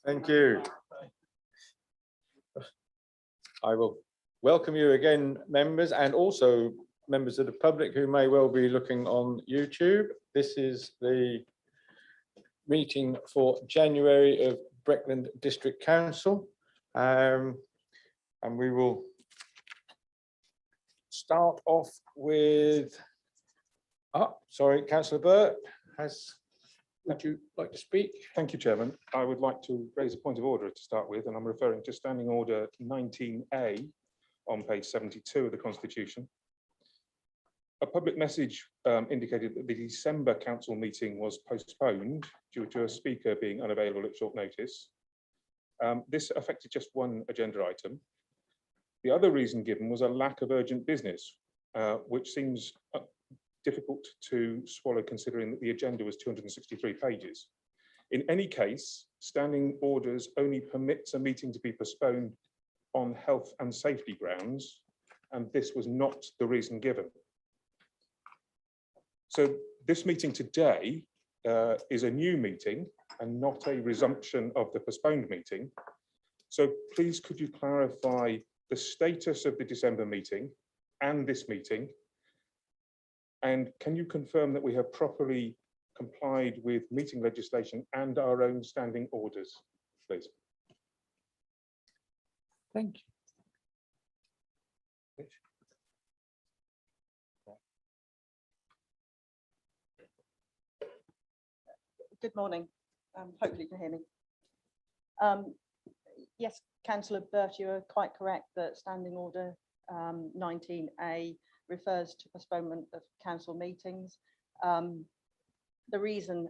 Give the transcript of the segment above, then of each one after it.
Thank you. I will welcome you again, members, and also members of the public who may well be looking on YouTube. This is the meeting for January of Breckland District Council, and we will start off with, sorry, Councillor Burt, would you like to speak? Thank you, Chairman. I would like to raise a point of order to start with, and I'm referring to Standing Order 19A on page 72 of the Constitution. A public message indicated that the December council meeting was postponed due to a speaker being unavailable at short notice. This affected just one agenda item. The other reason given was a lack of urgent business, which seems difficult to swallow considering that the agenda was 263 pages. In any case, standing orders only permits a meeting to be postponed on health and safety grounds, and this was not the reason given. So this meeting today is a new meeting and not a resumption of the postponed meeting. So please could you clarify the status of the December meeting and this meeting? And can you confirm that we have properly complied with meeting legislation and our own standing orders, please? Thank you. Good morning. Hopefully you can hear me. Yes, Councillor Burt, you are quite correct that Standing Order 19A refers to postponement of council meetings. The reason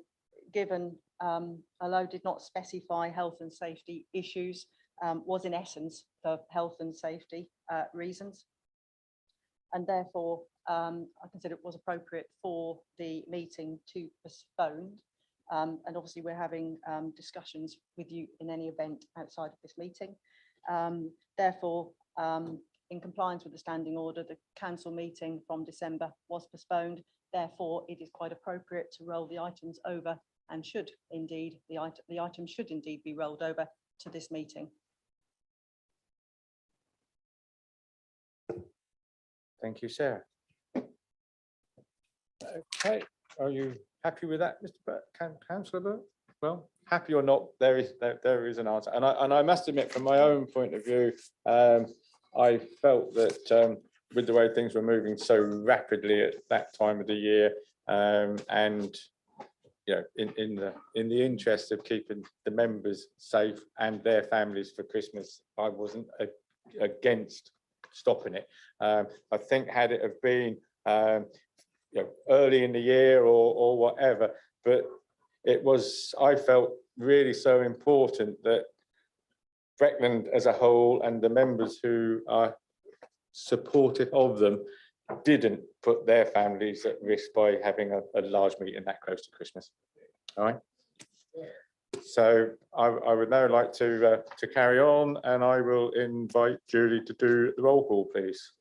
given, although did not specify health and safety issues, was in essence for health and safety reasons. And therefore, I consider it was appropriate for the meeting to postpone. And obviously we're having discussions with you in any event outside of this meeting. Therefore, in compliance with the standing order, the council meeting from December was postponed. Therefore, it is quite appropriate to roll the items over and should indeed, the item should indeed be rolled over to this meeting. Thank you, Sarah. Okay, are you happy with that, Mr. Burt? Councillor Burt? Well, happy or not, there is an answer, and I must admit, from my own point of view, I felt that with the way things were moving so rapidly at that time of the year, and you know, in the interest of keeping the members safe and their families for Christmas, I wasn't against stopping it. I think had it have been you know, early in the year or whatever, but it was, I felt, really so important that Breckland as a whole and the members who are supportive of them didn't put their families at risk by having a large meeting that close to Christmas. All right. So I would now like to carry on, and I will invite Julie to do the roll call, please.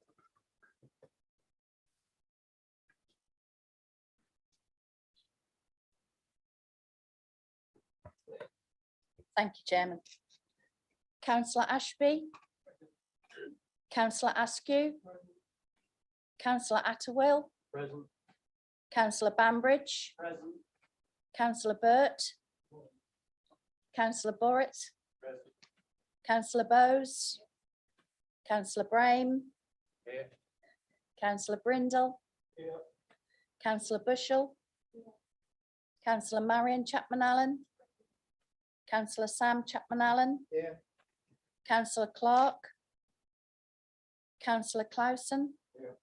Thank you, Chairman. Councillor Ashby, Councillor Askew, Councillor Atterwill, present. Councillor Bambridge, present. Councillor Burt, Councillor Borrett, present. Councillor Bowes, Councillor Brame, here. Councillor Brindle, here. Councillor Bushell, here. Councillor Marion Chapman-Allen, Councillor Sam Chapman-Allen, here. Councillor Clark, Councillor Clausen, here.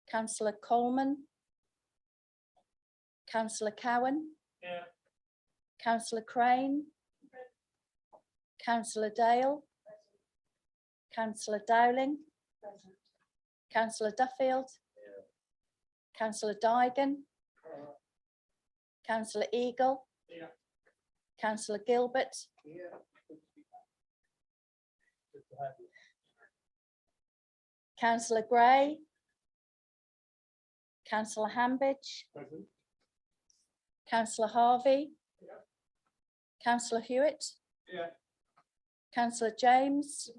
Councillor Coleman, Councillor Cowan, here. Councillor Crane, Councillor Dale, Councillor Dowling, Councillor Duffield, here. Councillor Dygan, Councillor Eagle, here. Councillor Gilbert, here. Councillor Gray, Councillor Hambidge, Councillor Harvey, yeah. Councillor Hewitt, Yeah. Councillor James.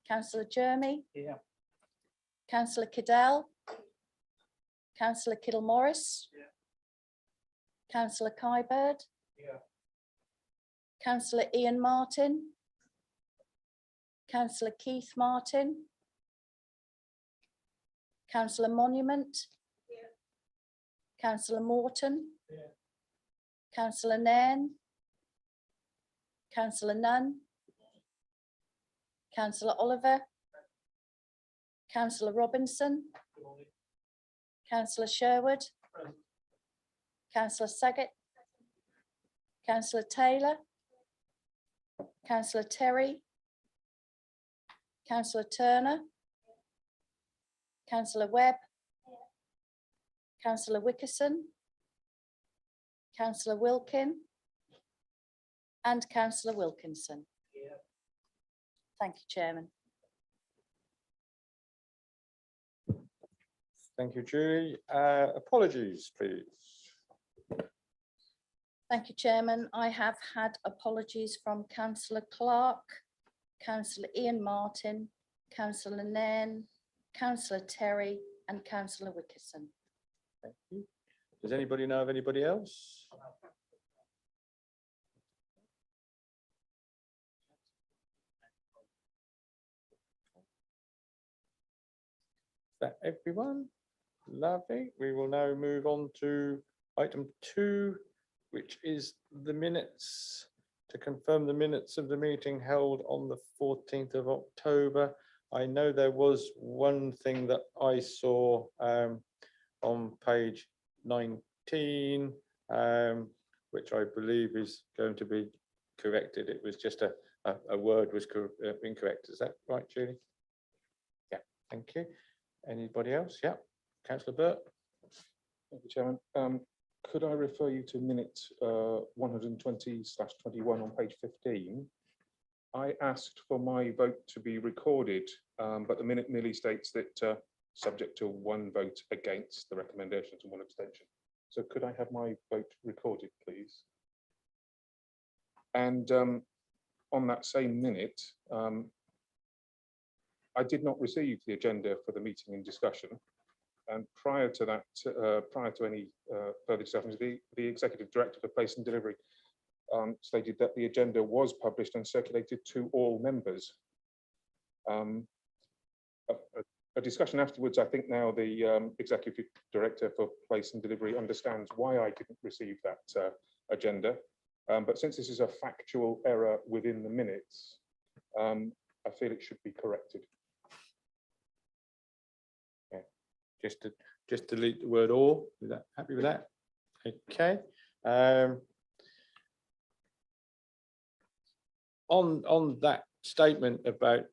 Councillor Jeremy. Yeah. Councillor Cadell. Councillor Kittle-Morris. Yeah. Councillor Kybird. Yeah. Councillor Ian Martin. Councillor Keith Martin. Councillor Monument. Councillor Morton. Yeah. Councillor Nairn. Councillor Nunn. Councillor Oliver. Councillor Robinson. Councillor Sherwood. Councillor Saggett. Councillor Taylor. Councillor Terry. Councillor Turner. Councillor Webb. Councillor Wickerson. Councillor Wilkin. And Councillor Wilkinson. Thank you, Chairman. Thank you, Julie. Apologies, please. Thank you, Chairman. I have had apologies from Councillor Clark, Councillor Ian Martin, Councillor Nairn, Councillor Terry and Councillor Wickerson. Thank you. Does anybody know of anybody else? Is that everyone? Lovely. We will now move on to item 2, which is the minutes, to confirm the minutes of the meeting held on the 14th of October. I know there was one thing that I saw on page 19, which I believe is going to be corrected. It was just a word was incorrect. Is that right, Julie? Yeah, thank you. Anybody else? Yeah, Councillor Burt. Thank you, Chairman. Could I refer you to minute 120/21 on page 15? I asked for my vote to be recorded, but the minute merely states that subject to 1 vote against the recommendations and 1 abstention. So could I have my vote recorded, please? And on that same minute, I did not receive the agenda for the meeting in discussion. And prior to that, prior to any further discussions, the Executive Director for Place and Delivery stated that the agenda was published and circulated to all members. A discussion afterwards, I think now the Executive Director for Place and Delivery understands why I didn't receive that agenda. But since this is a factual error within the minutes, I feel it should be corrected. Just delete the word "or." Is that happy with that? Okay. On that statement about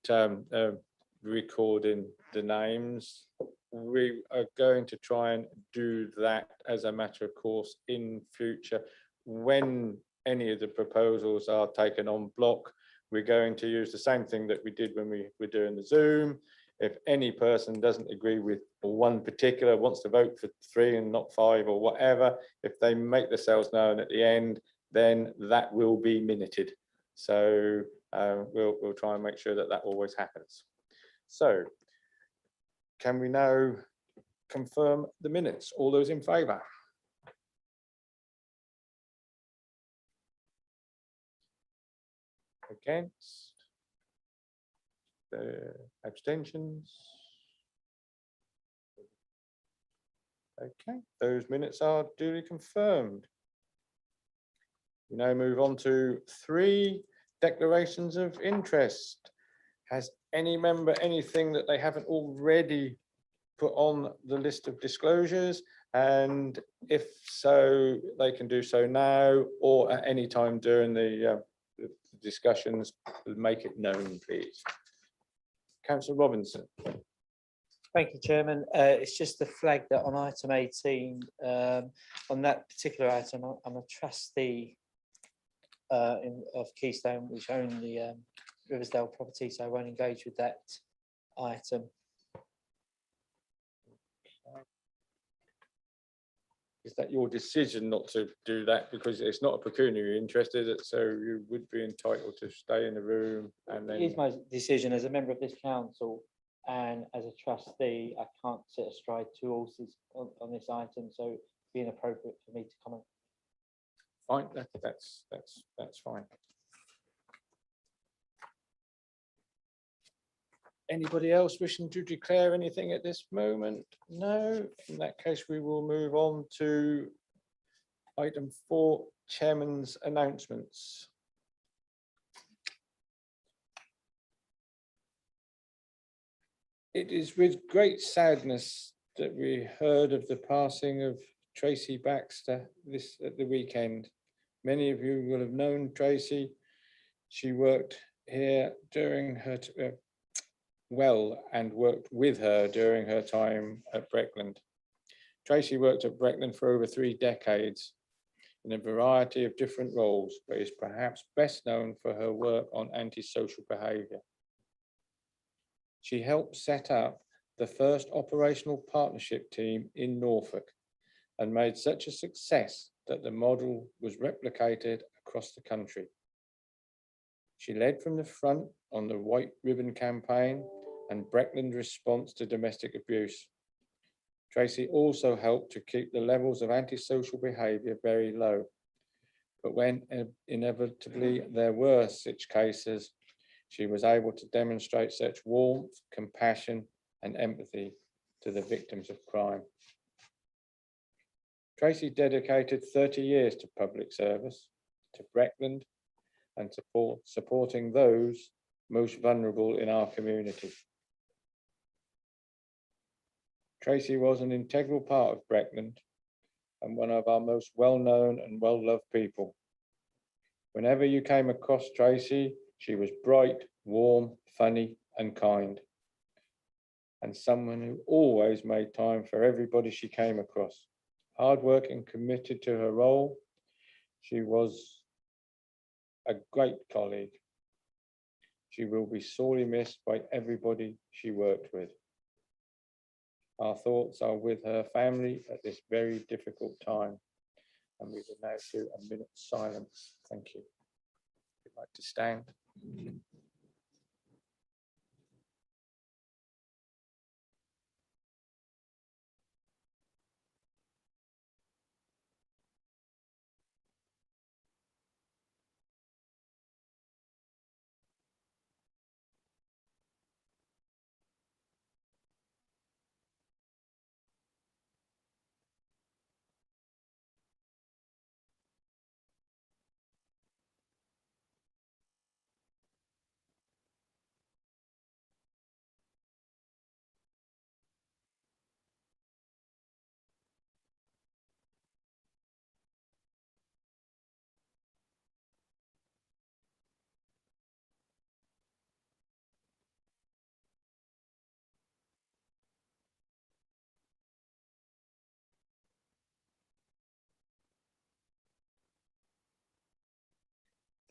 recording the names, we are going to try and do that as a matter of course in future. When any of the proposals are taken on block, we're going to use the same thing that we did when we were doing the Zoom. If any person doesn't agree with one particular, wants to vote for 3 and not 5 or whatever, if they make themselves known at the end, then that will be minuted. So we'll try and make sure that that always happens. So can we now confirm the minutes? All those in favour? Against? Abstentions? Okay, those minutes are duly confirmed. We now move on to 3 declarations of interest. Has any member anything that they haven't already put on the list of disclosures? And if so, they can do so now or at any time during the discussions. Make it known, please. Councillor Robinson. Thank you, Chairman. It's just to flag that on item 18, on that particular item, I'm a trustee of Keystone, which own the Riversdale property, so I won't engage with that item. is that your decision not to do that because it's not a pecuniary interest, is it? So you would be entitled to stay in the room and It then. is my decision as a member of this council and as a trustee, I can't sit astride two horses on this item, so it'd be inappropriate for me to comment. Fine, that's fine. Anybody else wishing to declare anything at this moment? No, in that case, we will move on to item 4, Chairman's announcements. It is with great sadness that we heard of the passing of Tracy Baxter at the weekend. Many of you will have known Tracy. She worked here during her and worked with her during her time at Breckland. Tracy worked at Breckland for over 3 decades in a variety of different roles, but is perhaps best known for her work on antisocial behaviour. She helped set up the first operational partnership team in Norfolk and made such a success that the model was replicated across the country. She led from the front on the White Ribbon campaign and Breckland's response to domestic abuse. Tracy also helped to keep the levels of antisocial behaviour very low. But when inevitably there were such cases, she was able to demonstrate such warmth, compassion, and empathy to the victims of crime. Tracy dedicated 30 years to public service, to Breckland, and supporting those most vulnerable in our community. Tracy was an integral part of Breckland and one of our most well-known and well-loved people. Whenever you came across Tracy, she was bright, warm, funny, and kind, and someone who always made time for everybody she came across. Hardworking, committed to her role, she was a great colleague. She will be sorely missed by everybody she worked with. Our thoughts are with her family at this very difficult time. And we will now do a minute's silence. Thank you. If you'd like to stand.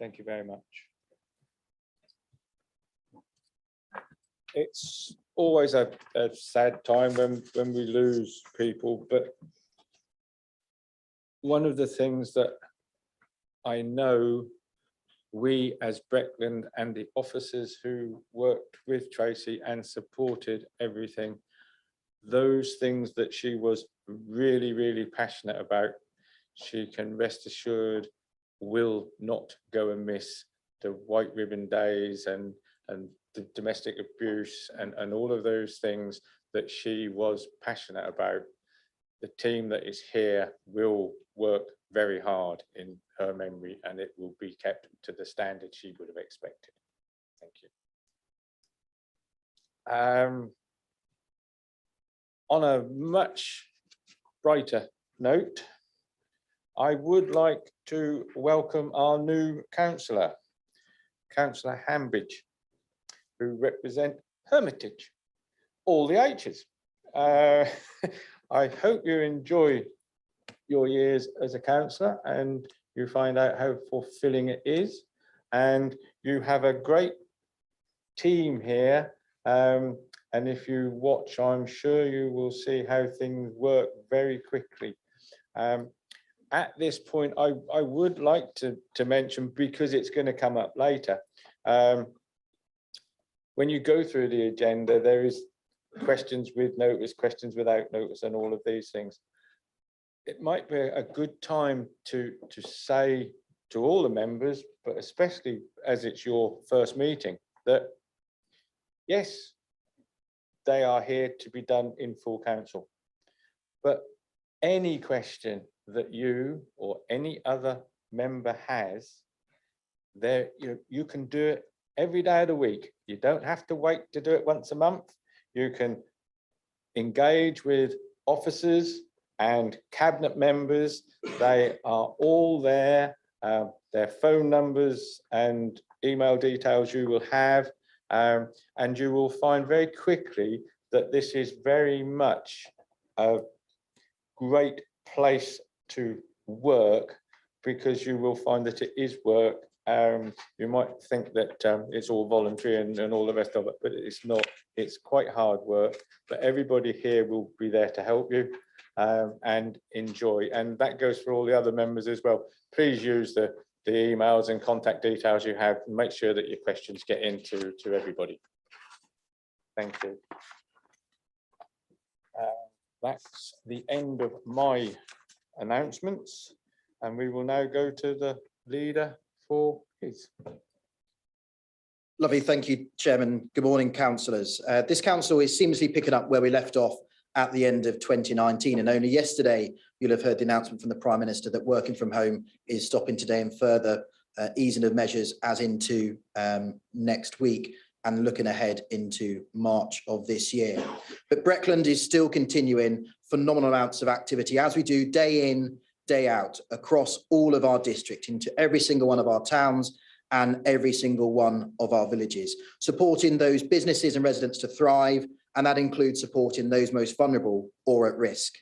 Thank you very much. It's always a sad time when we lose people, but one of the things that I know we as Breckland and the officers who worked with Tracy and supported everything, those things that she was really, really passionate about, she can rest assured will not go amiss. The white ribbon days and the domestic abuse and all of those things that she was passionate about, the team that is here will work very hard in her memory, and it will be kept to the standard she would have expected. Thank you. On a much brighter note, I would like to welcome our new councillor, Councillor Hambidge, who represent Hermitage, all the H's. I hope you enjoy your years as a councillor and you find out how fulfilling it is. And you have a great team here. And if you watch, I'm sure you will see how things work very quickly. At this point, I would like to mention, because it's going to come up later, when you go through the agenda, there is questions with notice, questions without notice, and all of these things. It might be a good time to say to all the members, but especially as it's your first meeting, that yes, they are here to be done in full council, but any question that you or any other member has, there you can do it every day of the week. You don't have to wait to do it once a month. You can engage with officers and cabinet members. They are all there. Their phone numbers and email details you will have, and you will find very quickly that this is very much a great place to work, because you will find that it is work. You might think that it's all voluntary and all the rest of it, but it's not. It's quite hard work, but everybody here will be there to help you and enjoy. And that goes for all the other members as well. Please use the emails and contact details you have, and make sure that your questions get into everybody. Thank you. That's the end of my announcements, and we will now go to the leader for his. Lovely, thank you, Chairman. Good morning, councillors. This council is seamlessly picking up where we left off at the end of 2019, and only yesterday you'll have heard the announcement from the Prime Minister that working from home is stopping today, and further easing of measures as into next week and looking ahead into March of this year. But Breckland is still continuing phenomenal amounts of activity, as we do day in, day out, across all of our district, into every single one of our towns and every single one of our villages, supporting those businesses and residents to thrive, and that includes supporting those most vulnerable or at risk.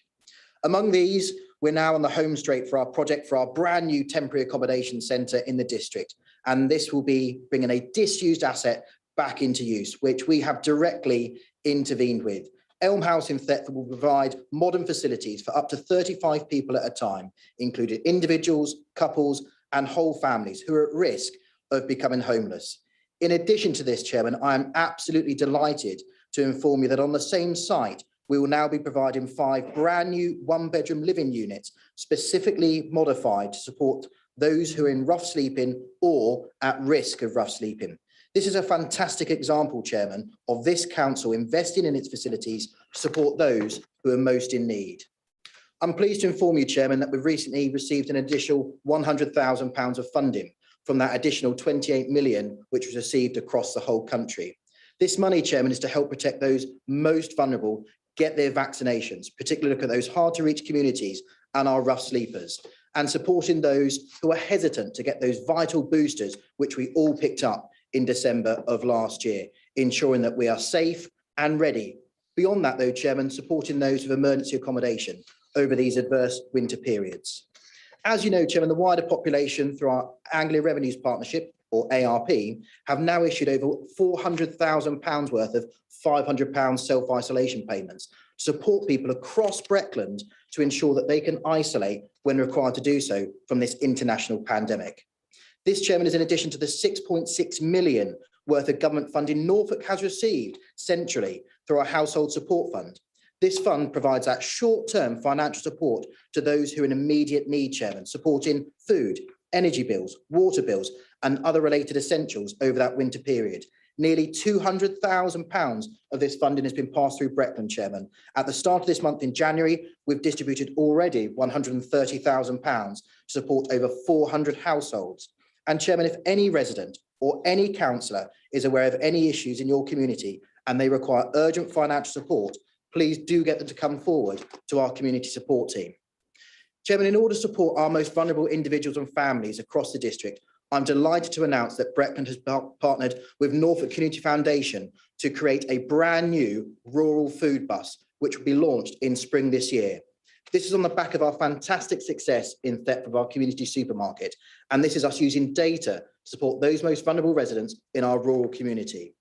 Among these, we're now on the home straight for our project for our brand new temporary accommodation centre in the district, and this will be bringing a disused asset back into use, which we have directly intervened with. Elm House in Thetford will provide modern facilities for up to 35 people at a time, including individuals, couples and whole families who are at risk of becoming homeless. In addition to this, Chairman, I am absolutely delighted to inform you that on the same site, we will now be providing 5 brand new one-bedroom living units, specifically modified to support those who are in rough sleeping or at risk of rough sleeping. This is a fantastic example, Chairman, of this council investing in its facilities to support those who are most in need. I'm pleased to inform you, Chairman, that we've recently received an additional £100,000 of funding from that additional 28 million, which was received across the whole country. This money, Chairman, is to help protect those most vulnerable, get their vaccinations, particularly look at those hard to reach communities and our rough sleepers, and supporting those who are hesitant to get those vital boosters, which we all picked up in December of last year, ensuring that we are safe and ready. Beyond that, though, Chairman, supporting those with emergency accommodation over these adverse winter periods. As you know, Chairman, the wider population through our Anglia Revenues Partnership, or ARP, have now issued over £400,000 worth of £500 self-isolation payments to support people across Breckland to ensure that they can isolate when required to do so from this international pandemic. This, Chairman, is in addition to the 6.6 million worth of government funding Norfolk has received centrally through our Household Support Fund. This fund provides that short-term financial support to those who are in immediate need, Chairman, supporting food, energy bills, water bills, and other related essentials over that winter period. Nearly £200,000 of this funding has been passed through Breckland, Chairman. At the start of this month in January, we've distributed already £130,000 to support over 400 households. And Chairman, if any resident or any councillor is aware of any issues in your community and they require urgent financial support, please do get them to come forward to our community support team. Chairman, in order to support our most vulnerable individuals and families across the district, I'm delighted to announce that Breckland has partnered with Norfolk Community Foundation to create a brand new rural food bus, which will be launched in spring this year. This is on the back of our fantastic success in Thetford, our community supermarket, and this is us using data to support those most vulnerable residents in our rural community.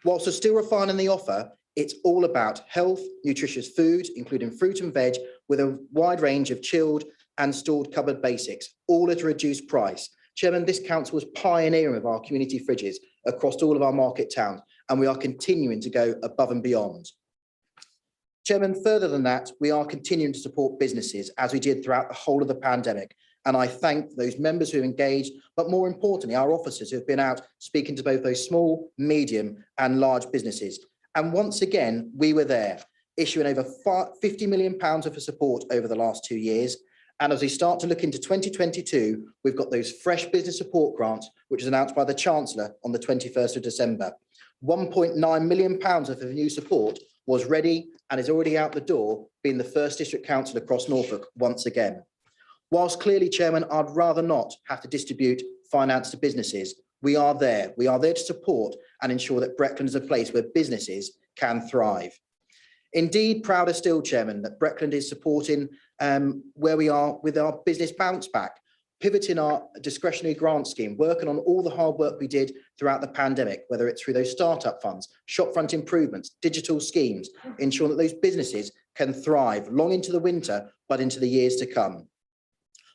Whilst we're still refining the offer, it's all about health, nutritious foods, including fruit and veg, with a wide range of chilled and stored cupboard basics, all at a reduced price. Chairman, this council was pioneering of our community fridges across all of our market towns, and we are continuing to go above and beyond. Chairman, further than that, we are continuing to support businesses as we did throughout the whole of the pandemic. And I thank those members who engaged, but more importantly, our officers who have been out speaking to both those small, medium and large businesses. And once again, we were there, issuing over £50 million of support over the last 2 years. And as we start to look into 2022, we've got those fresh business support grants, which was announced by the Chancellor on the 21st of December. £1.9 million of the new support was ready and is already out the door, being the first district council across Norfolk once again. Whilst clearly, Chairman, I'd rather not have to distribute finance to businesses. We are there. We are there to support and ensure that Breckland is a place where businesses can thrive. Indeed, prouder still, Chairman, that Breckland is supporting where we are with our business bounce back, pivoting our discretionary grant scheme, working on all the hard work we did throughout the pandemic, whether it's through those startup funds, shopfront improvements, digital schemes, ensuring that those businesses can thrive long into the winter, but into the years to come.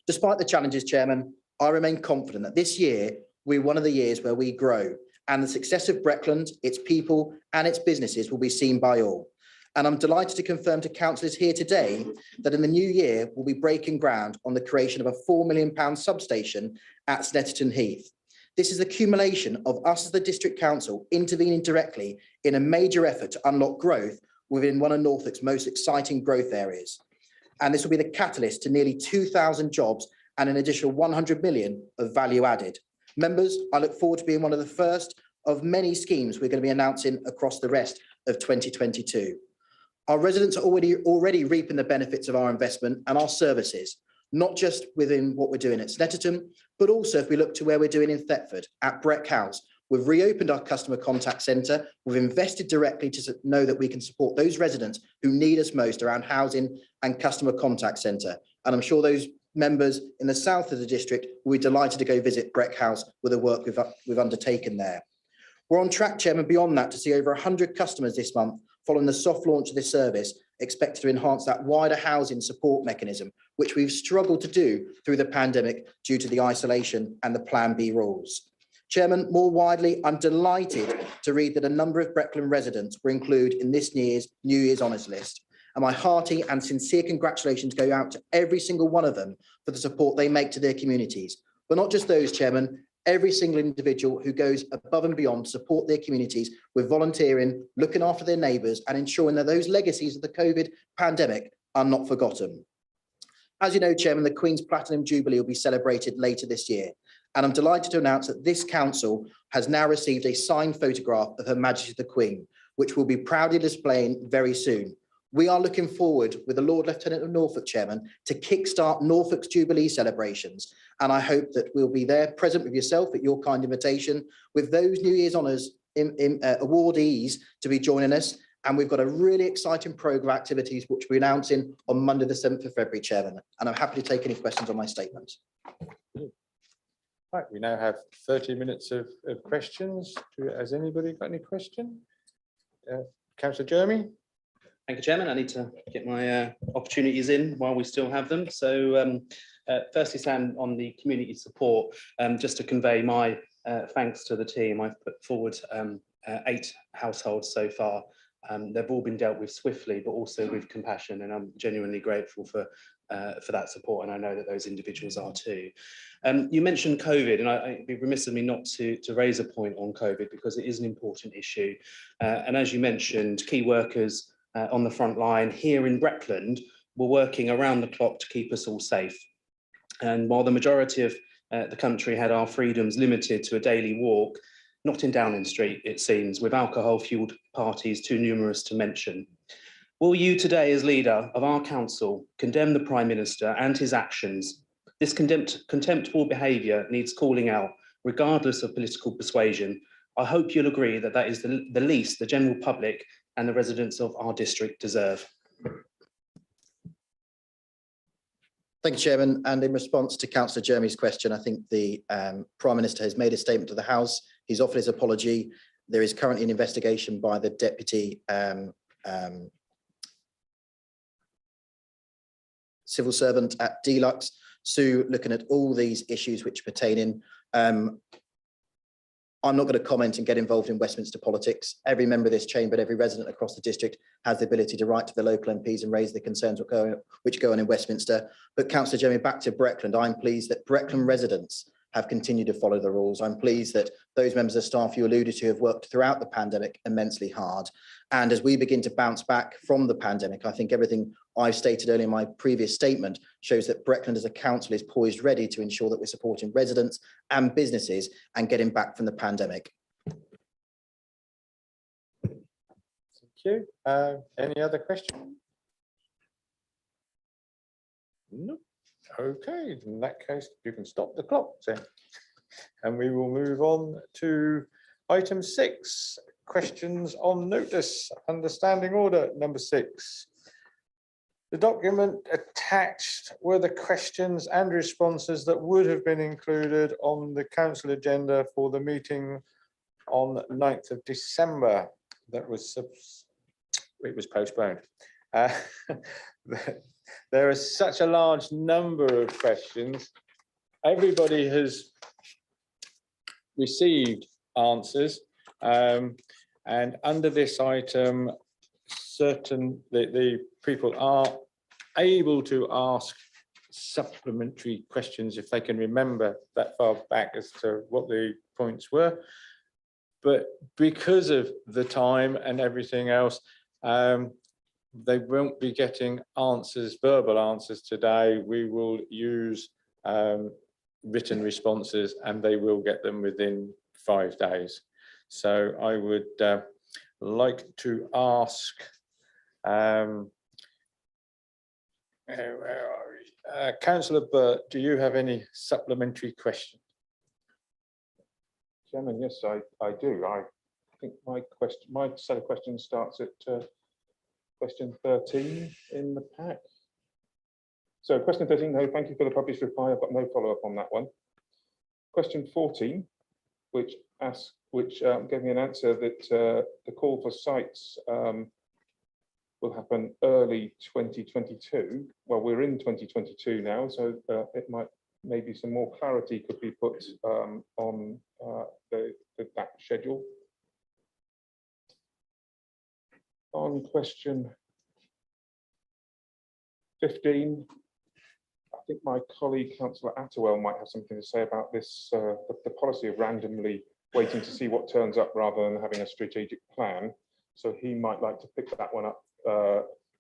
Despite the challenges, Chairman, I remain confident that this year will be one of the years where we grow, and the success of Breckland, its people and its businesses will be seen by all. And I'm delighted to confirm to councillors here today that in the new year, we'll be breaking ground on the creation of a £4 million substation at Snetterton Heath. This is the accumulation of us as the district council intervening directly in a major effort to unlock growth within one of Norfolk's most exciting growth areas. And this will be the catalyst to nearly 2,000 jobs and an additional 100 million of value added. Members, I look forward to being one of the first of many schemes we're going to be announcing across the rest of 2022. Our residents are already reaping the benefits of our investment and our services, not just within what we're doing at Snetterton, but also if we look to where we're doing in Thetford at Breck House. We've reopened our customer contact centre. We've invested directly to know that we can support those residents who need us most around housing and customer contact centre. And I'm sure those members in the south of the district will be delighted to go visit Breck House with the work we've undertaken there. We're on track, Chairman, beyond that to see over 100 customers this month following the soft launch of this service, expected to enhance that wider housing support mechanism, which we've struggled to do through the pandemic due to the isolation and the Plan B rules. Chairman, more widely, I'm delighted to read that a number of Breckland residents were included in this year's New Year's Honours list. And my hearty and sincere congratulations go out to every single one of them for the support they make to their communities. But not just those, Chairman, every single individual who goes above and beyond to support their communities with volunteering, looking after their neighbours and ensuring that those legacies of the COVID pandemic are not forgotten. As you know, Chairman, the Queen's Platinum Jubilee will be celebrated later this year. And I'm delighted to announce that this council has now received a signed photograph of Her Majesty the Queen, which will be proudly displaying very soon. We are looking forward with the Lord Lieutenant of Norfolk, Chairman, to kickstart Norfolk's Jubilee celebrations. And I hope that we'll be there present with yourself at your kind invitation with those New Year's Honours awardees to be joining us. And we've got a really exciting programme of activities which we're announcing on Monday, the 7th of February, Chairman. And I'm happy to take any questions on my statements. Right, we now have 30 minutes of questions. Has anybody got any question? Councillor Jeremy? Thank you, Chairman. I need to get my opportunities in while we still have them. So firstly, Sam, on the community support, just to convey my thanks to the team. I've put forward 8 households so far. They've all been dealt with swiftly, but also with compassion, and I'm genuinely grateful for that support, and I know that those individuals are too. You mentioned COVID, and I'd be remiss of me not to raise a point on COVID because it is an important issue. And as you mentioned, key workers on the front line here in Breckland were working around the clock to keep us all safe. And while the majority of the country had our freedoms limited to a daily walk, not in Downing Street, it seems, with alcohol-fuelled parties too numerous to mention. Will you today, as leader of our council, condemn the Prime Minister and his actions? This contemptible behaviour needs calling out, regardless of political persuasion. I hope you'll agree that that is the least the general public and the residents of our district deserve. Thank you, Chairman. And in response to Councillor Jeremy's question, I think the Prime Minister has made a statement to the House. He's offered his apology. There is currently an investigation by the Deputy civil servant at Deluxe. Sue, looking at all these issues which pertain in. I'm not going to comment and get involved in Westminster politics. Every member of this chamber, every resident across the district has the ability to write to the local MPs and raise the concerns which go on in Westminster. But Councillor Jeremy, back to Breckland, I'm pleased that Breckland residents have continued to follow the rules. I'm pleased that those members of staff you alluded to have worked throughout the pandemic immensely hard. And as we begin to bounce back from the pandemic, I think everything I've stated earlier in my previous statement shows that Breckland as a council is poised ready to ensure that we're supporting residents and businesses and getting back from the pandemic. Thank you. Any other questions? No. Okay, in that case, you can stop the clock then. And we will move on to item 6, questions on notice, understanding order number 6. The document attached were the questions and responses that would have been included on the council agenda for the meeting on 9th of December. That was, it was postponed. There is such a large number of questions. Everybody has received answers, and under this item, the people are able to ask supplementary questions if they can remember that far back as to what the points were. But because of the time and everything else, they won't be getting answers, verbal answers today. We will use written responses and they will get them within 5 days. So I would like to ask, Councillor Burt, do you have any supplementary questions? Chairman, yes, I do. I think my set of questions starts at question 13 in the pack. So question 13, no, thank you for the published reply. I've got no follow-up on that one. Question 14, which gave me an answer that the call for sites will happen early 2022. Well, we're in 2022 now, so it might maybe some more clarity could be put on that schedule. On question 15, I think my colleague Councillor Attewell might have something to say about this, the policy of randomly waiting to see what turns up rather than having a strategic plan. So he might like to pick that one up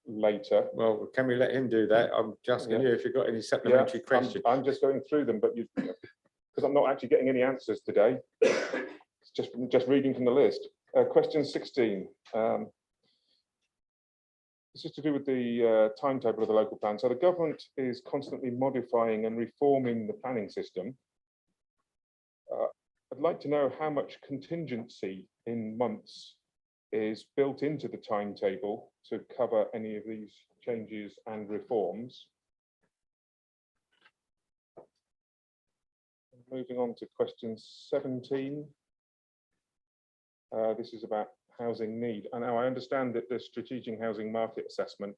later. Well, can we let him do that? I'm just asking you if you've got any supplementary questions. I'm just going through them, but because I'm not actually getting any answers today, it's just reading from the list. Question 16. This is to do with the timetable of the local plan. So the government is constantly modifying and reforming the planning system. I'd like to know how much contingency in months is built into the timetable to cover any of these changes and reforms. Moving on to question 17. This is about housing need. And now I understand that the strategic housing market assessment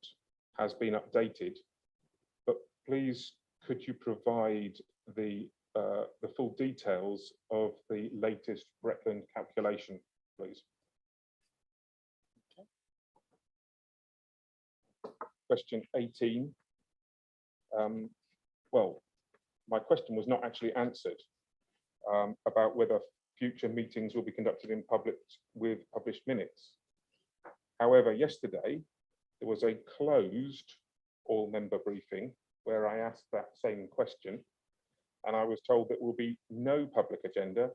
has been updated, but please could you provide the full details of the latest Breckland calculation, please? Okay. Question 18. Well, my question was not actually answered about whether future meetings will be conducted in public with published minutes. However, yesterday there was a closed all-member briefing where I asked that same question, and I was told that there will be no public agenda,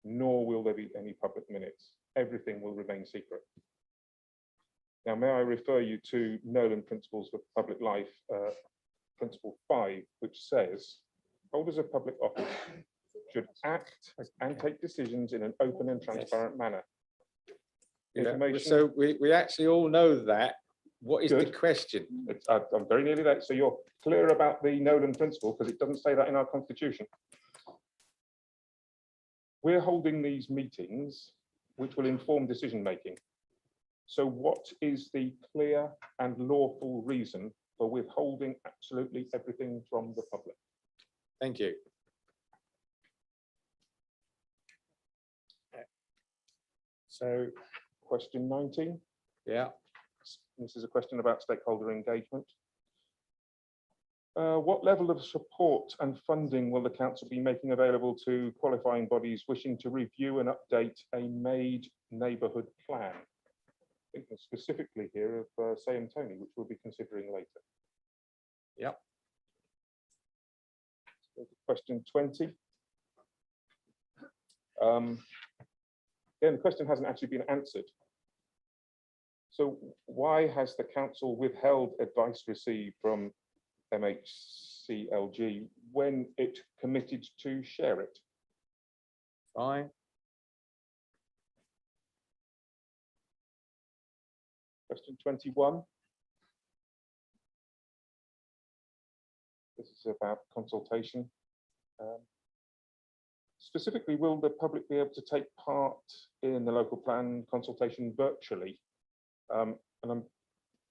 nor will there be any public minutes. Everything will remain secret. Now, may I refer you to Nolan Principles for Public Life, Principle 5, which says, holders of public office should act and take decisions in an open and transparent manner. Yeah, so we actually all know that. What is the question? I'm very nearly there. So you're clear about the Nolan principle because it doesn't say that in our constitution. We're holding these meetings which will inform decision making. So what is the clear and lawful reason for withholding absolutely everything from the public. Thank you. So, Question 19. yeah, This is a question about stakeholder engagement. What level of support and funding will the council be making available to qualifying bodies wishing to review and update a made neighbourhood plan? Thinking specifically here of Say and Tony, which we'll be considering later. Yep. So question 20. Again, the question hasn't actually been answered. So why has the council withheld advice received from MHCLG when it committed to share it? fine. Question 21. This is about consultation. Specifically, will the public be able to take part in the local plan consultation virtually? And I'm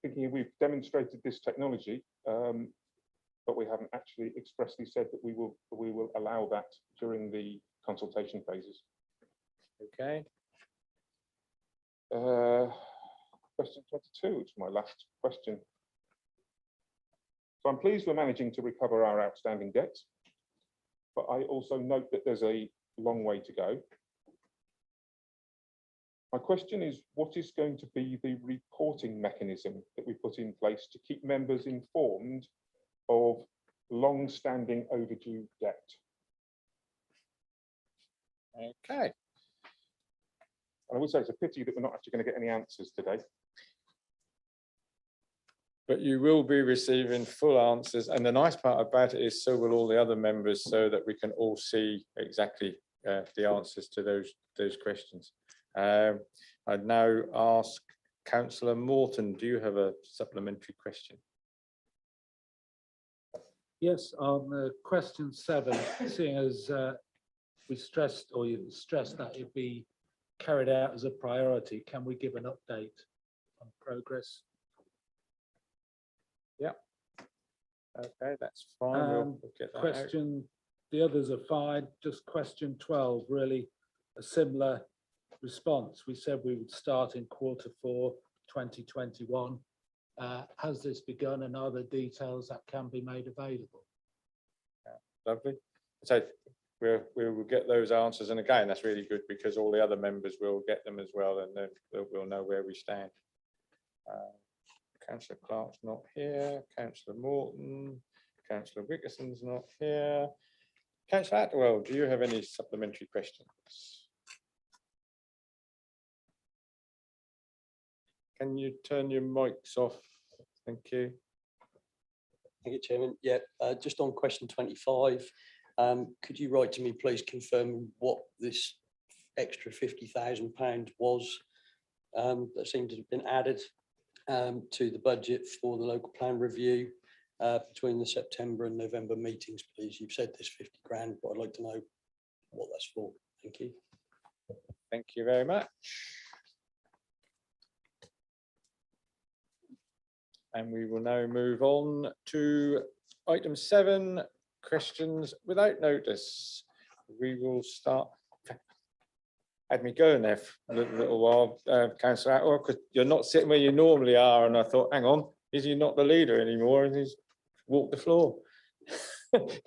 thinking we've demonstrated this technology, but we haven't actually expressly said that we will allow that during the consultation phases. Okay, Question 22, which is my last question. So I'm pleased we're managing to recover our outstanding debts, but I also note that there's a long way to go. My question is, what is going to be the reporting mechanism that we put in place to keep members informed of long-standing overdue debt? okay. And I would say it's a pity that we're not actually going to get any answers today. But you will be receiving full answers. And the nice part about it is so will all the other members, so that we can all see exactly the answers to those questions. I'd now ask Councillor Morton, do you have a supplementary question? Yes, on question 7, seeing as we stressed, or you stressed that it be carried out as a priority, can we give an update on progress? Yeah. Okay, that's fine. We'll get that out. Question, the others are fine, just question 12, really a similar response. We said we would start in Q4 2021. Has this begun, and are there details that can be made available? Lovely. So we will get those answers. And again, that's really good because all the other members will get them as well, and then we'll know where we stand. Councillor Clark's not here. Councillor Morton. Councillor Wickerson's not here. Councillor Atwell, do you have any supplementary questions? Can you turn your mics off? Thank you. Thank you, Chairman. Yeah, just on question 25, could you write to me, please, confirm what this extra £50,000 was that seemed to have been added to the budget for the local plan review between the September and November meetings, please? You've said there's 50 grand, but I'd like to know what that's for. Thank you. Thank you very much. And we will now move on to item 7, questions without notice. We will start. Had me going there for a little while, Councillor Atwell, because you're not sitting where you normally are, and I thought, hang on, is he not the leader anymore? And he's walked the floor. Sorry,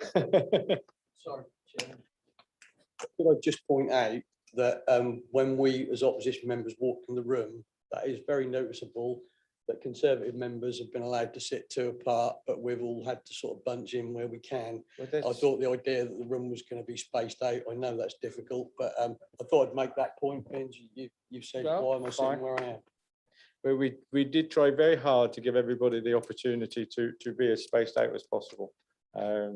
Chairman. Could I just point out that when we as opposition members walked in the room, that is very noticeable that Conservative members have been allowed to sit 2 apart, but we've all had to sort of bunch in where we can. I thought the idea that the room was going to be spaced out, I know that's difficult, but I thought I'd make that point, Vince. You said, well, why am I sitting where I am? Well, we did try very hard to give everybody the opportunity to be as spaced out as possible. I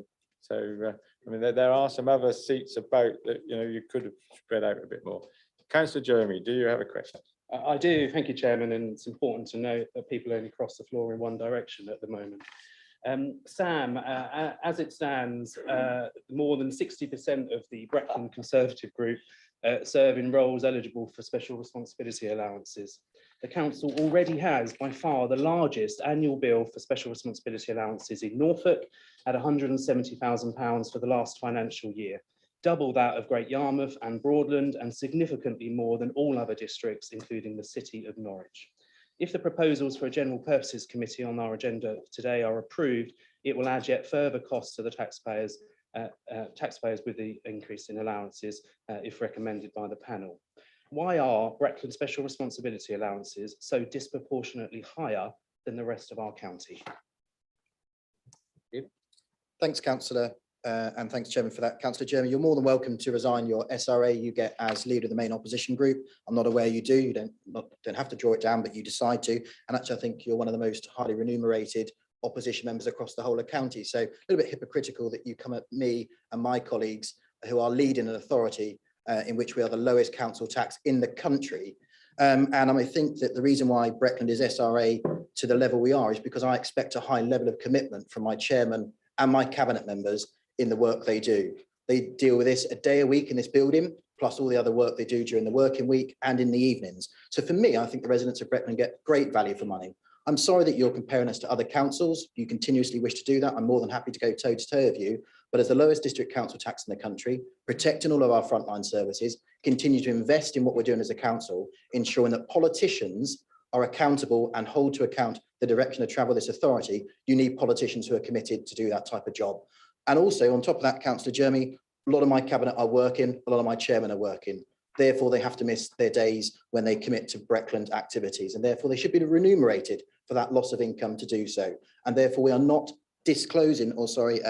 mean, there are some other seats about that, you know, you could have spread out a bit more. Councillor Jeremy, do you have a question? I do, thank you, Chairman, and it's important to note that people only cross the floor in one direction at the moment. Sam, as it stands, more than 60% of the Brecon Conservative group serve in roles eligible for special responsibility allowances. the council already has by far the largest annual bill for special responsibility allowances in Norfolk at £170,000 for the last financial year, double that of Great Yarmouth and Broadland, and significantly more than all other districts, including the City of Norwich. If the proposals for a General Purposes Committee on our agenda today are approved, it will add yet further costs to the taxpayers with the increase in allowances if recommended by the panel. Why are Breckland special responsibility allowances so disproportionately higher than the rest of our county? Thanks, Councillor, and thanks, Chairman, for that. Councillor Jeremy, you're more than welcome to resign your SRA you get as leader of the main opposition group. I'm not aware you do. You don't have to draw it down, but you decide to. And actually, I think you're one of the most highly remunerated opposition members across the whole of county. So a little bit hypocritical that you come at me and my colleagues who are leading an authority in which we are the lowest council tax in the country. And I think that the reason why Breckland is SRA to the level we are is because I expect a high level of commitment from my chairman and my cabinet members in the work they do. They deal with this a day a week in this building, plus all the other work they do during the working week and in the evenings. So for me, I think the residents of Breckland get great value for money. I'm sorry that you're comparing us to other councils. You continuously wish to do that. I'm more than happy to go toe to toe with you. But as the lowest district council tax in the country, protecting all of our frontline services, continue to invest in what we're doing as a council, ensuring that politicians are accountable and hold to account the direction of travel of this authority, you need politicians who are committed to do that type of job. And also on top of that, Councillor Jeremy, a lot of my cabinet are working, a lot of my chairmen are working. Therefore, they have to miss their days when they commit to Breckland activities, and therefore they should be remunerated for that loss of income to do so. And therefore we are not disclosing, or sorry,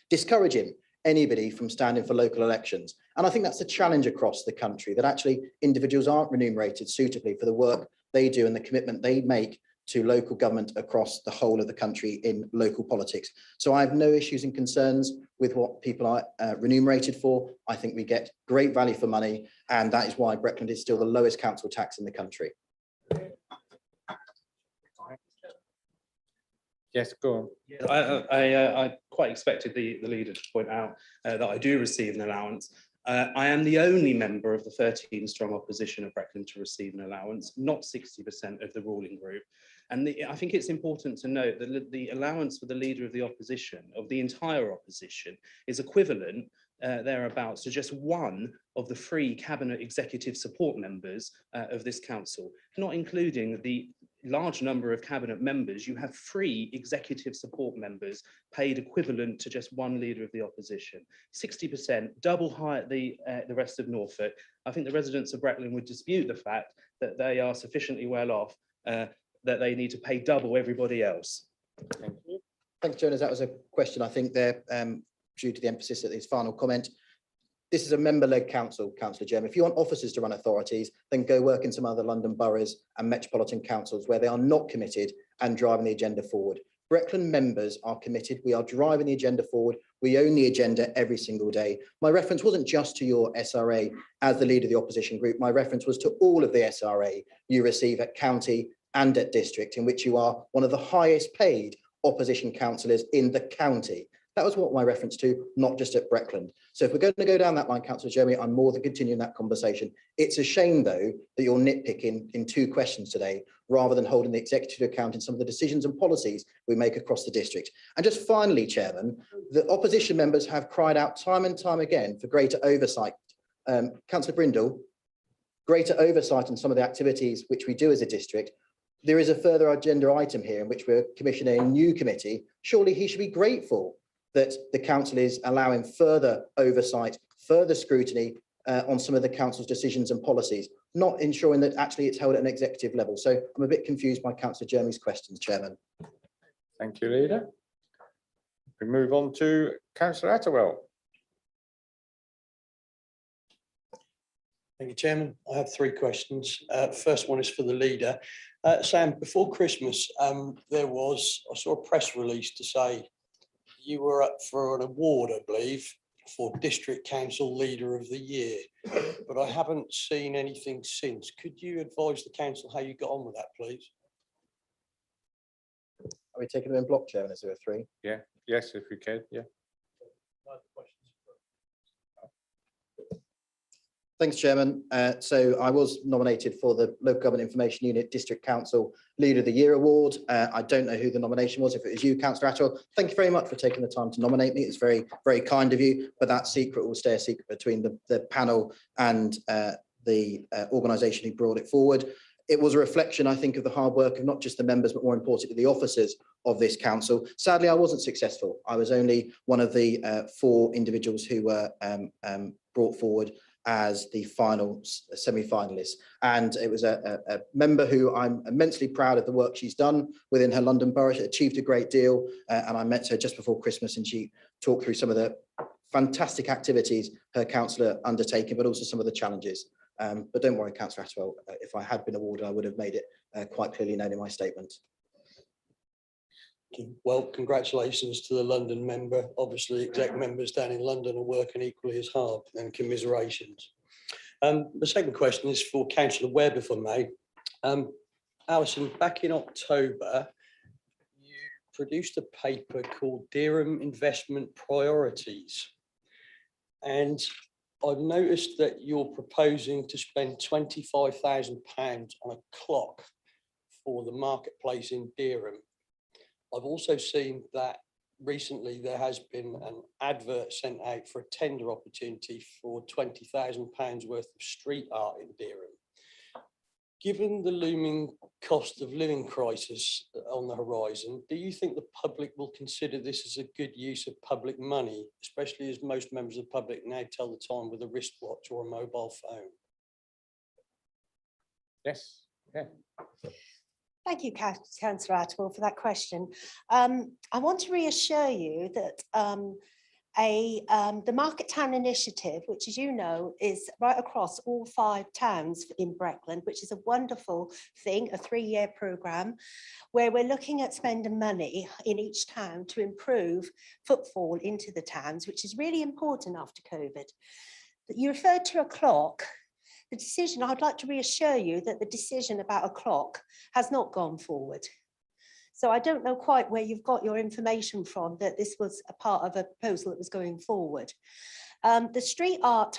discouraging anybody from standing for local elections. And I think that's a challenge across the country, that actually individuals aren't remunerated suitably for the work they do and the commitment they make to local government across the whole of the country in local politics. So I have no issues and concerns with what people are remunerated for. I think we get great value for money, and that is why Breckland is still the lowest council tax in the country. Yes, go on. I quite expected the leader to point out that I do receive an allowance. I am the only member of the 13 strong opposition of Breckland to receive an allowance, not 60% of the ruling group. And I think it's important to note that the allowance for the leader of the opposition, of the entire opposition, is equivalent thereabouts to just one of the 3 cabinet executive support members of this council, not including the large number of cabinet members. You have 3 executive support members paid equivalent to just one leader of the opposition. 60%, double high at the rest of Norfolk. I think the residents of Breckland would dispute the fact that they are sufficiently well off that they need to pay double everybody else. Thank you. Thanks, Jonas. That was a question, I think, there, due to the emphasis at his final comment. This is a member-led council, Councillor Jem. If you want officers to run authorities, then go work in some other London boroughs and metropolitan councils where they are not committed and driving the agenda forward. Breckland members are committed. We are driving the agenda forward. We own the agenda every single day. My reference wasn't just to your SRA as the leader of the opposition group. My reference was to all of the SRA you receive at county and at district, in which you are one of the highest paid opposition councillors in the county. That was what my reference to, not just at Breckland. So if we're going to go down that line, Councillor Jeremy, I'm more than continuing that conversation. It's a shame, though, that you're nitpicking in 2 questions today, rather than holding the executive to account in some of the decisions and policies we make across the district. And just finally, Chairman, the opposition members have cried out time and time again for greater oversight. Councillor Brindle, greater oversight on some of the activities which we do as a district. There is a further agenda item here in which we're commissioning a new committee. Surely he should be grateful that the council is allowing further oversight, further scrutiny on some of the council's decisions and policies, not ensuring that actually it's held at an executive level. So I'm a bit confused by Councillor Jeremy's questions, Chairman. Thank you, Leader. We move on to Councillor Attewell. Thank you, Chairman. I have 3 questions. First one is for the leader. Sam, before Christmas, I saw a press release to say you were up for an award, I believe, for District Council Leader of the Year, but I haven't seen anything since. Could you advise the council how you got on with that, please? Are we taking them in block, Chairman? Is there a 3? Yeah, yes, if we can, yeah. Thanks, Chairman. So I was nominated for the Local Government Information Unit District Council Leader of the Year Award. I don't know who the nomination was. If it was you, Councillor Atwell, thank you very much for taking the time to nominate me. It's very, very kind of you, but that secret will stay a secret between the panel and the organisation who brought it forward. It was a reflection, I think, of the hard work of not just the members, but more importantly, the officers of this council. Sadly, I wasn't successful. I was only one of the 4 individuals who were brought forward as the final semi-finalist. And it was a member who I'm immensely proud of the work she's done within her London borough. She achieved a great deal. And I met her just before Christmas and she talked through some of the fantastic activities her council are undertaking, but also some of the challenges. But don't worry, Councillor Atwell, if I had been awarded, I would have made it quite clearly known in my statement. Well, congratulations to the London member. Obviously, exec members down in London are working equally as hard, and commiserations. The second question is for Councillor Webb, if I may. Alison, back in October, you produced a paper called Dereham Investment Priorities. And I've noticed that you're proposing to spend £25,000 on a clock for the marketplace in Dereham. I've also seen that recently there has been an advert sent out for a tender opportunity for £20,000 worth of street art in Dereham. Given the looming cost of living crisis on the horizon, do you think the public will consider this as a good use of public money, especially as most members of the public now tell the time with a wristwatch or a mobile phone? Yes. Yeah. Thank you, Councillor Atwell, for that question. I want to reassure you that the Market Town Initiative, which, as you know, is right across all 5 towns in Breckland, which is a wonderful thing, a 3-year programme, where we're looking at spending money in each town to improve footfall into the towns, which is really important after COVID. You referred to a clock. The decision, I'd like to reassure you that the decision about a clock has not gone forward. So I don't know quite where you've got your information from that this was a part of a proposal that was going forward. The street art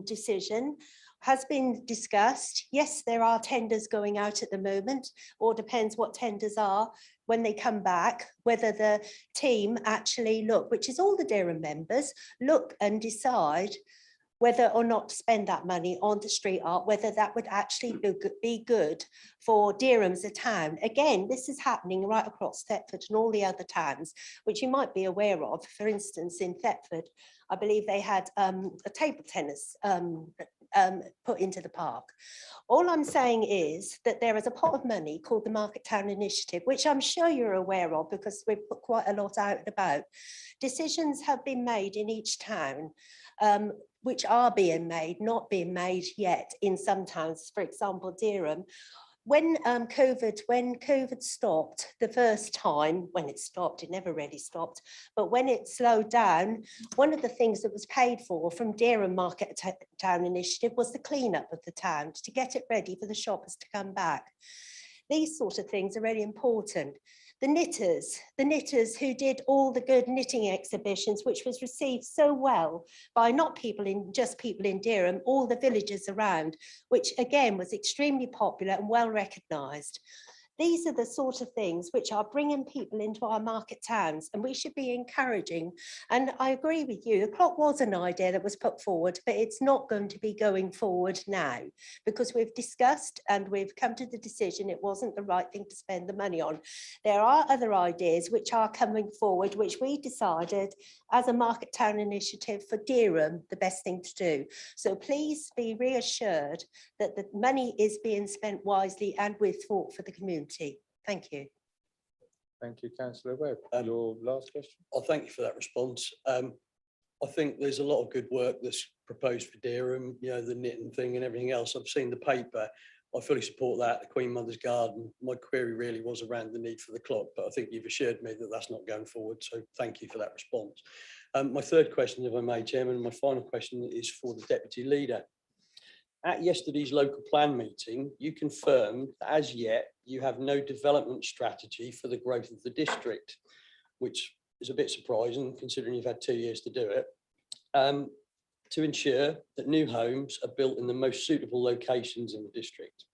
decision has been discussed. Yes, there are tenders going out at the moment, or depends what tenders are when they come back, whether the team actually look, which is all the Dereham members, look and decide whether or not to spend that money on the street art, whether that would actually be good for Dereham as a town. Again, this is happening right across Thetford and all the other towns, which you might be aware of. For instance, in Thetford, I believe they had a table tennis put into the park. All I'm saying is that there is a pot of money called the Market Town Initiative, which I'm sure you're aware of because we've put quite a lot out and about. Decisions have been made in each town, which are being made, not being made yet in some towns, for example, Dereham. When COVID stopped the first time, when it stopped, it never really stopped, but when it slowed down, one of the things that was paid for from Dereham Market Town Initiative was the cleanup of the town to get it ready for the shoppers to come back. These sort of things are really important. The knitters who did all the good knitting exhibitions, which was received so well by not just people in Dereham, all the villages around, which again was extremely popular and well recognised. These are the sort of things which are bringing people into our market towns, and we should be encouraging. And I agree with you, the clock was an idea that was put forward, but it's not going to be going forward now because we've discussed and we've come to the decision it wasn't the right thing to spend the money on. There are other ideas which are coming forward, which we decided as a Market Town Initiative for Dereham, the best thing to do. So please be reassured that the money is being spent wisely and with thought for the community. Thank you. Thank you, Councillor Webb. Your last question. Thank you for that response. I think there's a lot of good work that's proposed for Dereham, you know, the knitting thing and everything else. I've seen the paper. I fully support that, the Queen Mother's Garden. My query really was around the need for the clock, but I think you've assured me that that's not going forward. So thank you for that response. My third question, if I may, Chairman, my final question is for the Deputy Leader. At yesterday's local plan meeting, you confirmed that as yet you have no development strategy for the growth of the district, which is a bit surprising considering you've had 2 years to do it. to ensure that new homes are built in the most suitable locations in the district.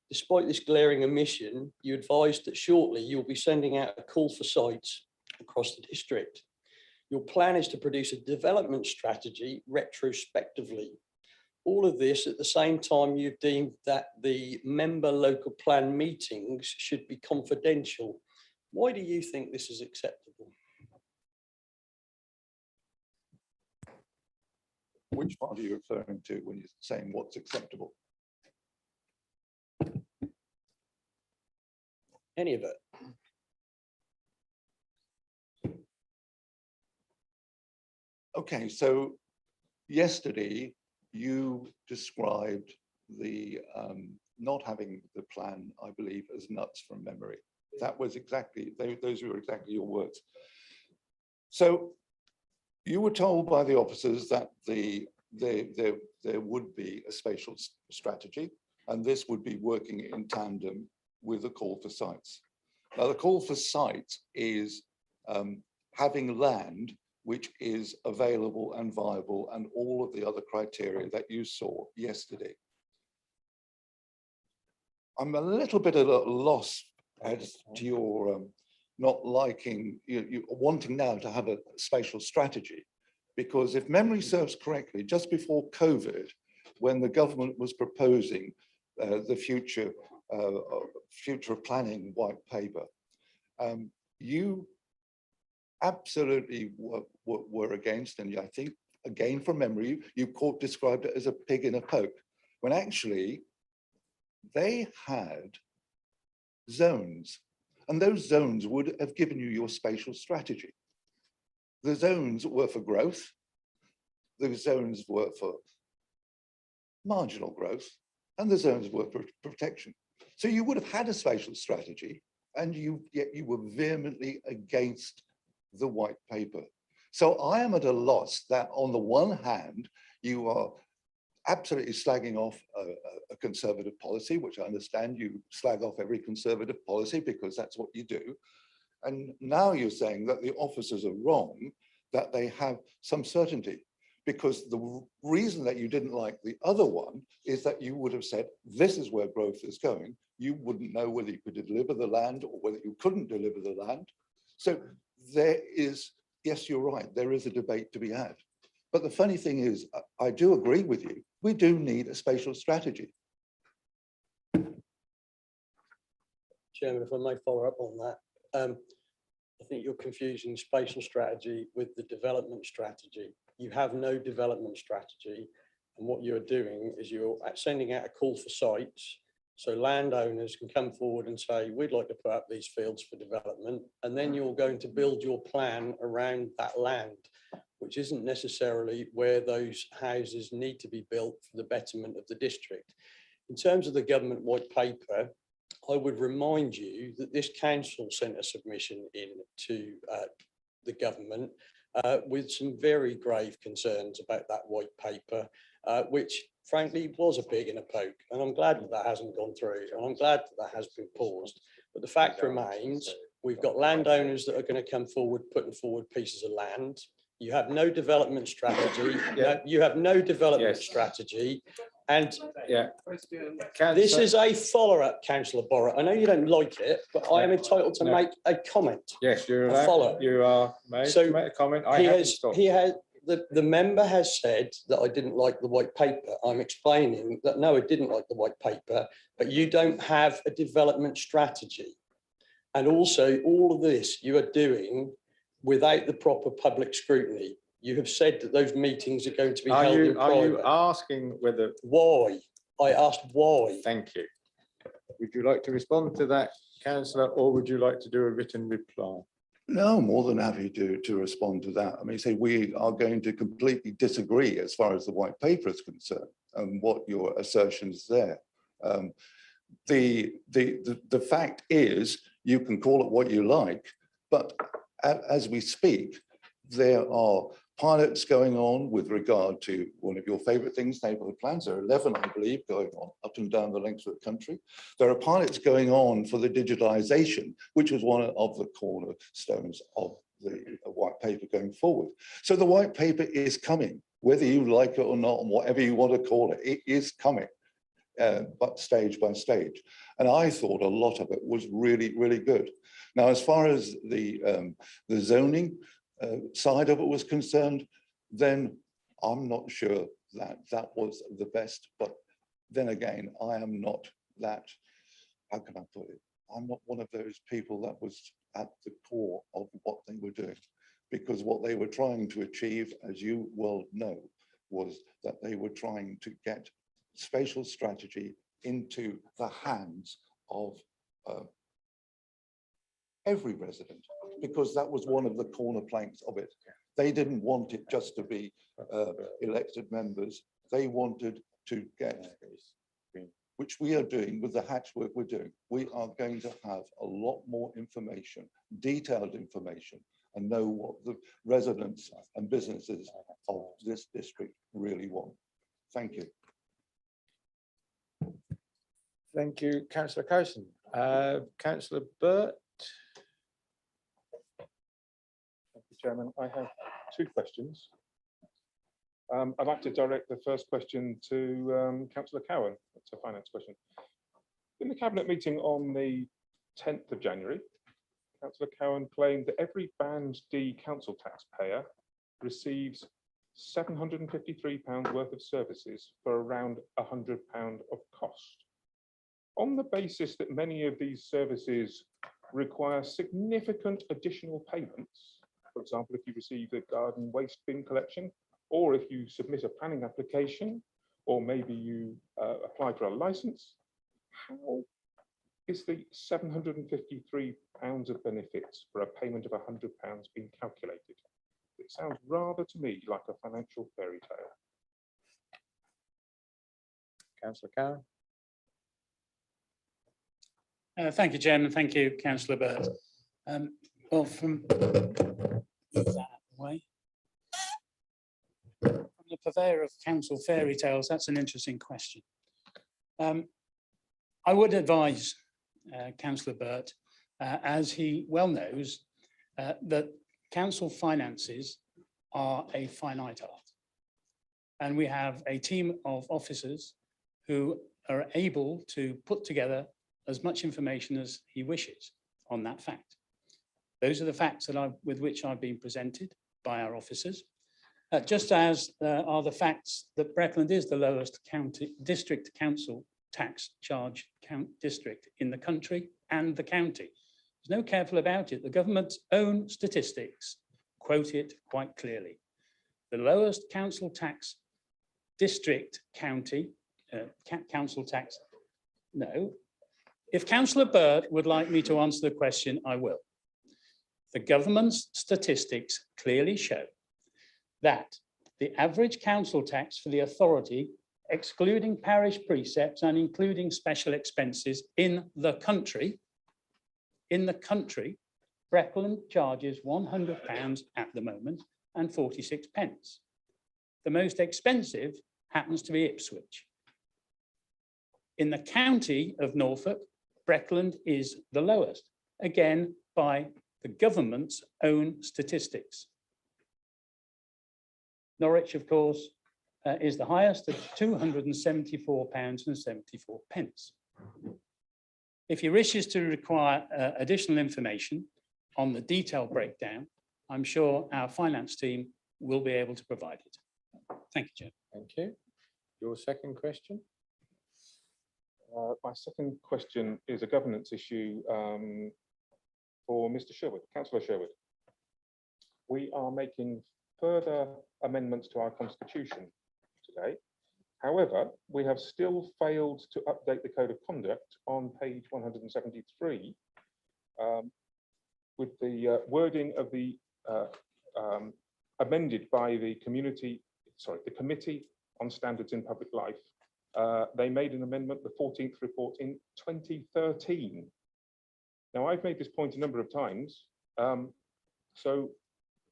Despite this glaring omission, you advised that shortly you'll be sending out a call for sites across the district. Your plan is to produce a development strategy retrospectively. All of this at the same time you've deemed that the member local plan meetings should be confidential. Why do you think this is acceptable? Which part are you referring to when you're saying what's acceptable? Any of it? Okay, so yesterday you described the not having the plan, I believe, as nuts from memory. That was exactly, those were exactly your words. So you were told by the officers that there would be a spatial strategy, and this would be working in tandem with a call for sites. Now, the call for sites is having land which is available and viable, and all of the other criteria that you saw yesterday. I'm a little bit at a loss as to your not liking, you wanting now to have a spatial strategy, because if memory serves correctly, just before COVID, when the government was proposing the future planning white paper, you absolutely were against, and I think, again from memory, you described it as a pig in a poke, when actually they had zones, and those zones would have given you your spatial strategy. The zones were for growth, the zones were for marginal growth, and the zones were for protection. So you would have had a spatial strategy, and yet you were vehemently against the white paper. So I am at a loss that on the one hand, you are absolutely slagging off a conservative policy, which I understand you slag off every conservative policy because that's what you do. And now you're saying that the officers are wrong, that they have some certainty, because the reason that you didn't like the other one is that you would have said, this is where growth is going. You wouldn't know whether you could deliver the land or whether you couldn't deliver the land. So there is, yes, you're right, there is a debate to be had. But the funny thing is, I do agree with you. We do need a spatial strategy. Chairman, if I may follow up on that. I think you're confusing spatial strategy with the development strategy. You have no development strategy. And what you're doing is you're sending out a call for sites. So landowners can come forward and say, we'd like to put up these fields for development. And then you're going to build your plan around that land, which isn't necessarily where those houses need to be built for the betterment of the district. In terms of the government white paper, I would remind you that this council sent a submission in to the government with some very grave concerns about that white paper, which frankly was a pig in a poke. And I'm glad that that hasn't gone through, and I'm glad that that has been paused. But the fact remains, we've got landowners that are going to come forward, putting forward pieces of land. You have no development strategy. You have no development strategy. And this is a follow-up, Councillor Borrett. I know you don't like it, but I am entitled to make a comment. Yes, you're A allowed. follow-up. You are made So to make a comment. I haven't stopped. The member has said that I didn't like the white paper. I'm explaining that no, I didn't like the white paper, but you don't have a development strategy. And also all of this you are doing without the proper public scrutiny. You have said that those meetings are going to be held in private. Are you asking whether? Why? I asked why. Thank you. Would you like to respond to that, Councillor, or would you like to do a written reply? No, more than happy to respond to that. I mean, say we are going to completely disagree as far as the white paper is concerned and what your assertions there. The fact is, you can call it what you like, but as we speak, there are pilots going on with regard to one of your favorite things, neighbourhood plans. There are 11, I believe, going on up and down the length of the country. There are pilots going on for the digitalisation, which was one of the cornerstones of the white paper going forward. So the white paper is coming. whether you like it or not, and whatever you want to call it, it is coming, but stage by stage. And I thought a lot of it was really, really good. Now, as far as the zoning side of it was concerned, then I'm not sure that that was the best. But then again, I am not that, how can I put it? I'm not one of those people that was at the core of what they were doing, because what they were trying to achieve, as you well know, was that they were trying to get spatial strategy into the hands of every resident, because that was one of the corner planks of it. They didn't want it just to be elected members. They wanted to get, which we are doing with the hatchwork we're doing. We are going to have a lot more information, detailed information, and know what the residents and businesses of this district really want. Thank you. Thank you, Councillor Coulson. Councillor Burt. Thank you, Chairman. I have two questions. I'd like to direct the first question to Councillor Cowan. It's a finance question. In the Cabinet meeting on the 10th of January, Councillor Cowan claimed that every Band D council taxpayer receives £753 worth of services for around £100 of cost. On the basis that many of these services require significant additional payments, for example, if you receive a garden waste bin collection, or if you submit a planning application, or maybe you apply for a license, how is the £753 of benefits for a payment of £100 being calculated? It sounds rather to me like a financial fairy tale. Councillor Cowan. Thank you, Chairman. Thank you, Councillor Burt. Well, from the purveyor of council fairy tales, that's an interesting question. I would advise Councillor Burt, as he well knows, that council finances are a finite art. And we have a team of officers who are able to put together as much information as he wishes on that fact. Those are the facts that with which I've been presented by our officers, just as are the facts that Breckland is the lowest district council tax charge district in the country and the county. There's no careful about it. The government's own statistics quote it quite clearly. The lowest council tax district county, council tax, no. If Councillor Burt would like me to answer the question, I will. The government's statistics clearly show that the average council tax for the authority, excluding parish precepts and including special expenses in the country, Breckland charges £100 at the moment and 46 pence. The most expensive happens to be Ipswich. In the county of Norfolk, Breckland is the lowest, again, by the government's own statistics. Norwich, of course, is the highest at £274.74. If he wishes to require additional information on the detailed breakdown, I'm sure our finance team will be able to provide it. Thank you, Chair. Thank you. Your second question? My second question is a governance issue for Mr. Sherwood, Councillor Sherwood. We are making further amendments to our constitution today. However, we have still failed to update the code of conduct on page 173 with the wording of the amended by the Committee on Standards in Public Life. They made an amendment, the 14th report in 2013. Now, I've made this point a number of times. So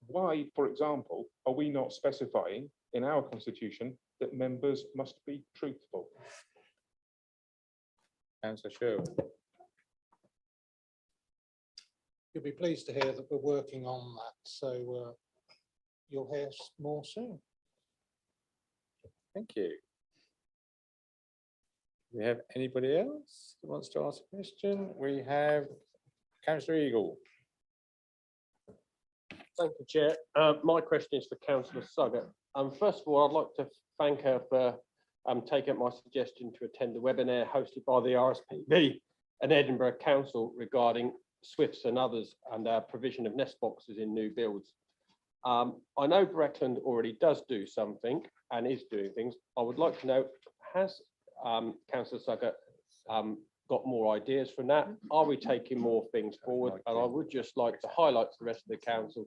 why, for example, are we not specifying in our constitution that members must be truthful? Councillor Sherwood. You'll be pleased to hear that we're working on that, so you'll hear more soon. Thank you. Do we have anybody else that wants to ask a question? We have Councillor Eagle. Thank you, Chair. My question is for Councillor Suggett. First of all, I'd like to thank her for taking up my suggestion to attend the webinar hosted by the RSPB and Edinburgh Council regarding Swifts and others and our provision of nest boxes in new builds. I know Breckland already does do something and is doing things. I would like to know, has Councillor Suggett got more ideas from that? Are we taking more things forward? And I would just like to highlight to the rest of the council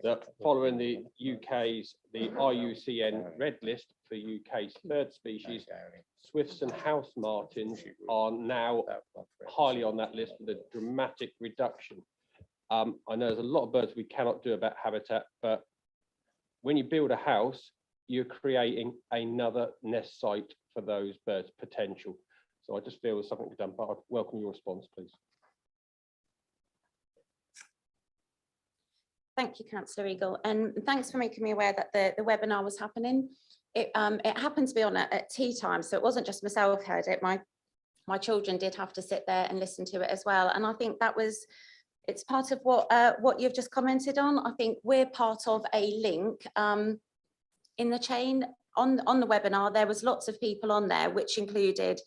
that following the IUCN red list for UK's third species, swifts and house martins are now highly on that list with a dramatic reduction. I know there's a lot of birds we cannot do about habitat, but when you build a house, you're creating another nest site for those birds' potential. So I just feel there's something to be done, but I'd welcome your response, please. Thank you, Councillor Eagle, and thanks for making me aware that the webinar was happening. It happened to be on at tea time, so it wasn't just myself who heard it. My children did have to sit there and listen to it as well, and I think it's part of what you've just commented on. I think we're part of a link in the chain. On the webinar, there was lots of people on there, which included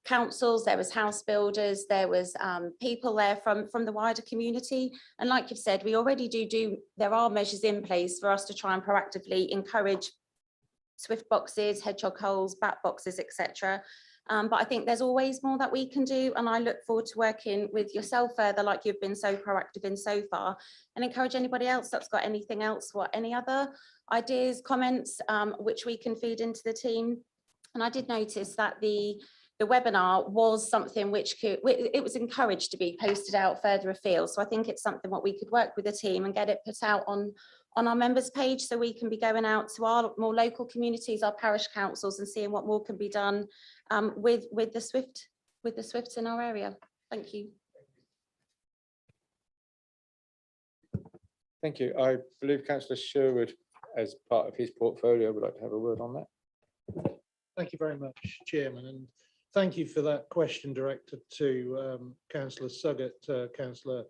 councils, there was house builders, there was people there from the wider community. And like you've said, we already there are measures in place for us to try and proactively encourage swift boxes, hedgehog holes, bat boxes, etc. But I think there's always more that we can do. And I look forward to working with yourself further, like you've been so proactive in so far, and encourage anybody else that's got anything else, any other ideas, comments, which we can feed into the team. And I did notice that the webinar was something which it was encouraged to be posted out further afield. So I think it's something what we could work with the team and get it put out on our members page, so we can be going out to our more local communities, our parish councils, and seeing what more can be done with the swifts in our area. Thank you. Thank you. I believe Councillor Sherwood, as part of his portfolio, would like to have a word on that. Thank you very much, Chairman, and thank you for that question directed to Councillor Suggett, Councillor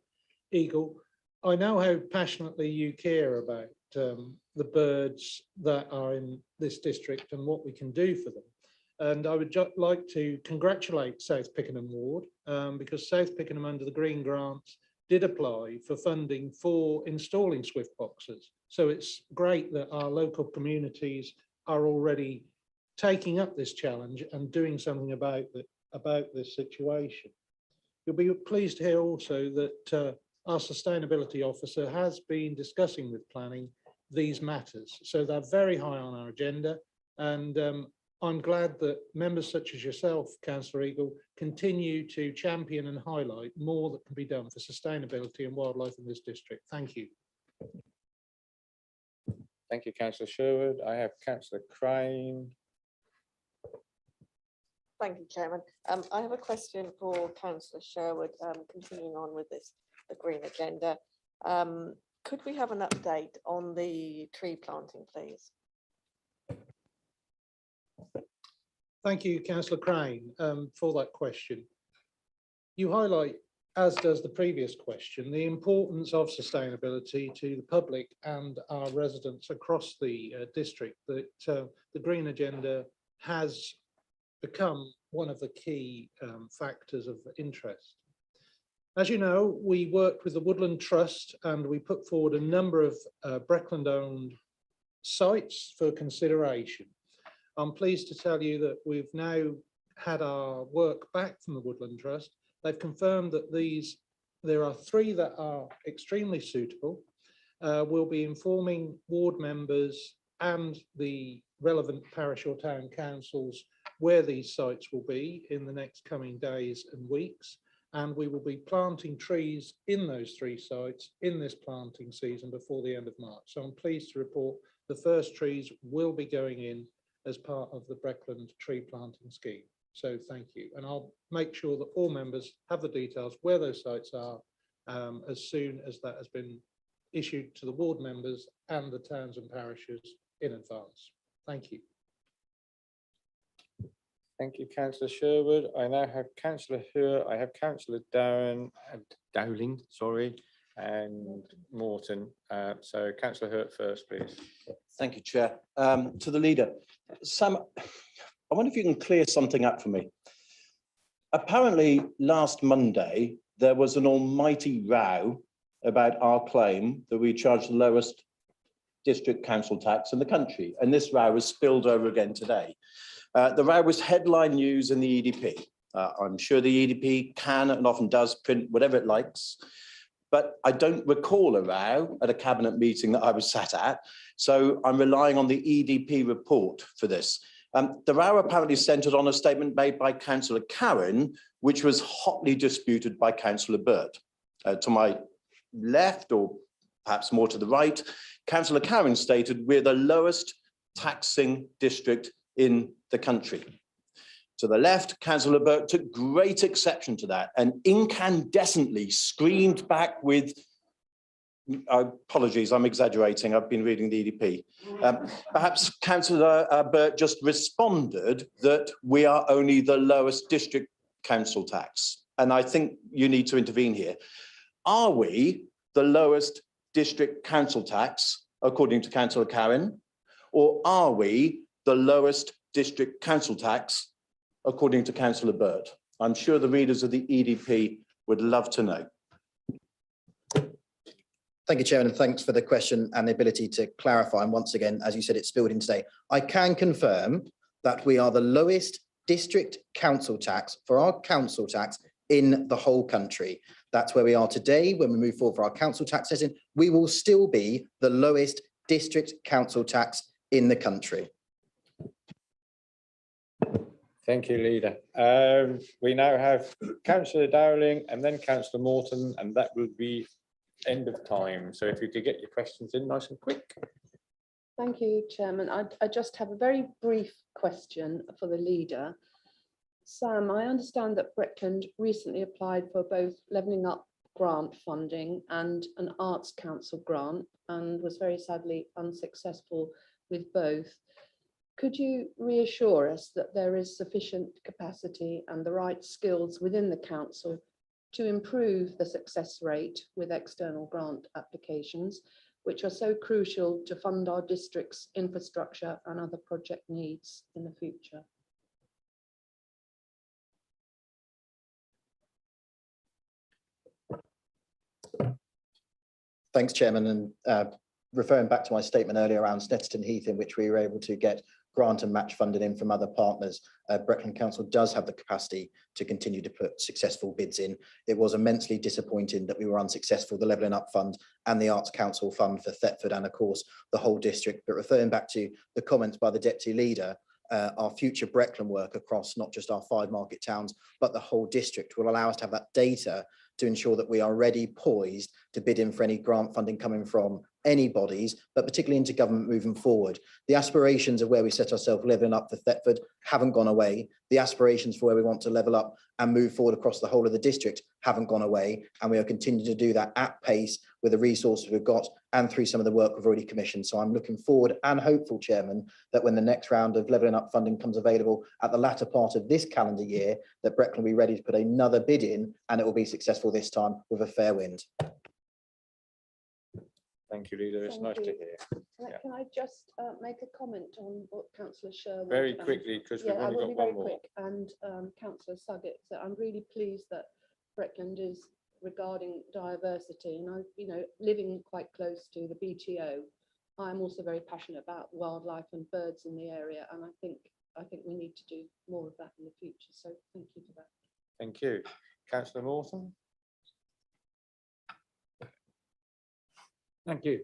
Eagle. I know how passionately you care about the birds that are in this district and what we can do for them. And I would just like to congratulate South Pickenham Ward because South Pickenham, under the Green Grants, did apply for funding for installing swift boxes. So it's great that our local communities are already taking up this challenge and doing something about this situation. You'll be pleased to hear also that our sustainability officer has been discussing with planning these matters. So they're very high on our agenda, and I'm glad that members such as yourself, Councillor Eagle, continue to champion and highlight more that can be done for sustainability and wildlife in this district. Thank you. Thank you, Councillor Sherwood. I have Councillor Crane. Thank you, Chairman. I have a question for Councillor Sherwood, continuing on with the green agenda. Could we have an update on the tree planting, please? Thank you, Councillor Crane, for that question. You highlight, as does the previous question, the importance of sustainability to the public and our residents across the district, that the green agenda has become one of the key factors of interest. As you know, we worked with the Woodland Trust and we put forward a number of Breckland-owned sites for consideration. I'm pleased to tell you that we've now had our work back from the Woodland Trust. They've confirmed that there are 3 that are extremely suitable. We'll be informing ward members and the relevant parish or town councils where these sites will be in the next coming days and weeks. And we will be planting trees in those 3 sites in this planting season before the end of March. So I'm pleased to report the first trees will be going in as part of the Breckland tree planting scheme. So thank you. And I'll make sure that all members have the details where those sites are as soon as that has been issued to the ward members and the towns and parishes in advance. Thank you. Thank you, councillor Sherwood. I now have councillor Hur, I have councillor Dowling, sorry, and Morton. So councillor Hurt first, please. Thank you, Chair. To the leader, Sam, I wonder if you can clear something up for me. Apparently, last Monday, there was an almighty row about our claim that we charge the lowest district council tax in the country, and this row was spilled over again today. The row was headline news in the EDP. I'm sure the EDP can and often does print whatever it likes, but I don't recall a row at a cabinet meeting that I was sat at, so I'm relying on the EDP report for this. The row apparently centred on a statement made by Councillor Cowan, which was hotly disputed by Councillor Burt. To my left, or perhaps more to the right, Councillor Cowan stated, "We're the lowest taxing district in the country." To the left, Councillor Burt took great exception to that and incandescently screamed back with, apologies, I'm exaggerating, I've been reading the EDP. Perhaps Councillor Burt just responded that we are only the lowest district council tax. And I think you need to intervene here. Are we the lowest district council tax, according to Councillor Cowan, or are we the lowest district council tax, according to Councillor Burt? I'm sure the readers of the EDP would love to know. Thank you, Chairman, and thanks for the question and the ability to clarify. And once again, as you said, it's spilled in today. I can confirm that we are the lowest district council tax for our council tax in the whole country. That's where we are today. When we move forward for our council tax setting, we will still be the lowest district council tax in the country. Thank you, Leader. We now have councillor Dowling and then councillor Morton, and that will be end of time. So if you could get your questions in nice and quick. Thank you, Chairman. I just have a very brief question for the Leader. Sam, I understand that Breckland recently applied for both Levelling Up grant funding and an Arts Council grant and was very sadly unsuccessful with both. Could you reassure us that there is sufficient capacity and the right skills within the council to improve the success rate with external grant applications, which are so crucial to fund our district's infrastructure and other project needs in the future? Thanks, Chairman. And referring back to my statement earlier around Snetterton Heath, in which we were able to get grant and match funding in from other partners, Breckland Council does have the capacity to continue to put successful bids in. It was immensely disappointing that we were unsuccessful, the Levelling Up Fund and the Arts Council Fund for Thetford and of course the whole district. But referring back to the comments by the Deputy Leader, our future Breckland work across not just our 5 market towns, but the whole district will allow us to have that data to ensure that we are ready, poised to bid in for any grant funding coming from any bodies, but particularly into government moving forward. The aspirations of where we set ourselves levelling up for Thetford haven't gone away. The aspirations for where we want to level up and move forward across the whole of the district haven't gone away. And we are continuing to do that at pace with the resources we've got and through some of the work we've already commissioned. So I'm looking forward and hopeful, Chairman, that when the next round of levelling up funding comes available at the latter part of this calendar year, that Breckland will be ready to put another bid in and it will be successful this time with a fair wind. Thank you, Leader. It's nice to hear. Can I just make a comment on what Councillor Sherwood? Very quickly, because we've only got one more. Quick. And Councillor Suggett, so I'm really pleased that Breckland is regarding diversity, and I, living quite close to the BTO, I'm also very passionate about wildlife and birds in the area, and I think we need to do more of that in the future. So thank you for that. Thank you, Councillor Morton. Thank you.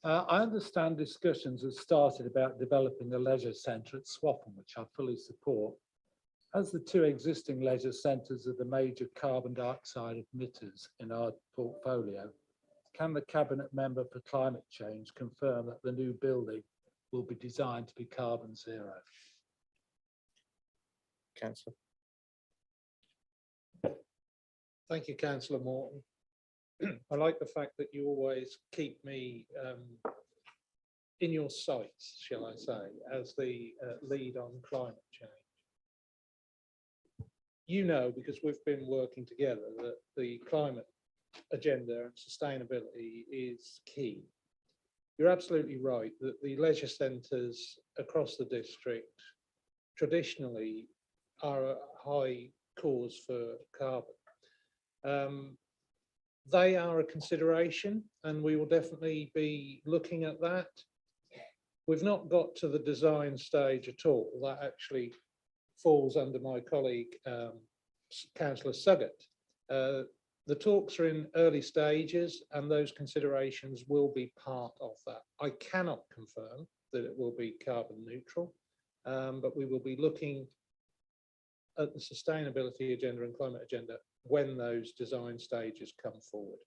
I understand discussions have started about developing a leisure centre at Swaffham, which I fully support. As the 2 existing leisure centres are the major carbon dioxide emitters in our portfolio, can the Cabinet Member for Climate Change confirm that the new building will be designed to be carbon zero? Councillor. Thank you, Councillor Morton. I like the fact that you always keep me in your sights, shall I say, as the lead on climate change. you know, because we've been working together, that the climate agenda and sustainability is key. You're absolutely right that the leisure centres across the district traditionally are a high cause for carbon. They are a consideration, and we will definitely be looking at that. We've not got to the design stage at all. That actually falls under my colleague, Councillor Suggett. The talks are in early stages, and those considerations will be part of that. I cannot confirm that it will be carbon neutral, but we will be looking at the sustainability agenda and climate agenda when those design stages come forward.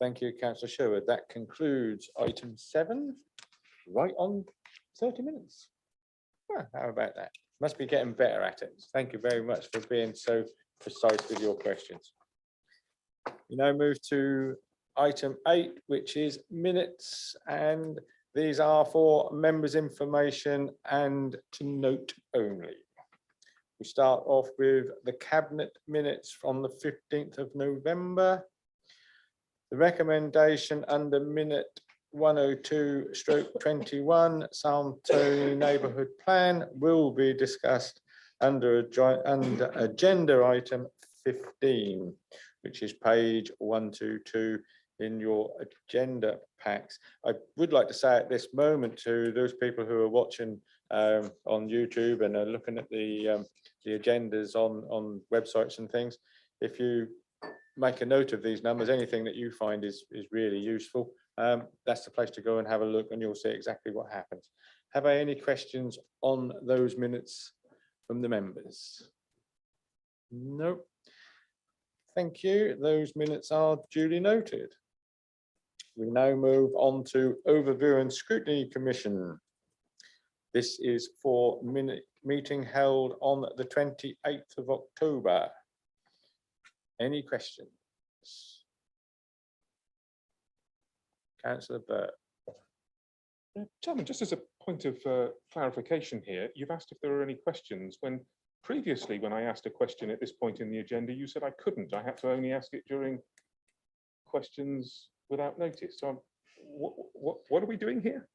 Thank you, Councillor Sherwood. That concludes item 7, right on 30 minutes. Well, how about that? Must be getting better at it. Thank you very much for being so precise with your questions. We now move to item 8, which is minutes, and these are for members' information and to note only. We start off with the Cabinet minutes from the 15th of November. The recommendation under minute 102/21 Salmtony Neighbourhood Plan will be discussed under agenda item 15, which is page 122 in your agenda packs. I would like to say at this moment to those people who are watching on YouTube and are looking at the agendas on websites and things, if you make a note of these numbers, anything that you find is really useful, that's the place to go and have a look, and you'll see exactly what happens. Have I any questions on those minutes from the members? No. Thank you. Those minutes are duly noted. We now move on to Overview and Scrutiny Commission. This is for meeting held on the 28th of October. Any questions? Councillor Burt. Chairman, just as a point of clarification here, you've asked if there are any questions when previously, when I asked a question at this point in the agenda, you said I couldn't. I had to only ask it during questions without notice. So what are we doing here?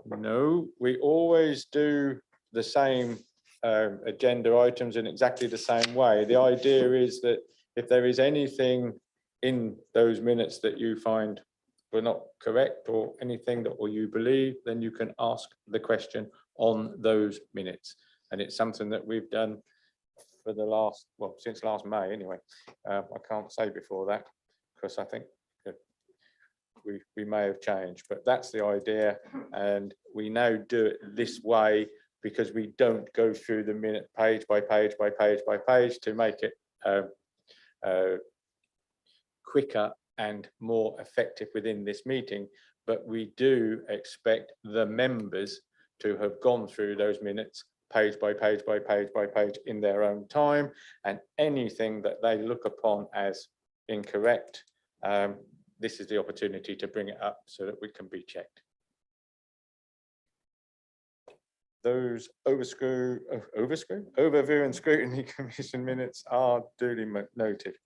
No, we always do the same agenda items in exactly the same way. The idea is that if there is anything in those minutes that you find were not correct or anything that or you believe, then you can ask the question on those minutes. And it's something that we've done for the last, well, since last May anyway. I can't say before that because I think we may have changed, but that's the idea. And we now do it this way because we don't go through the minute page by page by page by page to make it quicker and more effective within this meeting, but we do expect the members to have gone through those minutes page by page by page by page in their own time, and anything that they look upon as incorrect, this is the opportunity to bring it up so that we can be checked. Those Overview and Scrutiny Commission minutes are duly noted.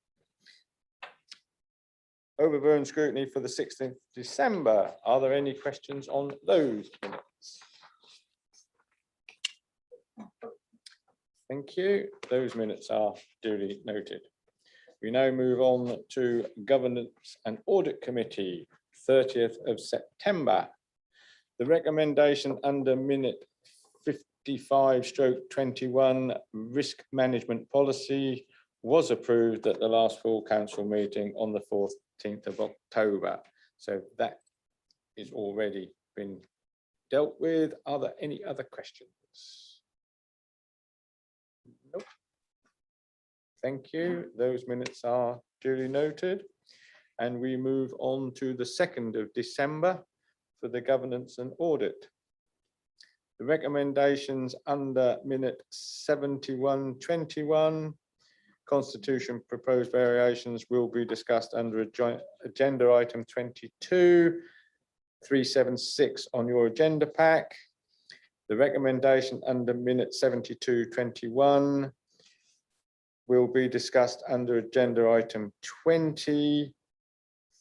Overview and Scrutiny for the 16th of December. Are there any questions on those minutes? Thank you. Those minutes are duly noted. We now move on to Governance and Audit Committee, 30th of September. The recommendation under minute 55/21 risk management policy was approved at the last full council meeting on the 14th of October. So that is already been dealt with. Are there any other questions? Nope. Thank you. Those minutes are duly noted. And we move on to the 2nd of December for the Governance and Audit. The recommendations under minute 71/21 Constitution proposed variations will be discussed under agenda item 22. 376 on your agenda pack. The recommendation under minute 7221 will be discussed under agenda item 20.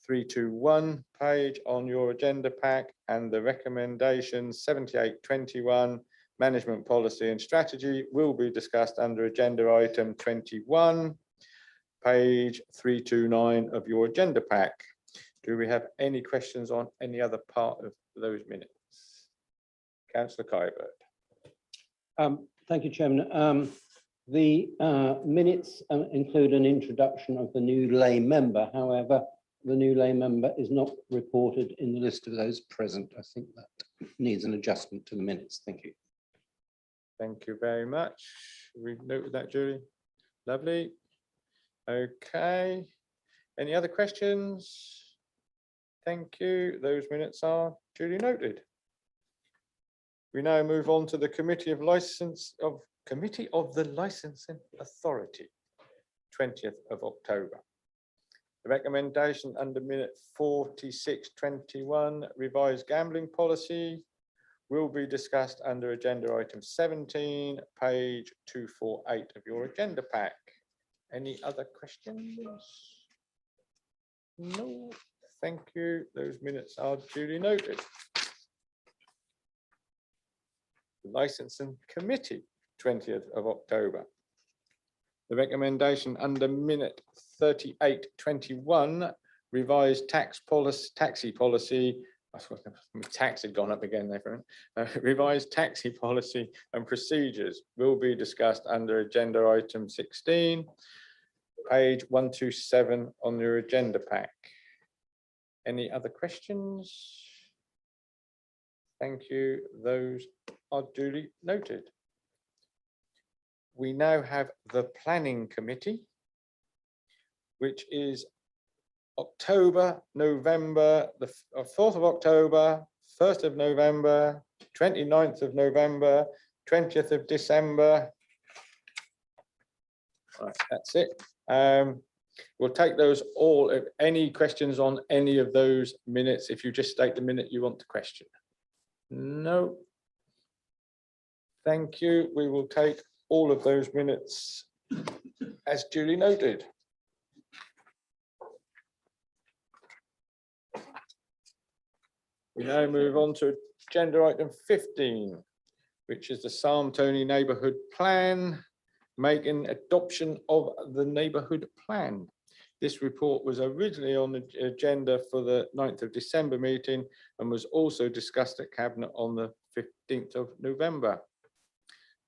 321 page on your agenda pack, and the recommendation 7821 management policy and strategy will be discussed under agenda item 21, page 329 of your agenda pack. Do we have any questions on any other part of those minutes? Councillor Kybert. Thank you, Chairman. The minutes include an introduction of the new lay member. However, the new lay member is not reported in the list of those present. I think that needs an adjustment to the minutes. Thank you. Thank you very much. We noted that, Julie. Lovely. Okay. Any other questions? Thank you. Those minutes are duly noted. We now move on to the Committee of the Licensing Authority, 20th of October. The recommendation under minute 4621 revised gambling policy will be discussed under agenda item 17, page 248 of your agenda pack. Any other questions? No, thank you. Those minutes are duly noted. Licensing Committee, 20th of October. The recommendation under minute 3821 revised taxi policy. Tax had gone up again there. Revised taxi policy and procedures will be discussed under agenda item 16, page 127 on your agenda pack. Any other questions? Thank you. Those are duly noted. We now have the Planning Committee, which is October, November, the 4th of October, 1st of November, 29th of November, 20th of December. Right, that's it. We'll take those all. If any questions on any of those minutes, if you just state the minute you want to question. No. Thank you. We will take all of those minutes as duly noted. We now move on to agenda item 15, which is the Salmtony Neighbourhood Plan, making adoption of the neighbourhood plan. This report was originally on the agenda for the 9th of December meeting and was also discussed at Cabinet on the 15th of November.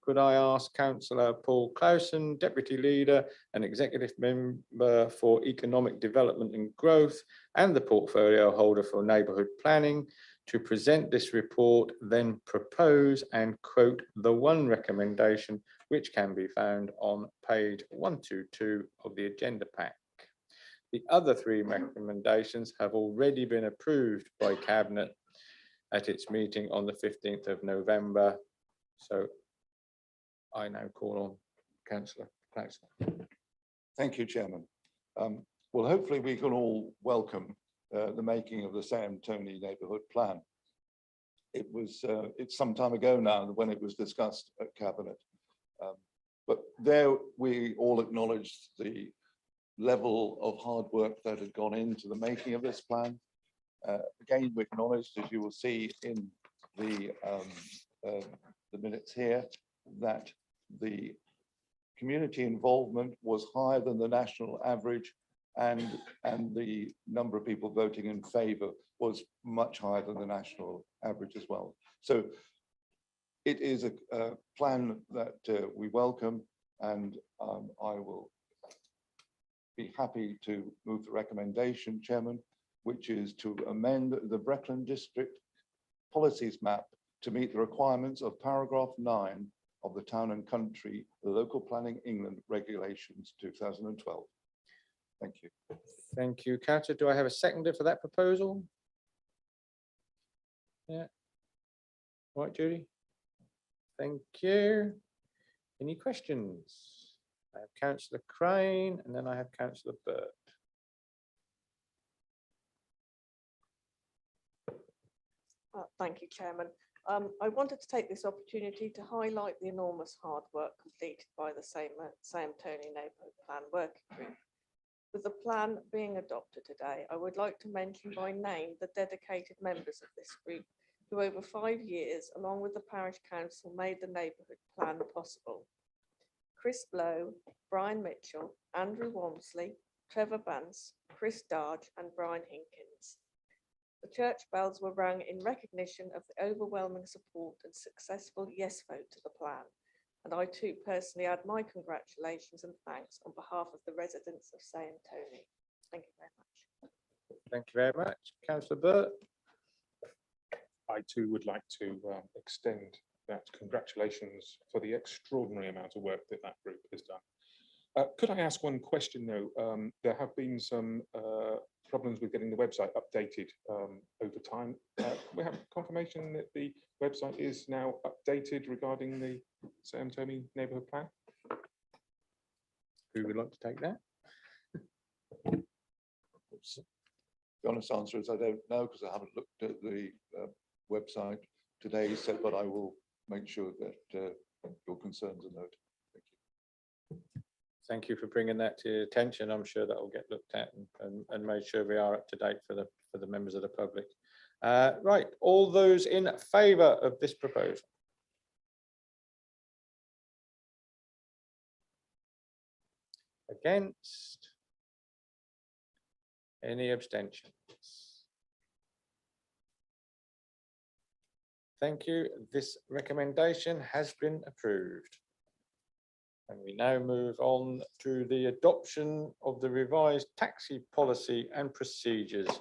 Could I ask Councillor Paul Clausen, Deputy Leader and Executive Member for Economic Development and Growth and the Portfolio Holder for Neighbourhood Planning, to present this report, then propose and quote the one recommendation which can be found on page 122 of the agenda pack. The other three recommendations have already been approved by Cabinet at its meeting on the 15th of November. So I now call on Councillor Clausen. Thank you, Chairman. Well, hopefully we can all welcome the making of the Salmtony Neighbourhood Plan. It's some time ago now when it was discussed at Cabinet, but there we all acknowledged the level of hard work that had gone into the making of this plan. Again, we acknowledged, as you will see in the minutes here, that the community involvement was higher than the national average, and the number of people voting in favour was much higher than the national average as well. So it is a plan that we welcome, and I will be happy to move the recommendation, Chairman, which is to amend the Breckland District Policies Map to meet the requirements of paragraph 9 of the Town and Country Local Planning England Regulations 2012. Thank you. Thank you, Councillor. Do I have a seconder for that proposal? Yeah. All right, Judy. Thank you. Any questions? I have Councillor Crane and then I have Councillor Burt. Thank you, Chairman. I wanted to take this opportunity to highlight the enormous hard work completed by the Sam Tony Neighbourhood Plan Working Group. With the plan being adopted today, I would like to mention by name the dedicated members of this group who over 5 years, along with the Parish Council, made the neighbourhood plan possible. Chris Blow, Brian Mitchell, Andrew Walmsley, Trevor Bance, Chris Darge and Brian Hinkins. The church bells were rung in recognition of the overwhelming support and successful yes vote to the plan. And I too personally add my congratulations and thanks on behalf of the residents of Sam Tony. Thank you very much. Thank you very much. Councillor Burt. I too would like to extend that congratulations for the extraordinary amount of work that that group has done. Could I ask one question though? There have been some problems with getting the website updated over time. We have confirmation that the website is now updated regarding the Sam Tony neighbourhood plan. Who would like to take that? The honest answer is I don't know because I haven't looked at the website today, but I will make sure that your concerns are noted. Thank you for bringing that to your attention. I'm sure that will get looked at and made sure we are up to date for the members of the public. Right, all those in favour of this proposal? Against? Any abstentions? Thank you. This recommendation has been approved. And we now move on to the adoption of the revised taxi policy and procedures.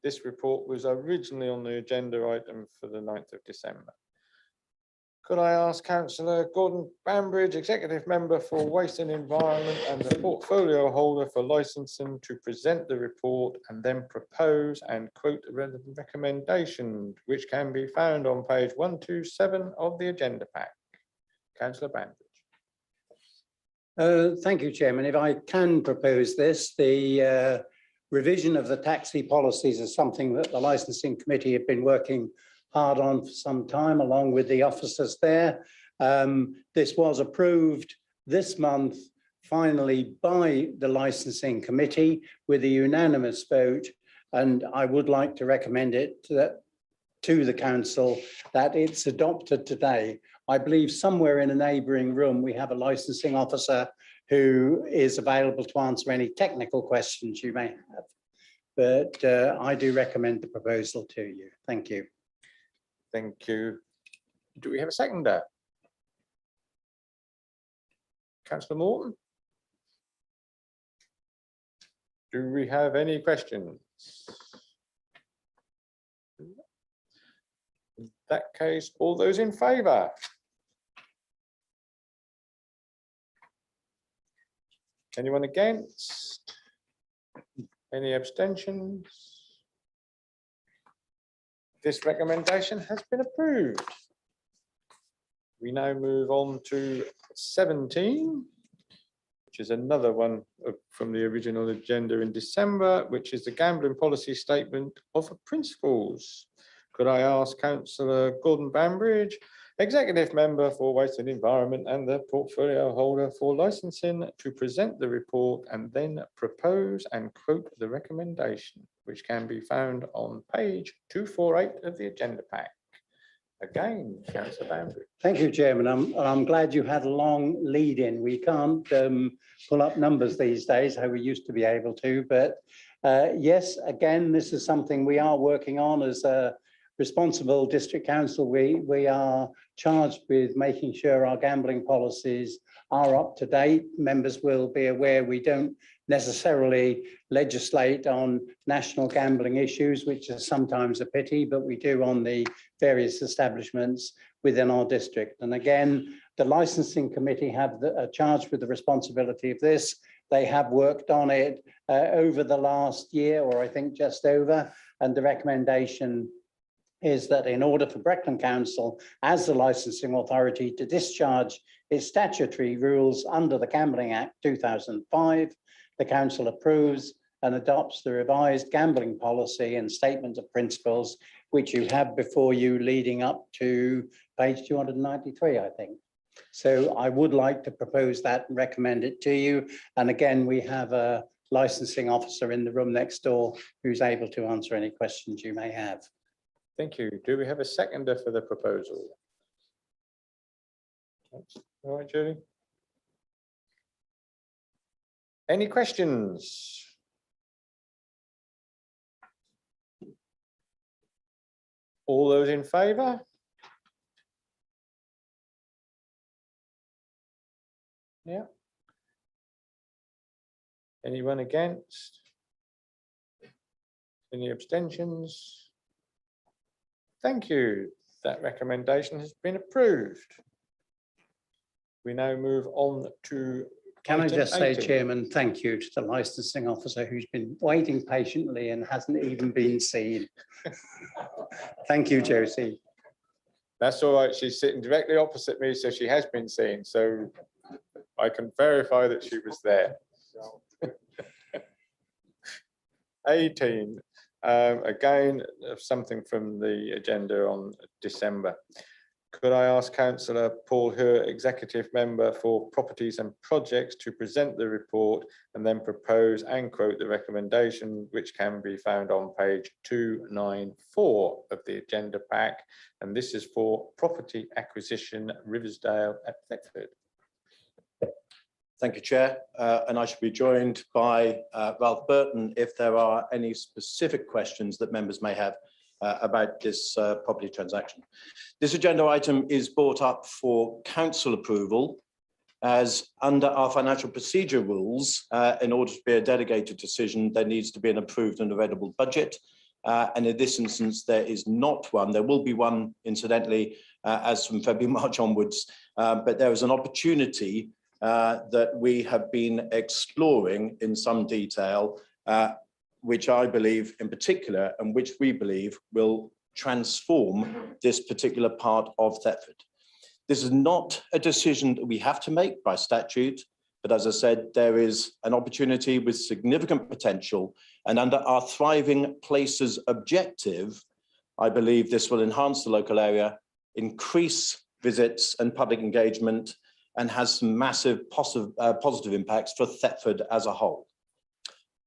This report was originally on the agenda item for the 9th of December. Could I ask Councillor Gordon Bambridge, Executive Member for Waste and Environment and the Portfolio Holder for Licensing, to present the report and then propose and quote the relevant recommendation, which can be found on page 127 of the agenda pack. Councillor Bambridge. Thank you, Chairman. If I can propose this, the revision of the taxi policies is something that the Licensing Committee have been working hard on for some time, along with the officers there. This was approved this month, finally, by the Licensing Committee with a unanimous vote, and I would like to recommend it to the Council that it's adopted today. I believe somewhere in a neighbouring room, we have a licensing officer who is available to answer any technical questions you may have. But I do recommend the proposal to you. Thank you. Thank you. Do we have a seconder? Councillor Morton? Do we have any questions? In that case, all those in favour? Anyone against? Any abstentions? This recommendation has been approved. We now move on to 17, which is another one from the original agenda in December, which is the gambling policy statement of principles. Could I ask Councillor Gordon Bambridge, Executive Member for Waste and Environment and the Portfolio Holder for Licensing, to present the report and then propose and quote the recommendation, which can be found on page 248 of the agenda pack. Again, Councillor Bambridge. Thank you, Chairman. I'm glad you had a long lead in. We can't pull up numbers these days, how we used to be able to, but yes, again, this is something we are working on as a responsible district council. We are charged with making sure our gambling policies are up to date. Members will be aware we don't necessarily legislate on national gambling issues, which is sometimes a pity, but we do on the various establishments within our district. And again, the licensing committee have charged with the responsibility of this. They have worked on it over the last year, or I think just over, and the recommendation is that in order for Breckland Council as the licensing authority to discharge its statutory rules under the Gambling Act 2005, the council approves and adopts the revised gambling policy and statement of principles which you have before you leading up to page 293, I think. So I would like to propose that and recommend it to you. And again, we have a licensing officer in the room next door who's able to answer any questions you may have. Thank you. Do we have a seconder for the proposal? All right, Julie. Any questions? All those in favour? Yeah. Anyone against? Any abstentions? Thank you. That recommendation has been approved. We now move on to. Can I item just say, 18. Chairman, thank you to the licensing officer who's been waiting patiently and hasn't even been seen. Thank you, Josie. That's all right. She's sitting directly opposite me, so she has been seen. So I can verify that she was there. 18, again, something from the agenda on December. Could I ask Councillor Paul Hur, Executive Member for Properties and Projects, to present the report and then propose and quote the recommendation, which can be found on page 294 of the agenda pack. And this is for property acquisition, Riversdale at Thetford. Thank you, Chair. And I should be joined by Ralph Burton if there are any specific questions that members may have about this property transaction. This agenda item is brought up for council approval, as under our financial procedure rules, in order to be a delegated decision, there needs to be an approved and available budget. And in this instance, there is not one. There will be one, incidentally, as from February, March onwards, but there is an opportunity that we have been exploring in some detail, which I believe in particular, and which we believe will transform this particular part of Thetford. This is not a decision that we have to make by statute, but as I said, there is an opportunity with significant potential, and under our Thriving Places objective, I believe this will enhance the local area, increase visits and public engagement, and has some massive positive impacts for Thetford as a whole.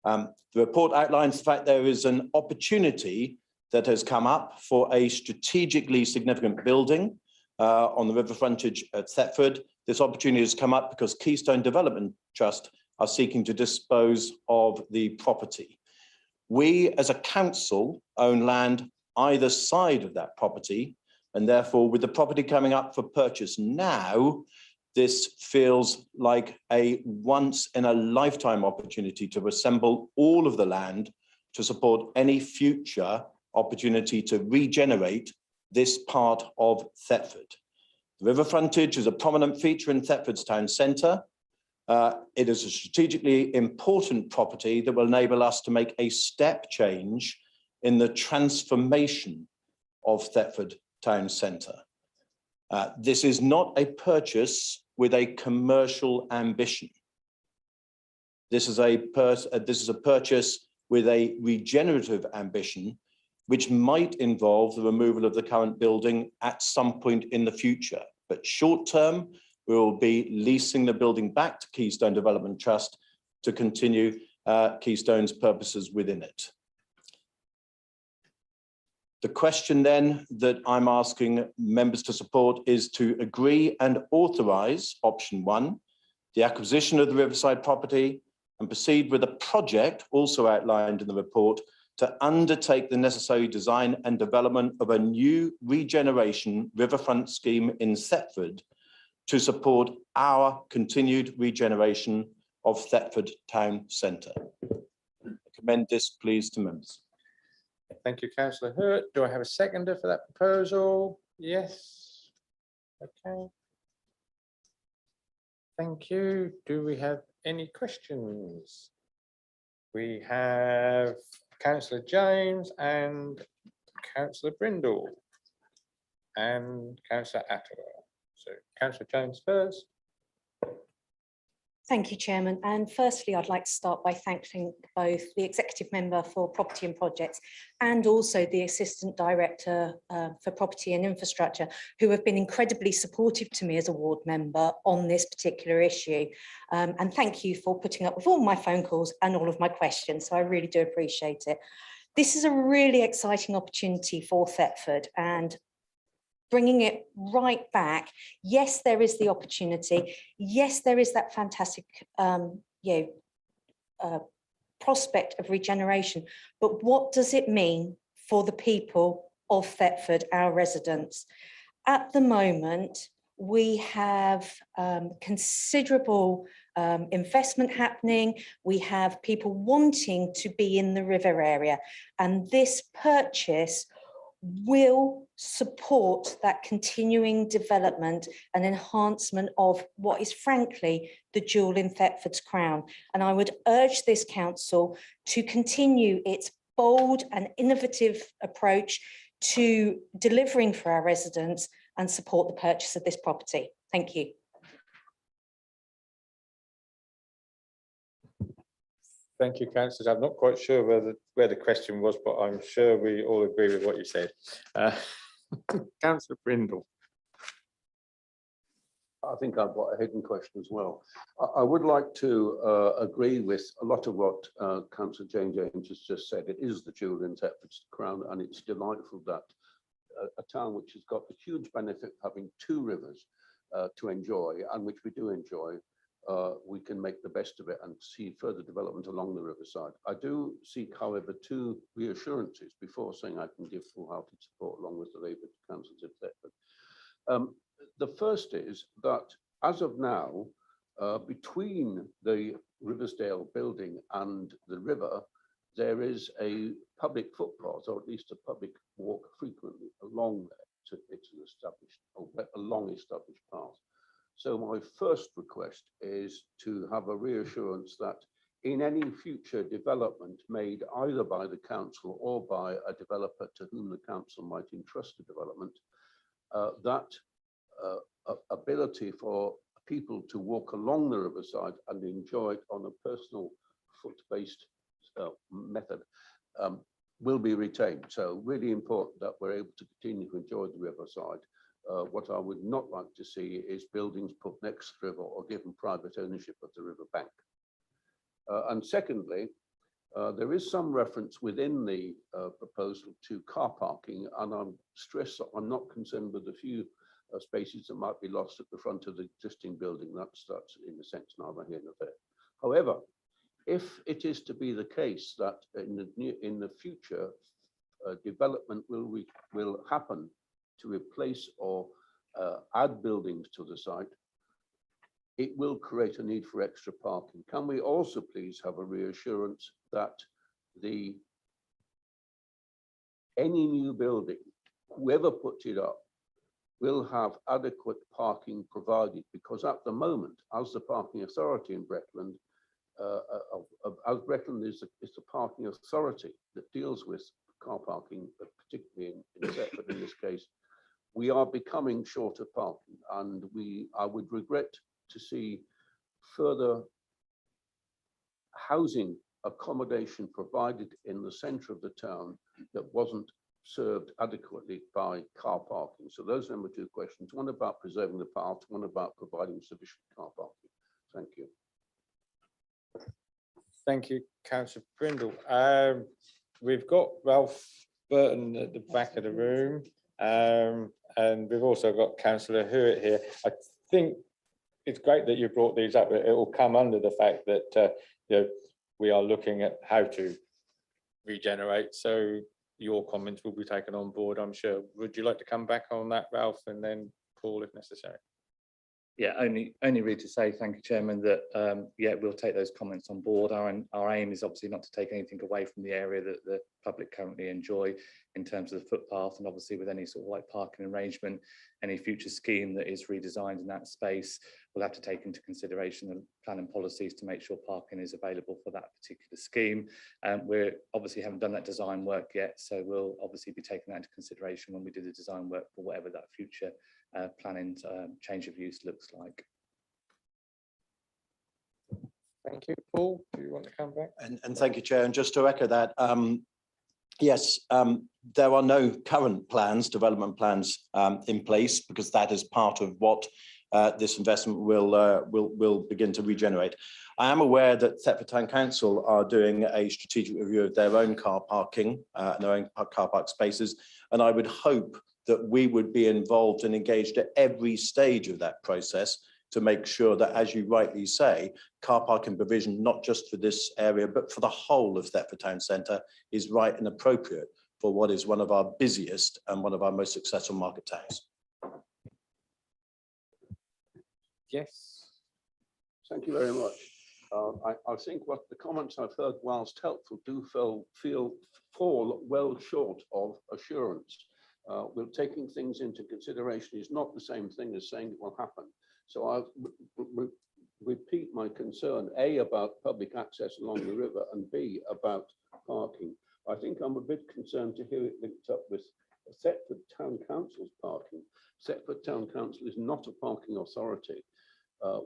The report outlines the fact there is an opportunity that has come up for a strategically significant building on the river frontage at Thetford. This opportunity has come up because Keystone Development Trust are seeking to dispose of the property. We as a council own land either side of that property, and therefore with the property coming up for purchase now, this feels like a once in a lifetime opportunity to assemble all of the land to support any future opportunity to regenerate this part of Thetford. The river frontage is a prominent feature in Thetford's town centre. It is a strategically important property that will enable us to make a step change in the transformation of Thetford town centre. This is not a purchase with a commercial ambition. This is a purchase with a regenerative ambition, which might involve the removal of the current building at some point in the future. But short term, we will be leasing the building back to Keystone Development Trust to continue Keystone's purposes within it. The question then that I'm asking members to support is to agree and authorise option 1, the acquisition of the riverside property, and proceed with a project also outlined in the report to undertake the necessary design and development of a new regeneration riverfront scheme in Thetford to support our continued regeneration of Thetford town centre. I commend this, please, to members. Thank you, Councillor Hurt. Do I have a seconder for that proposal? Yes. Okay. Thank you. Do we have any questions? We have Councillor James and Councillor Brindle and Councillor Atterwell. So Councillor James first. Thank you, Chairman. And firstly, I'd like to start by thanking both the Executive Member for Property and Projects and also the Assistant Director for Property and Infrastructure, who have been incredibly supportive to me as a ward member on this particular issue. And thank you for putting up with all my phone calls and all of my questions. So I really do appreciate it. This is a really exciting opportunity for Thetford, and bringing it right back. Yes, there is the opportunity. Yes, there is that fantastic prospect of regeneration. But what does it mean for the people of Thetford, our residents? At the moment, we have considerable investment happening. We have people wanting to be in the river area, and this purchase will support that continuing development and enhancement of what is frankly the jewel in Thetford's crown. And I would urge this council to continue its bold and innovative approach to delivering for our residents and support the purchase of this property. Thank you. Thank you, councillors. I'm not quite sure where the question was, but I'm sure we all agree with what you said. Councillor Brindle. I think I've got a hidden question as well. I would like to agree with a lot of what Councillor Jane James has just said. It is the jewel in Thetford's crown, and it's delightful that a town which has got the huge benefit of having two rivers to enjoy, and which we do enjoy, we can make the best of it and see further development along the riverside. I do seek, however, two reassurances before saying I can give full-hearted support along with the Labour councillors of Thetford. The first is that as of now, between the Riversdale building and the river, there is a public footpath, or at least a public walk frequently along there. It's an established, or a long established path. So my first request is to have a reassurance that in any future development made either by the council or by a developer to whom the council might entrust the development, that ability for people to walk along the riverside and enjoy it on a personal foot-based method will be retained. So really important that we're able to continue to enjoy the riverside. What I would not like to see is buildings put next to the river or given private ownership of the river bank. And secondly, there is some reference within the proposal to car parking, and I'm stressed that I'm not concerned with the few spaces that might be lost at the front of the existing building. That's in a sense neither here nor there. However, if it is to be the case that in the future development will happen to replace or add buildings to the site, it will create a need for extra parking. Can we also please have a reassurance that any new building, whoever puts it up, will have adequate parking provided? Because at the moment, as the parking authority in Breckland, as Breckland is the parking authority that deals with car parking, particularly in Thetford in this case, we are becoming short of parking, and I would regret to see further housing accommodation provided in the centre of the town that wasn't served adequately by car parking. So those are my two questions, one about preserving the path, one about providing sufficient car parking. Thank you. Thank you, Councillor Brindle. We've got Ralph Burton at the back of the room, and we've also got Councillor Hewitt here. I think it's great that you brought these up. It will come under the fact that we are looking at how to regenerate. So your comments will be taken on board, I'm sure. Would you like to come back on that, Ralph, and then Paul, if necessary? Yeah, only really to say thank you, Chairman, that yeah, we'll take those comments on board. Our aim is obviously not to take anything away from the area that the public currently enjoy in terms of the footpath, and obviously with any sort of like parking arrangement, any future scheme that is redesigned in that space, we'll have to take into consideration the planning policies to make sure parking is available for that particular scheme. We obviously haven't done that design work yet, so we'll obviously be taking that into consideration when we do the design work for whatever that future planning change of use looks like. Thank you. Paul, do you want to come back? And thank you, Chair. And just to echo that, yes, there are no current plans, development plans in place, because that is part of what this investment will begin to regenerate. I am aware that Thetford Town Council are doing a strategic review of their own car parking, their own car park spaces, and I would hope that we would be involved and engaged at every stage of that process to make sure that, as you rightly say, car parking provision, not just for this area, but for the whole of Thetford Town Centre, is right and appropriate for what is one of our busiest and one of our most successful market towns. Yes. Thank you very much. I think what the comments I've heard, whilst helpful, do fall well short of assurance. We're taking things into consideration is not the same thing as saying it will happen. So I'll repeat my concern, A, about public access along the river, and B, about parking. I think I'm a bit concerned to hear it linked up with Thetford Town Council's parking. Thetford Town Council is not a parking authority.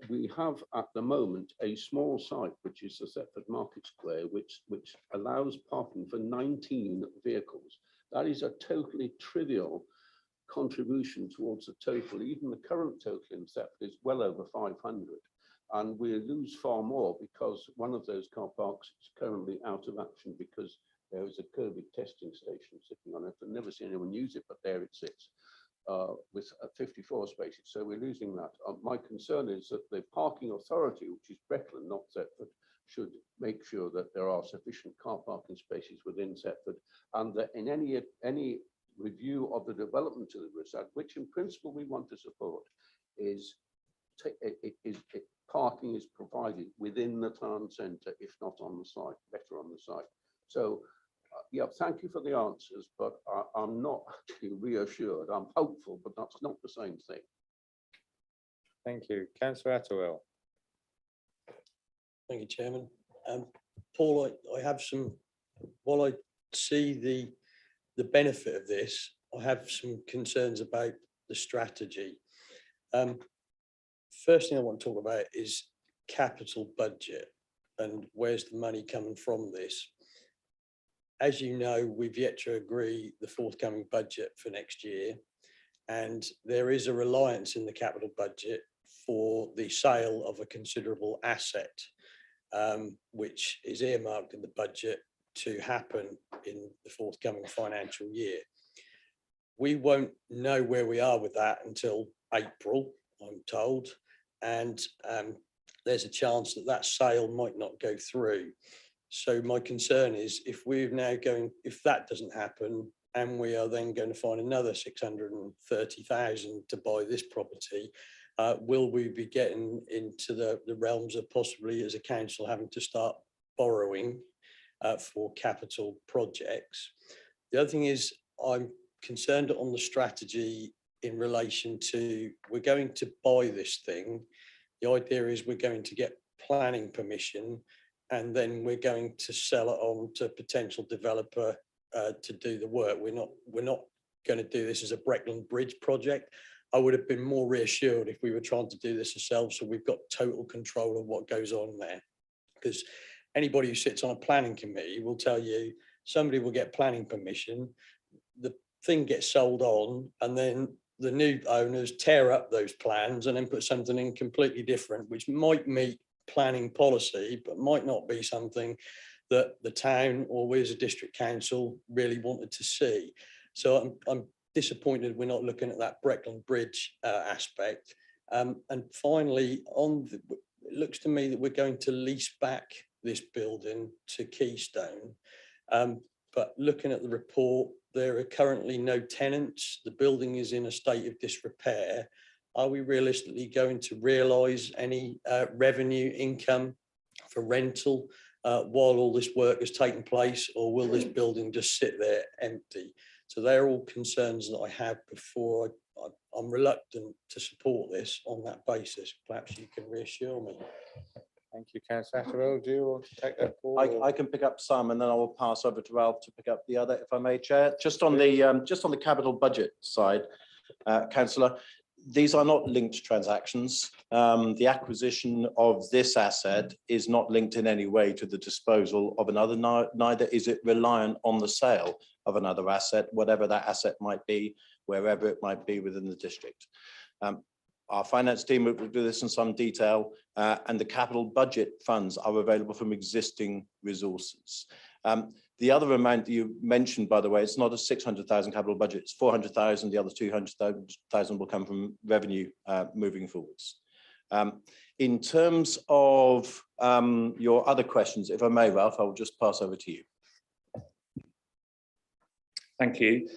We have at the moment a small site, which is the Thetford Market Square, which allows parking for 19 vehicles. That is a totally trivial contribution towards the total. Even the current total in Thetford is well over 500. And we lose far more because one of those car parks is currently out of action because there is a Kirby testing station sitting on it. I've never seen anyone use it, but there it sits with 54 spaces. So we're losing that. My concern is that the parking authority, which is Breckland, not Thetford, should make sure that there are sufficient car parking spaces within Thetford, and that in any review of the development of the Risad, which in principle we want to support, is parking is provided within the town centre, if not on the site, better on the site. So yeah, thank you for the answers, but I'm not actually reassured. I'm hopeful, but that's not the same thing. Thank you. Councillor Atterwell. Thank you, Chairman. Paul, I have some, while I see the benefit of this, I have some concerns about the strategy. First thing I want to talk about is capital budget and where's the money coming from this. As you know, we've yet to agree the forthcoming budget for next year, and there is a reliance in the capital budget for the sale of a considerable asset, which is earmarked in the budget to happen in the forthcoming financial year. We won't know where we are with that until April, I'm told, and there's a chance that that sale might not go through. So my concern is if that doesn't happen, and we are then going to find another 630,000 to buy this property, will we be getting into the realms of possibly as a council having to start borrowing for capital projects? The other thing is I'm concerned on the strategy in relation to, we're going to buy this thing. The idea is we're going to get planning permission, and then we're going to sell it on to a potential developer to do the work. We're not going to do this as a Breckland Bridge project. I would have been more reassured if we were trying to do this ourselves, so we've got total control of what goes on there. Because anybody who sits on a planning committee will tell you somebody will get planning permission, the thing gets sold on, and then the new owners tear up those plans and then put something in completely different, which might meet planning policy, but might not be something that the town or we as a district council really wanted to see. So I'm disappointed we're not looking at that Breckland Bridge aspect. And finally, it looks to me that we're going to lease back this building to Keystone. But looking at the report, there are currently no tenants. The building is in a state of disrepair. Are we realistically going to realise any revenue income for rental while all this work has taken place, or will this building just sit there empty? So they're all concerns that I have before I'm reluctant to support this on that basis. Perhaps you can reassure me. Thank you, Councillor Atterwell. Do you want to take that forward? I can pick up some, and then I will pass over to Ralph to pick up the other, if I may, Chair. Just on the capital budget side, Councillor, These are not linked transactions. The acquisition of this asset is not linked in any way to the disposal of another, neither is it reliant on the sale of another asset, whatever that asset might be, wherever it might be within the district. Our finance team will do this in some detail, and the capital budget funds are available from existing resources. The other amount that you mentioned, by the way, it's not a 600,000 capital budget, it's 400,000. The other 200,000 will come from revenue moving forwards. In terms of your other questions, if I may, Ralph, I will just pass over to you. Thank you.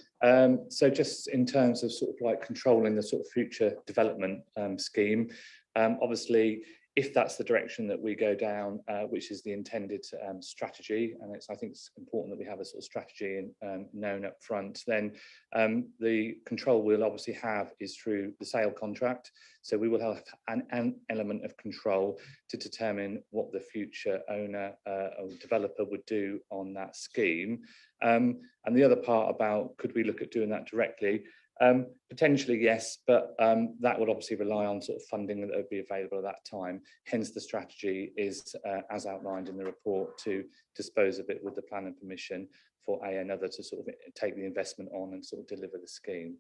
So just in terms of sort of like controlling the sort of future development scheme, obviously, if that's the direction that we go down, which is the intended strategy, and I think it's important that we have a sort of strategy known up front, then the control we'll obviously have is through the sale contract. So we will have an element of control to determine what the future owner or developer would do on that scheme. And the other part about could we look at doing that directly? Potentially, yes, but that would obviously rely on sort of funding that would be available at that time. Hence, the strategy is, as outlined in the report, to dispose of it with the plan and permission for another to sort of take the investment on and sort of deliver the scheme.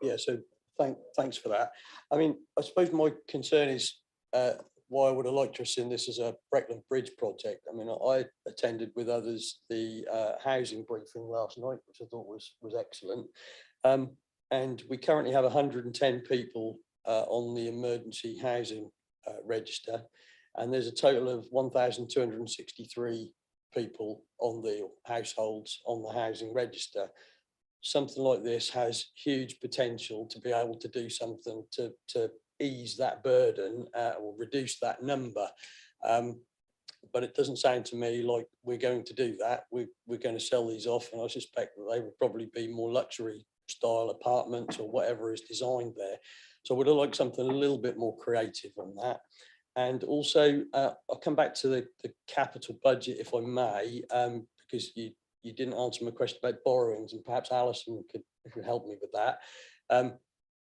Yeah, so thanks for that. I mean, I suppose my concern is why I would have liked to have seen this as a Breckland Bridge project. I mean, I attended with others the housing briefing last night, which I thought was excellent. And we currently have 110 people on the emergency housing register, and there's a total of 1,263 people on the households on the housing register. Something like this has huge potential to be able to do something to ease that burden or reduce that number. But it doesn't sound to me like we're going to do that. We're going to sell these off, and I suspect that they will probably be more luxury style apartments or whatever is designed there. So I would have liked something a little bit more creative on that. And also, I'll come back to the capital budget, if I may, because you didn't answer my question about borrowings, and perhaps Alison could help me with that.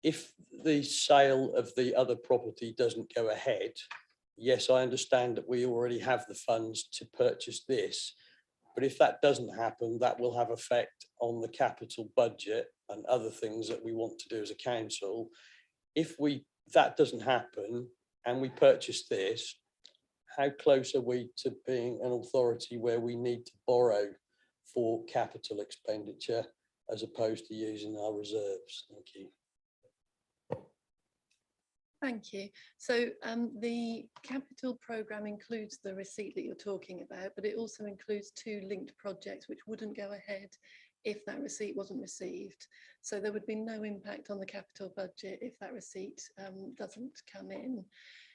If the sale of the other property doesn't go ahead, yes, I understand that we already have the funds to purchase this, but if that doesn't happen, that will have effect on the capital budget and other things that we want to do as a council. If that doesn't happen and we purchase this, how close are we to being an authority where we need to borrow for capital expenditure as opposed to using our reserves? Thank you. Thank you. So the capital programme includes the receipt that you're talking about, but it also includes 2 linked projects which wouldn't go ahead if that receipt wasn't received. So there would be no impact on the capital budget if that receipt doesn't come in.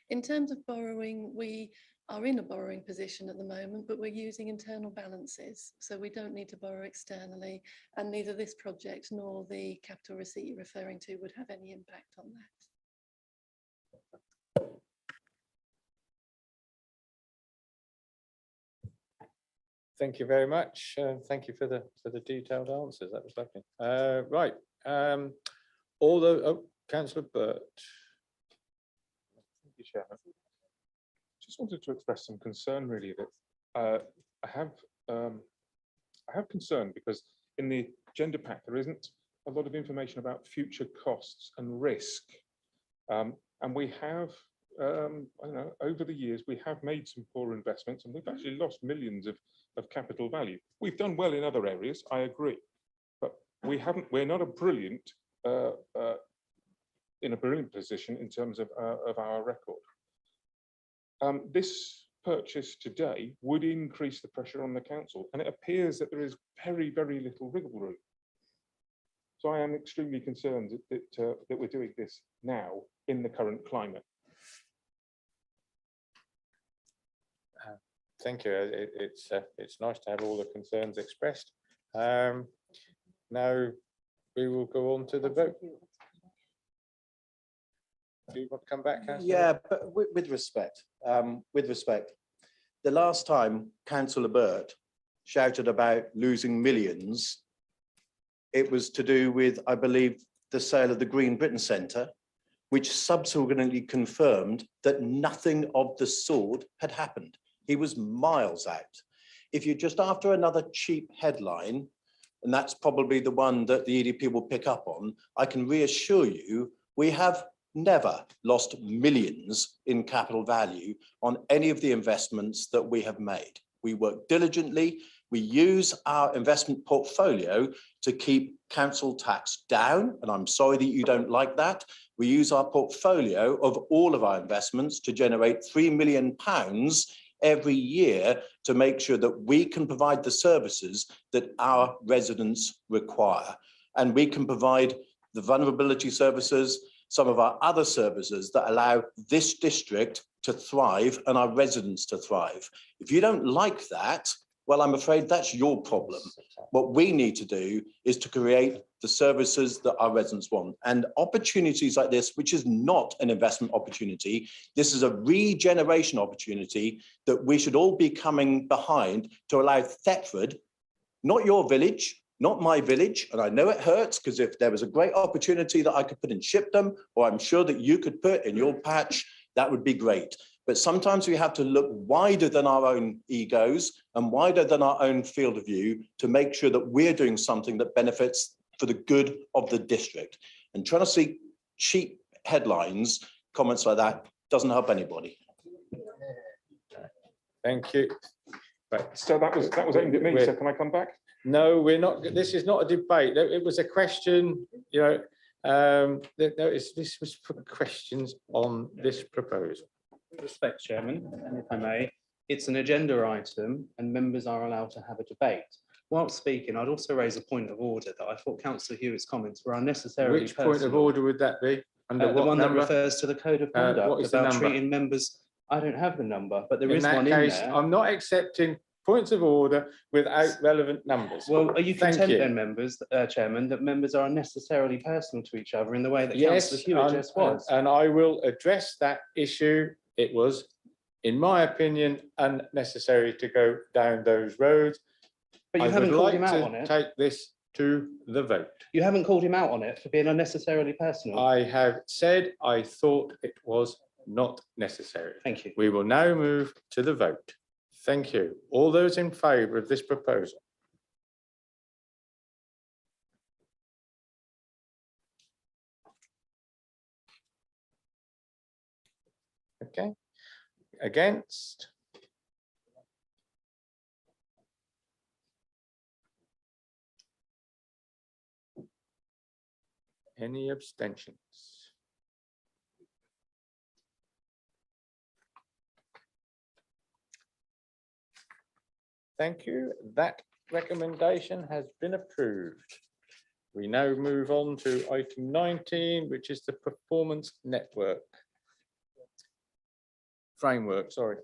In terms of borrowing, we are in a borrowing position at the moment, but we're using internal balances. So we don't need to borrow externally, and neither this project nor the capital receipt you're referring to would have any impact on that. Thank you very much. Thank you for the detailed answers. That was lovely. Right. Councillor Burt. Thank you, Chairman. Just wanted to express some concern, really, that I have concern because in the Gender Pact there isn't a lot of information about future costs and risk, and we have, I don't know, over the years we have made some poor investments, and we've actually lost millions of capital value. We've done well in other areas, I agree, but we're not a brilliant in a brilliant position in terms of our record. This purchase today would increase the pressure on the council, and it appears that there is very, very little wriggle room. So I am extremely concerned that we're doing this now in the current climate. Thank you. It's nice to have all the concerns expressed. Now we will go on to the vote. do you want to come back, Councillor? Yeah, but with respect, the last time Councillor Burt shouted about losing millions, it was to do with, I believe, the sale of the Green Britain Centre, which subsequently confirmed that nothing of the sort had happened. He was miles out. If you're just after another cheap headline, and that's probably the one that the EDP will pick up on, I can reassure you, we have never lost millions in capital value on any of the investments that we have made. We work diligently. We use our investment portfolio to keep council tax down, and I'm sorry that you don't like that. We use our portfolio of all of our investments to generate £3 million every year to make sure that we can provide the services that our residents require. And we can provide the vulnerability services, some of our other services that allow this district to thrive and our residents to thrive. If you don't like that, well, I'm afraid that's your problem. What we need to do is to create the services that our residents want. And opportunities like this, which is not an investment opportunity, this is a regeneration opportunity that we should all be coming behind to allow Thetford, not your village, not my village, and I know it hurts because if there was a great opportunity that I could put in Shipdham, or I'm sure that you could put in your patch, that would be great. But sometimes we have to look wider than our own egos and wider than our own field of view to make sure that we're doing something that benefits for the good of the district. And trying to see cheap headlines, comments like that, doesn't help anybody. Thank you. Right. So that was aimed at me, so can I come back? No, we're not. This is not a debate. It was a question, this was for questions on this proposal. With respect, Chairman, and if I may, it's an agenda item and members are allowed to have a debate. Whilst speaking, I'd also raise a point of order that I thought Councillor Hewitt's comments were unnecessarily Which point of order would that be? Under the what one number? that refers to the code of conduct what is the about number? treating members. I don't have the number, but there In is that one case, in there. I'm not accepting points of order without relevant numbers. Well, are you Thank content you. then, members, Chairman, that members are unnecessarily personal to each other in the way that Yes, Councillor Hewitt just was? and I will address that issue. It was, in my opinion, unnecessary to go down those roads. But you I haven't would called like him out to on it. take this to the vote. You haven't called him out on it for being unnecessarily personal. I have said I thought it was not necessary. Thank you. We will now move to the vote. Thank you. All those in favour of this proposal? Okay. Against? Any abstentions? Thank you. That recommendation has been approved. We now move on to item 19, which is the performance network. Framework, sorry.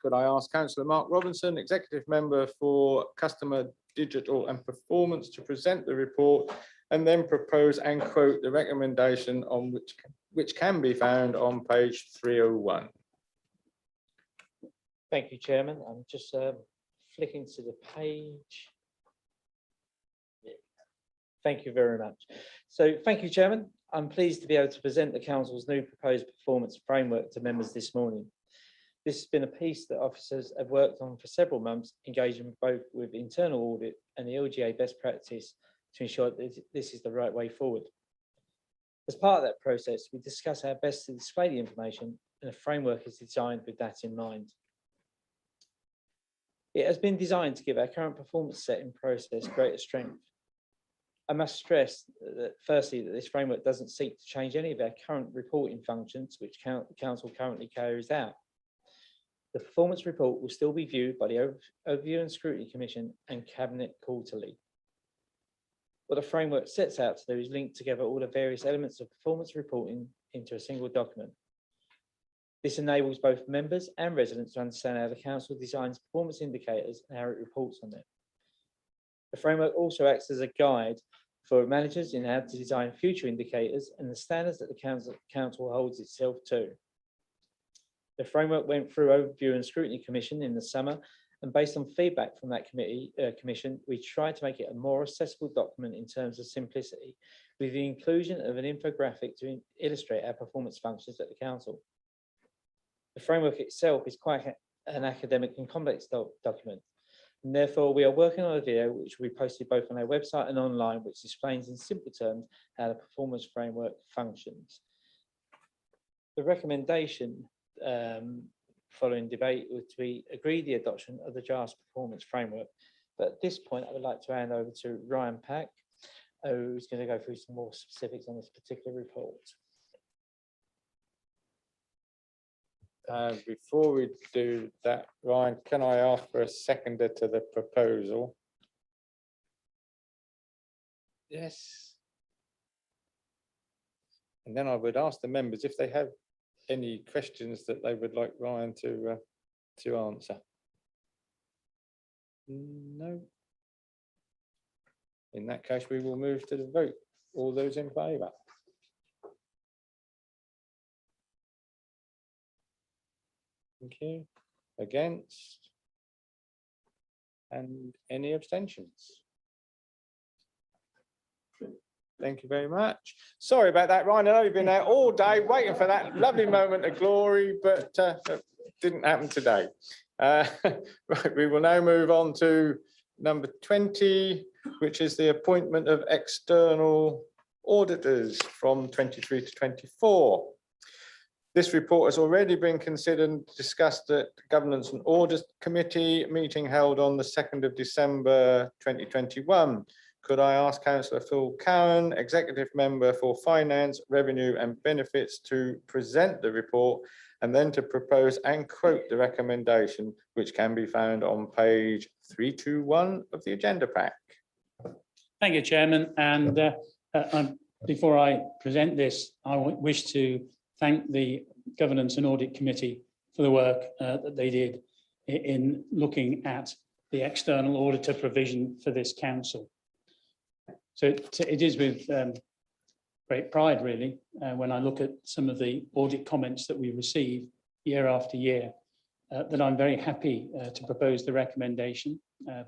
Could I ask Councillor Mark Robinson, Executive Member for Customer Digital and Performance, to present the report and then propose and quote the recommendation on which can be found on page 301. Thank you, Chairman. I'm just flicking to the page. Thank you very much. So thank you, Chairman. I'm pleased to be able to present the Council's new proposed performance framework to members this morning. This has been a piece that officers have worked on for several months, engaging both with internal audit and the LGA best practice to ensure that this is the right way forward. As part of that process, we discuss how best to display the information, and a framework is designed with that in mind. It has been designed to give our current performance setting process greater strength. I must stress that firstly, that this framework doesn't seek to change any of our current reporting functions which Council currently carries out. The performance report will still be viewed by the Overview and Scrutiny Commission and Cabinet quarterly. What the framework sets out to do is link together all the various elements of performance reporting into a single document. This enables both members and residents to understand how the Council designs performance indicators and how it reports on them. The framework also acts as a guide for managers in how to design future indicators and the standards that the council holds itself to. The framework went through overview and scrutiny commission in the summer, and based on feedback from that commission, we tried to make it a more accessible document in terms of simplicity, with the inclusion of an infographic to illustrate our performance functions at the council. The framework itself is quite an academic and complex document, and therefore we are working on a video which will be posted both on our website and online, which explains in simple terms how the performance framework functions. The recommendation following debate was to agree the adoption of the JAS performance framework. But at this point, I would like to hand over to Ryan Pack, who's going to go through some more specifics on this particular report. Before we do that, Ryan, can I ask for a seconder to the proposal? Yes. And then I would ask the members if they have any questions that they would like Ryan to answer. No. In that case, we will move to the vote. All those in favour? Thank you. Against? And any abstentions? Thank you very much. Sorry about that, Ryan. I know you've been there all day waiting for that lovely moment of glory, but it didn't happen today. Right, we will now move on to number 20, which is the appointment of external auditors from 23 to 24. This report has already been considered and discussed at Governance and Audit Committee meeting held on the 2nd of December 2021. Could I ask Councillor Phil Cowan, Executive Member for Finance, Revenue and Benefits, to present the report and then to propose and quote the recommendation, which can be found on page 321 of the agenda pack. Thank you, Chairman. And before I present this, I wish to thank the Governance and Audit Committee for the work that they did in looking at the external auditor provision for this council. So it is with great pride, really, when I look at some of the audit comments that we receive year after year, that I'm very happy to propose the recommendation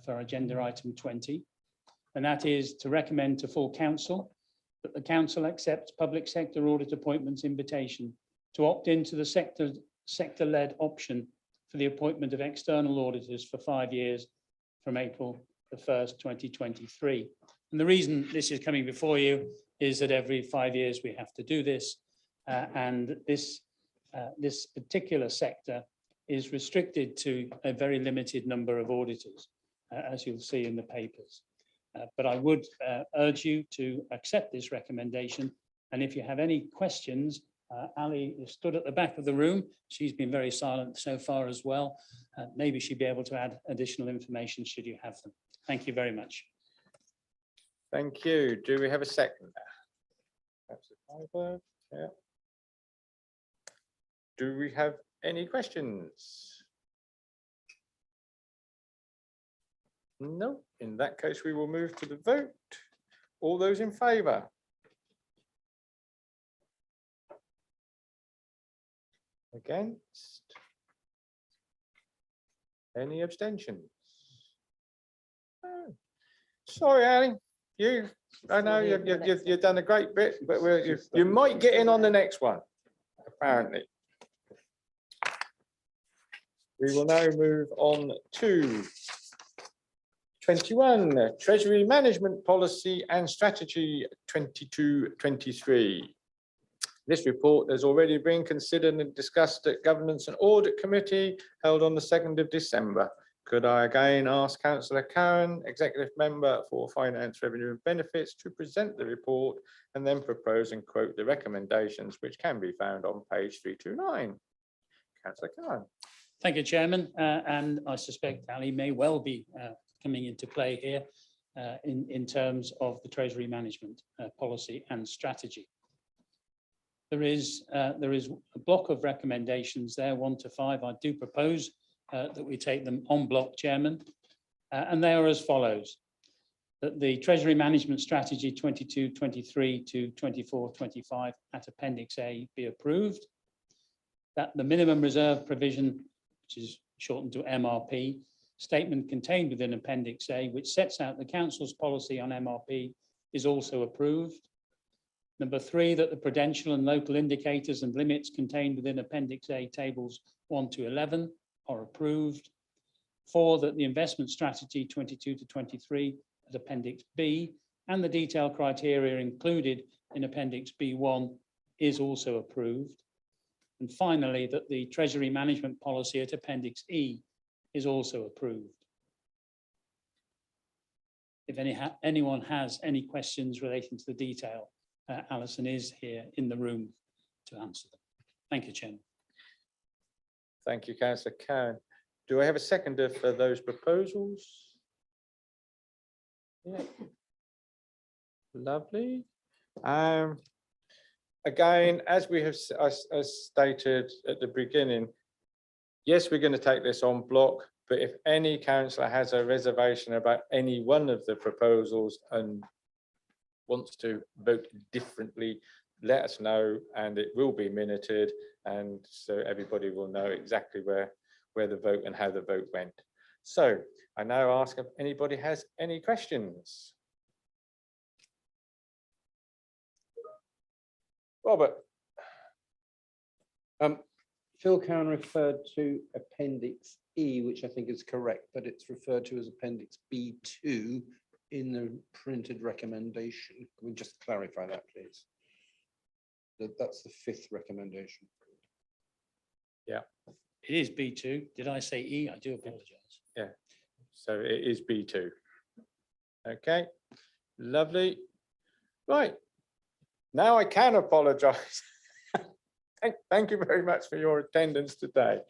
for agenda item 20. And that is to recommend to full council that the council accepts public sector audit appointments invitation to opt into the sector-led option for the appointment of external auditors for 5 years from April the 1st, 2023. And the reason this is coming before you is that every 5 years we have to do this, and this particular sector is restricted to a very limited number of auditors, as you'll see in the papers. But I would urge you to accept this recommendation, and if you have any questions, Ali is stood at the back of the room. She's been very silent so far as well. Maybe she'd be able to add additional information should you have them. Thank you very much. Thank you. Do we have a second? Yeah. Do we have any questions? No. In that case, we will move to the vote. All those in favour? Against? Any abstentions? Oh. Sorry, Ali. I know you've done a great bit, but you might get in on the next one, apparently. We will now move on to 21, Treasury Management Policy and Strategy 22-23. This report has already been considered and discussed at Governance and Audit Committee held on the 2nd of December. Could I again ask Councillor Cowan, Executive Member for Finance, Revenue and Benefits, to present the report and then propose and quote the recommendations, which can be found on page 329. Councillor Cowan. Thank you, Chairman. And I suspect Ali may well be coming into play here in terms of the Treasury Management Policy and Strategy. There is a block of recommendations there, 1 to 5. I do propose that we take them en bloc, Chairman, and they are as follows. that the Treasury Management Strategy 22-23 to 24-25 at Appendix A be approved, that the minimum reserve provision, which is shortened to MRP, statement contained within Appendix A, which sets out the Council's policy on MRP, is also approved. Number 3, that the prudential and local indicators and limits contained within Appendix A tables 1 to 11 are approved. 4, that the investment strategy 22 to 23 at Appendix B and the detailed criteria included in Appendix B1 is also approved. And finally, that the Treasury management policy at Appendix E is also approved. If anyone has any questions relating to the detail, Alison is here in the room to answer them. Thank you, Chairman. Thank you, Councillor Cowan. Do I have a seconder for those proposals? Yeah. Lovely. Again, as we have as stated at the beginning, yes, we're going to take this on block, but if any councillor has a reservation about any one of the proposals and wants to vote differently, let us know and it will be minuted, and so everybody will know exactly where the vote and how the vote went. So I now ask if anybody has any questions. Robert. Phil Cowan referred to Appendix E, which I think is correct, but it's referred to as Appendix B2 in the printed recommendation. Can we just clarify that, please? That's the 5th recommendation. Yeah. It is B2. Did I say E? I do apologise. Yeah, so it is B2. Okay, lovely. Right, now I can apologise. Thank you very much for your attendance today.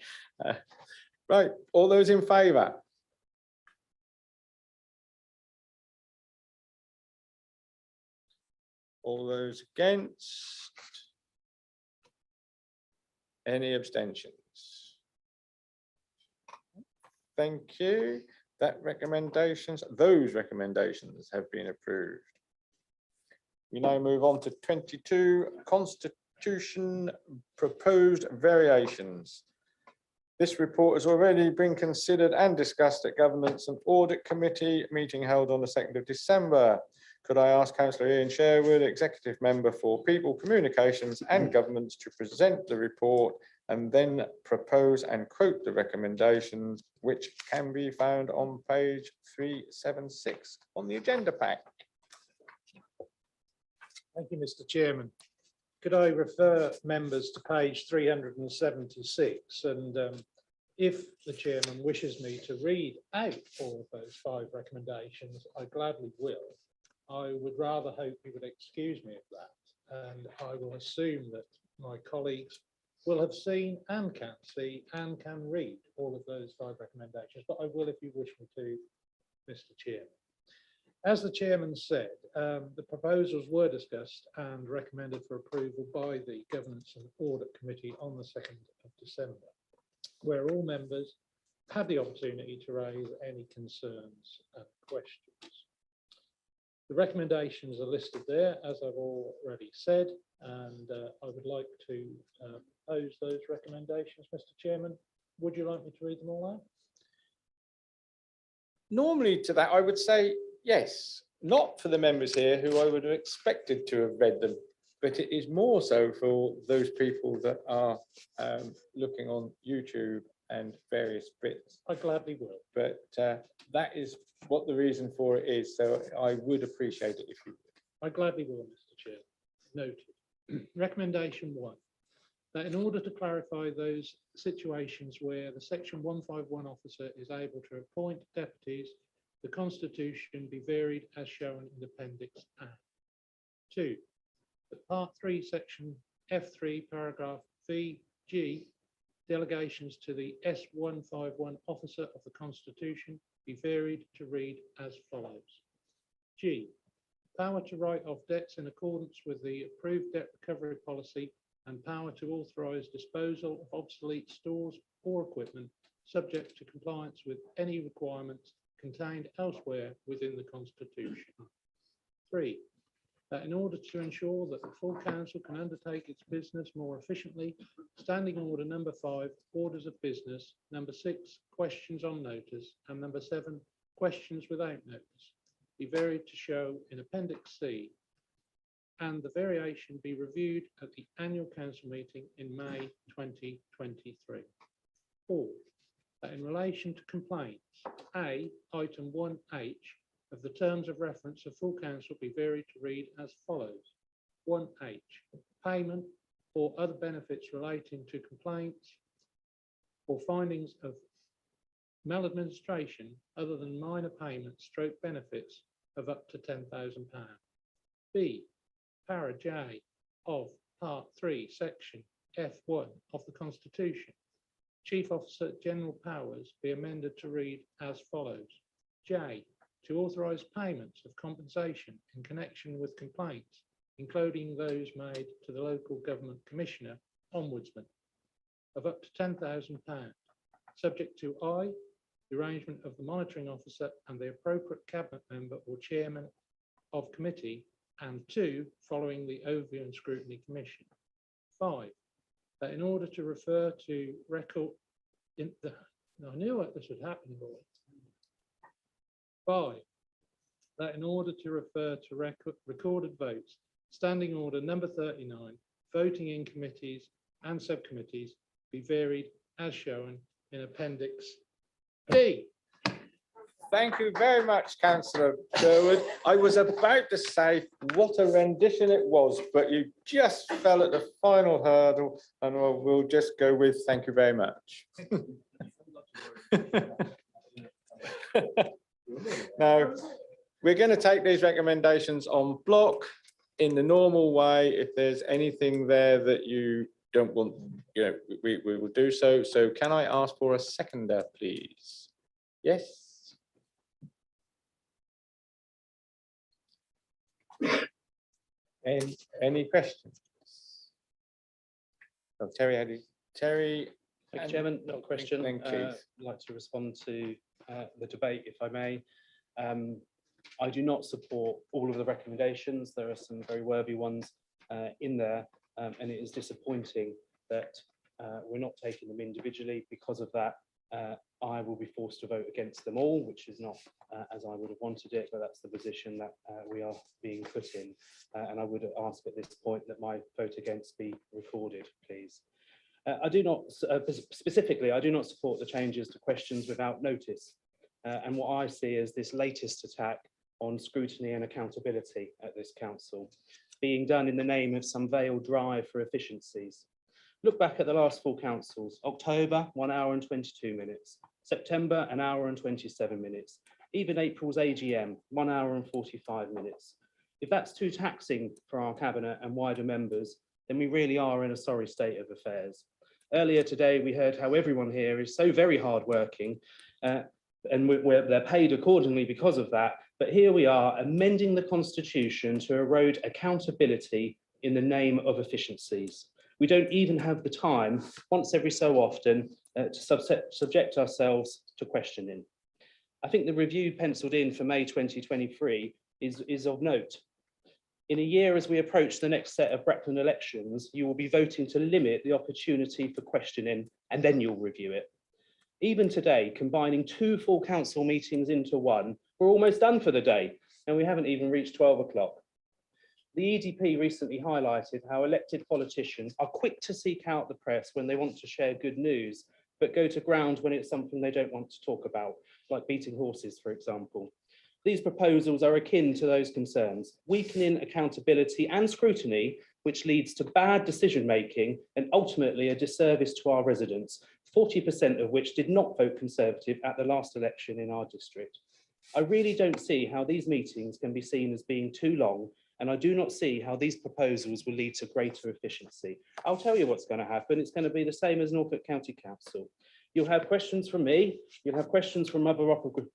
Right, all those in favour? All those against? Any abstentions? Thank you. Those recommendations have been approved. We now move on to 22, Constitution proposed variations. This report has already been considered and discussed at Governance and Audit Committee meeting held on the 2nd of December. Could I ask Councillor Ian Sherwood, Executive Member for People, Communications and Governance, to present the report and then propose and quote the recommendations, which can be found on page 376 on the agenda pack. Thank you, Mr. Chairman. Could I refer members to page 376, and if the chairman wishes me to read out all of those 5 recommendations, I gladly will. I would rather hope you would excuse me of that, and I will assume that my colleagues will have seen and can see and can read all of those 5 recommendations, but I will if you wish me to, Mr. Chairman. As the chairman said, the proposals were discussed and recommended for approval by the Governance and Audit Committee on the 2nd of December, where all members had the opportunity to raise any concerns and questions. The recommendations are listed there, as I've already said, and I would like to propose those recommendations, Mr. Chairman. Would you like me to read them all out? Normally to that, I would say yes, not for the members here who I would have expected to have read them, but it is more so for those people that are looking on YouTube and various bits. I gladly will. But that is what the reason for it is, so I would appreciate it if you would. I gladly will, Mr. Chair. Noted. Recommendation 1, that in order to clarify those situations where the Section 151 officer is able to appoint deputies, the Constitution be varied as shown in Appendix A. 2, that Part 3, Section F3, Paragraph VG, delegations to the S151 officer of the Constitution be varied to read as follows. G, power to write off debts in accordance with the approved debt recovery policy and power to authorise disposal of obsolete stores or equipment subject to compliance with any requirements contained elsewhere within the Constitution. 3, that in order to ensure that the full council can undertake its business more efficiently, Standing Order number 5, orders of business, number 6, questions on notice, and number 7, questions without notice, be varied to show in Appendix C, and the variation be reviewed at the annual council meeting in May 2023. 4, that in relation to complaints, A, item 1H of the terms of reference of full council be varied to read as follows. 1H, payment or other benefits relating to complaints or findings of maladministration other than minor payments stroke benefits of up to £10,000. B, para J of part 3, section F1 of the Constitution, Chief Officer General powers be amended to read as follows. J, to authorise payments of compensation in connection with complaints, including those made to the local government commissioner, ombudsman, of up to £10,000, subject to I, the arrangement of the monitoring officer and the appropriate cabinet member or chairman of committee, and 2, following the overview and scrutiny commission. 5, that in order to refer to record in the, I knew what this would happen, boy. 5, that in order to refer to recorded votes, Standing Order number 39, voting in committees and subcommittees be varied as shown in Appendix B. Thank you very much, Councillor Sherwood. I was about to say what a rendition it was, but you just fell at the final hurdle, and we'll just go with thank you very much. Now, we're going to take these recommendations on block in the normal way. If there's anything there that you don't want, we will do so. So can I ask for a seconder, please? Yes. Any questions? Oh, Terry, how do you, Terry? Thank you, Chairman. Not a question. Thank you. I'd like to respond to the debate, if I may. I do not support all of the recommendations. There are some very worthy ones in there, and it is disappointing that we're not taking them individually. Because of that, I will be forced to vote against them all, which is not as I would have wanted it, but that's the position that we are being put in. And I would ask at this point that my vote against be recorded, please. I do not, specifically, I do not support the changes to questions without notice. And what I see as this latest attack on scrutiny and accountability at this council, being done in the name of some veiled drive for efficiencies. Look back at the last full councils. October, 1 hour and 22 minutes. September, 1 hour and 27 minutes. Even April's AGM, 1 hour and 45 minutes. If that's too taxing for our cabinet and wider members, then we really are in a sorry state of affairs. Earlier today, we heard how everyone here is so very hardworking, and they're paid accordingly because of that. But here we are amending the Constitution to erode accountability in the name of efficiencies. We don't even have the time, once every so often, to subject ourselves to questioning. I think the review penciled in for May 2023 is of note. In a year as we approach the next set of Breckland elections, you will be voting to limit the opportunity for questioning, and then you'll review it. Even today, combining 2 full council meetings into one, we're almost done for the day, and we haven't even reached 12 o'clock. The EDP recently highlighted how elected politicians are quick to seek out the press when they want to share good news, but go to ground when it's something they don't want to talk about, like beating horses, for example. These proposals are akin to those concerns, weakening accountability and scrutiny, which leads to bad decision-making and ultimately a disservice to our residents, 40% of which did not vote Conservative at the last election in our district. I really don't see how these meetings can be seen as being too long, and I do not see how these proposals will lead to greater efficiency. I'll tell you what's going to happen. It's going to be the same as Norfolk County Council. You'll have questions from me, you'll have questions from other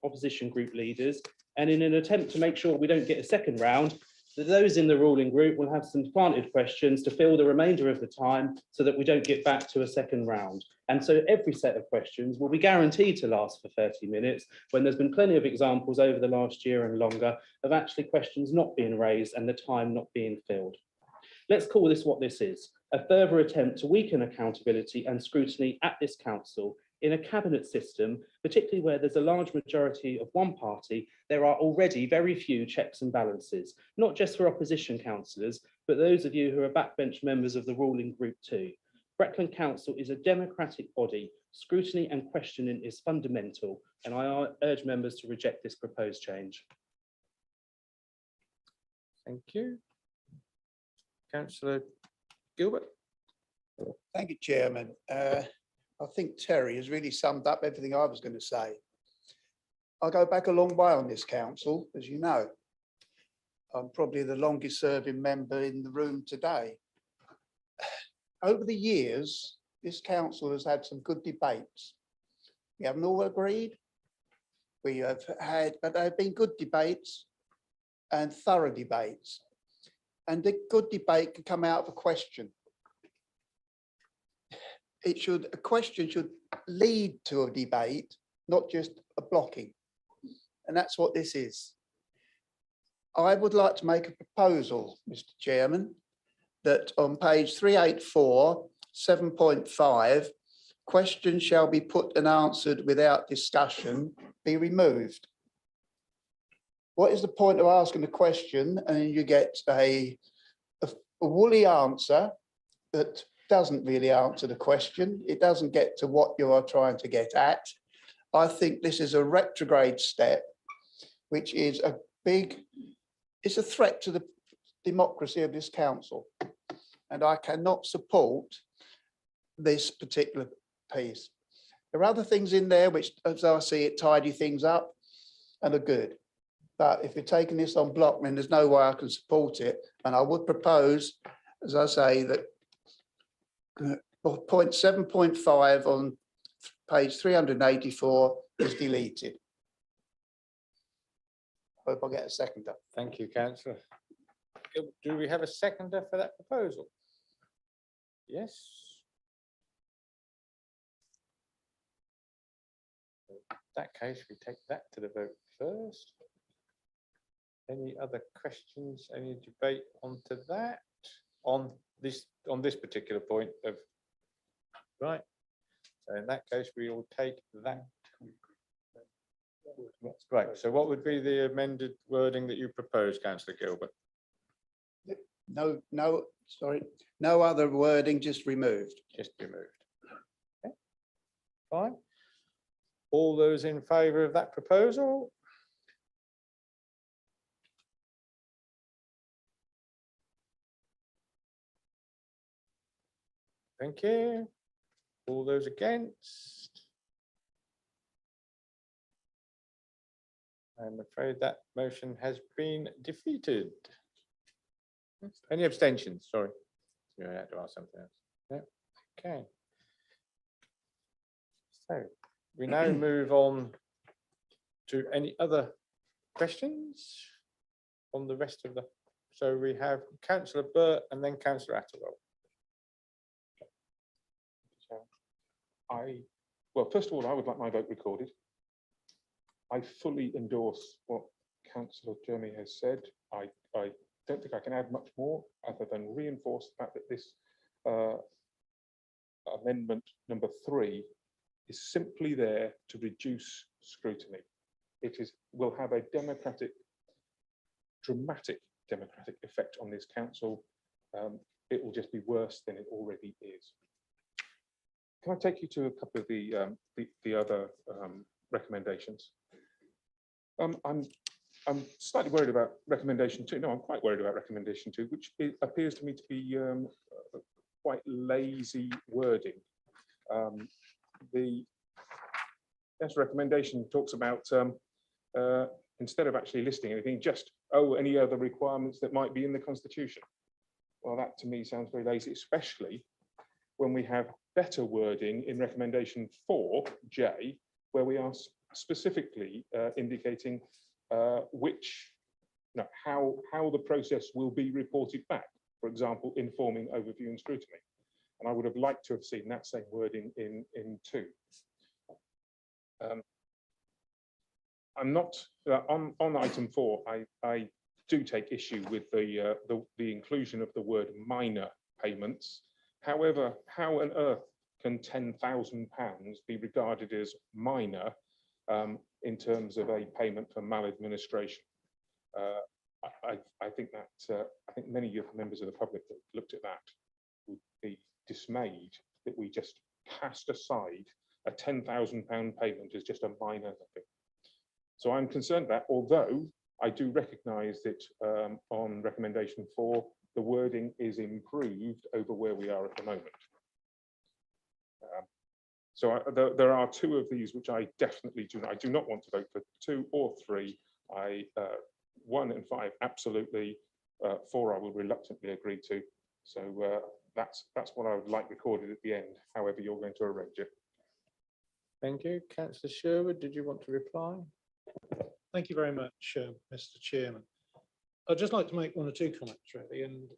opposition group leaders, and in an attempt to make sure we don't get a second round, those in the ruling group will have some planted questions to fill the remainder of the time so that we don't get back to a second round. And so every set of questions will be guaranteed to last for 30 minutes, when there's been plenty of examples over the last year and longer of actually questions not being raised and the time not being filled. Let's call this what this is: a further attempt to weaken accountability and scrutiny at this council in a cabinet system, particularly where there's a large majority of one party. There are already very few checks and balances, not just for opposition councillors, but those of you who are backbench members of the ruling group too. Breckland Council is a democratic body. Scrutiny and questioning is fundamental, and I urge members to reject this proposed change. Thank you. Councillor Gilbert. Thank you, Chairman. I think Terry has really summed up everything I was going to say. I go back a long way on this council, as you know. I'm probably the longest serving member in the room today. Over the years, this council has had some good debates. We haven't all agreed. We have had, but they've been good debates and thorough debates. And a good debate can come out of a question. A question should lead to a debate, not just a blocking. And that's what this is. I would like to make a proposal, Mr. Chairman, that on page 384, 7.5, questions shall be put and answered without discussion be removed. What is the point of asking a question and you get a woolly answer that doesn't really answer the question? It doesn't get to what you are trying to get at. I think this is a retrograde step, which is it's a threat to the democracy of this council. And I cannot support this particular piece. There are other things in there which, as I see it, tidy things up and are good. But if you're taking this on block, then there's no way I can support it. And I would propose, as I say, that point 7.5 on page 384 is deleted. Hope I get a seconder. Thank you, councillor. Do we have a seconder for that proposal? Yes. In that case, we take that to the vote first. Any other questions, any debate onto that, on this particular point of, right? So in that case, we will take that. Right, so what would be the amended wording that you propose, councillor Gilbert? No other wording, just removed. Just removed. Okay. Fine. All those in favour of that proposal? Thank you. All those against? I'm afraid that motion has been defeated. Any abstentions? Sorry. You had to ask something else. No. Okay. So we now move on to any other questions on the rest of the. So we have Councillor Burt and then Councillor Atterwell. Well, first of all, I would like my vote recorded. I fully endorse what Councillor Jeremy has said. I don't think I can add much more other than reinforce the fact that this amendment number 3 is simply there to reduce scrutiny. It will have a dramatic democratic effect on this council. It will just be worse than it already is. Can I take you to a couple of the other recommendations? I'm slightly worried about recommendation 2. No, I'm quite worried about recommendation 2, which appears to me to be quite lazy wording. The recommendation talks about instead of actually listing anything, just any other requirements that might be in the Constitution. Well, that to me sounds very lazy, especially when we have better wording in recommendation 4J, where we are specifically indicating how the process will be reported back. For example, informing, overview and scrutiny. And I would have liked to have seen that same wording in 2. I'm not, on item 4, I do take issue with the inclusion of the word minor payments. However, how on earth can £10,000 be regarded as minor in terms of a payment for maladministration? I think that I think many of the members of the public that looked at that would be dismayed that we just cast aside a £10,000 payment as just a minor thing. So I'm concerned that, although I do recognise that on recommendation 4, the wording is improved over where we are at the moment. There are 2 of these which I definitely do not. I do not want to vote for 2 or 3. 1 and 5 absolutely. 4 I will reluctantly agree to. So that's what I would like recorded at the end. However, you're going to arrange it. Thank you. Councillor Sherwood, did you want to reply? Thank you very much, Mr. Chairman. I'd just like to make 1 or 2 comments, really, and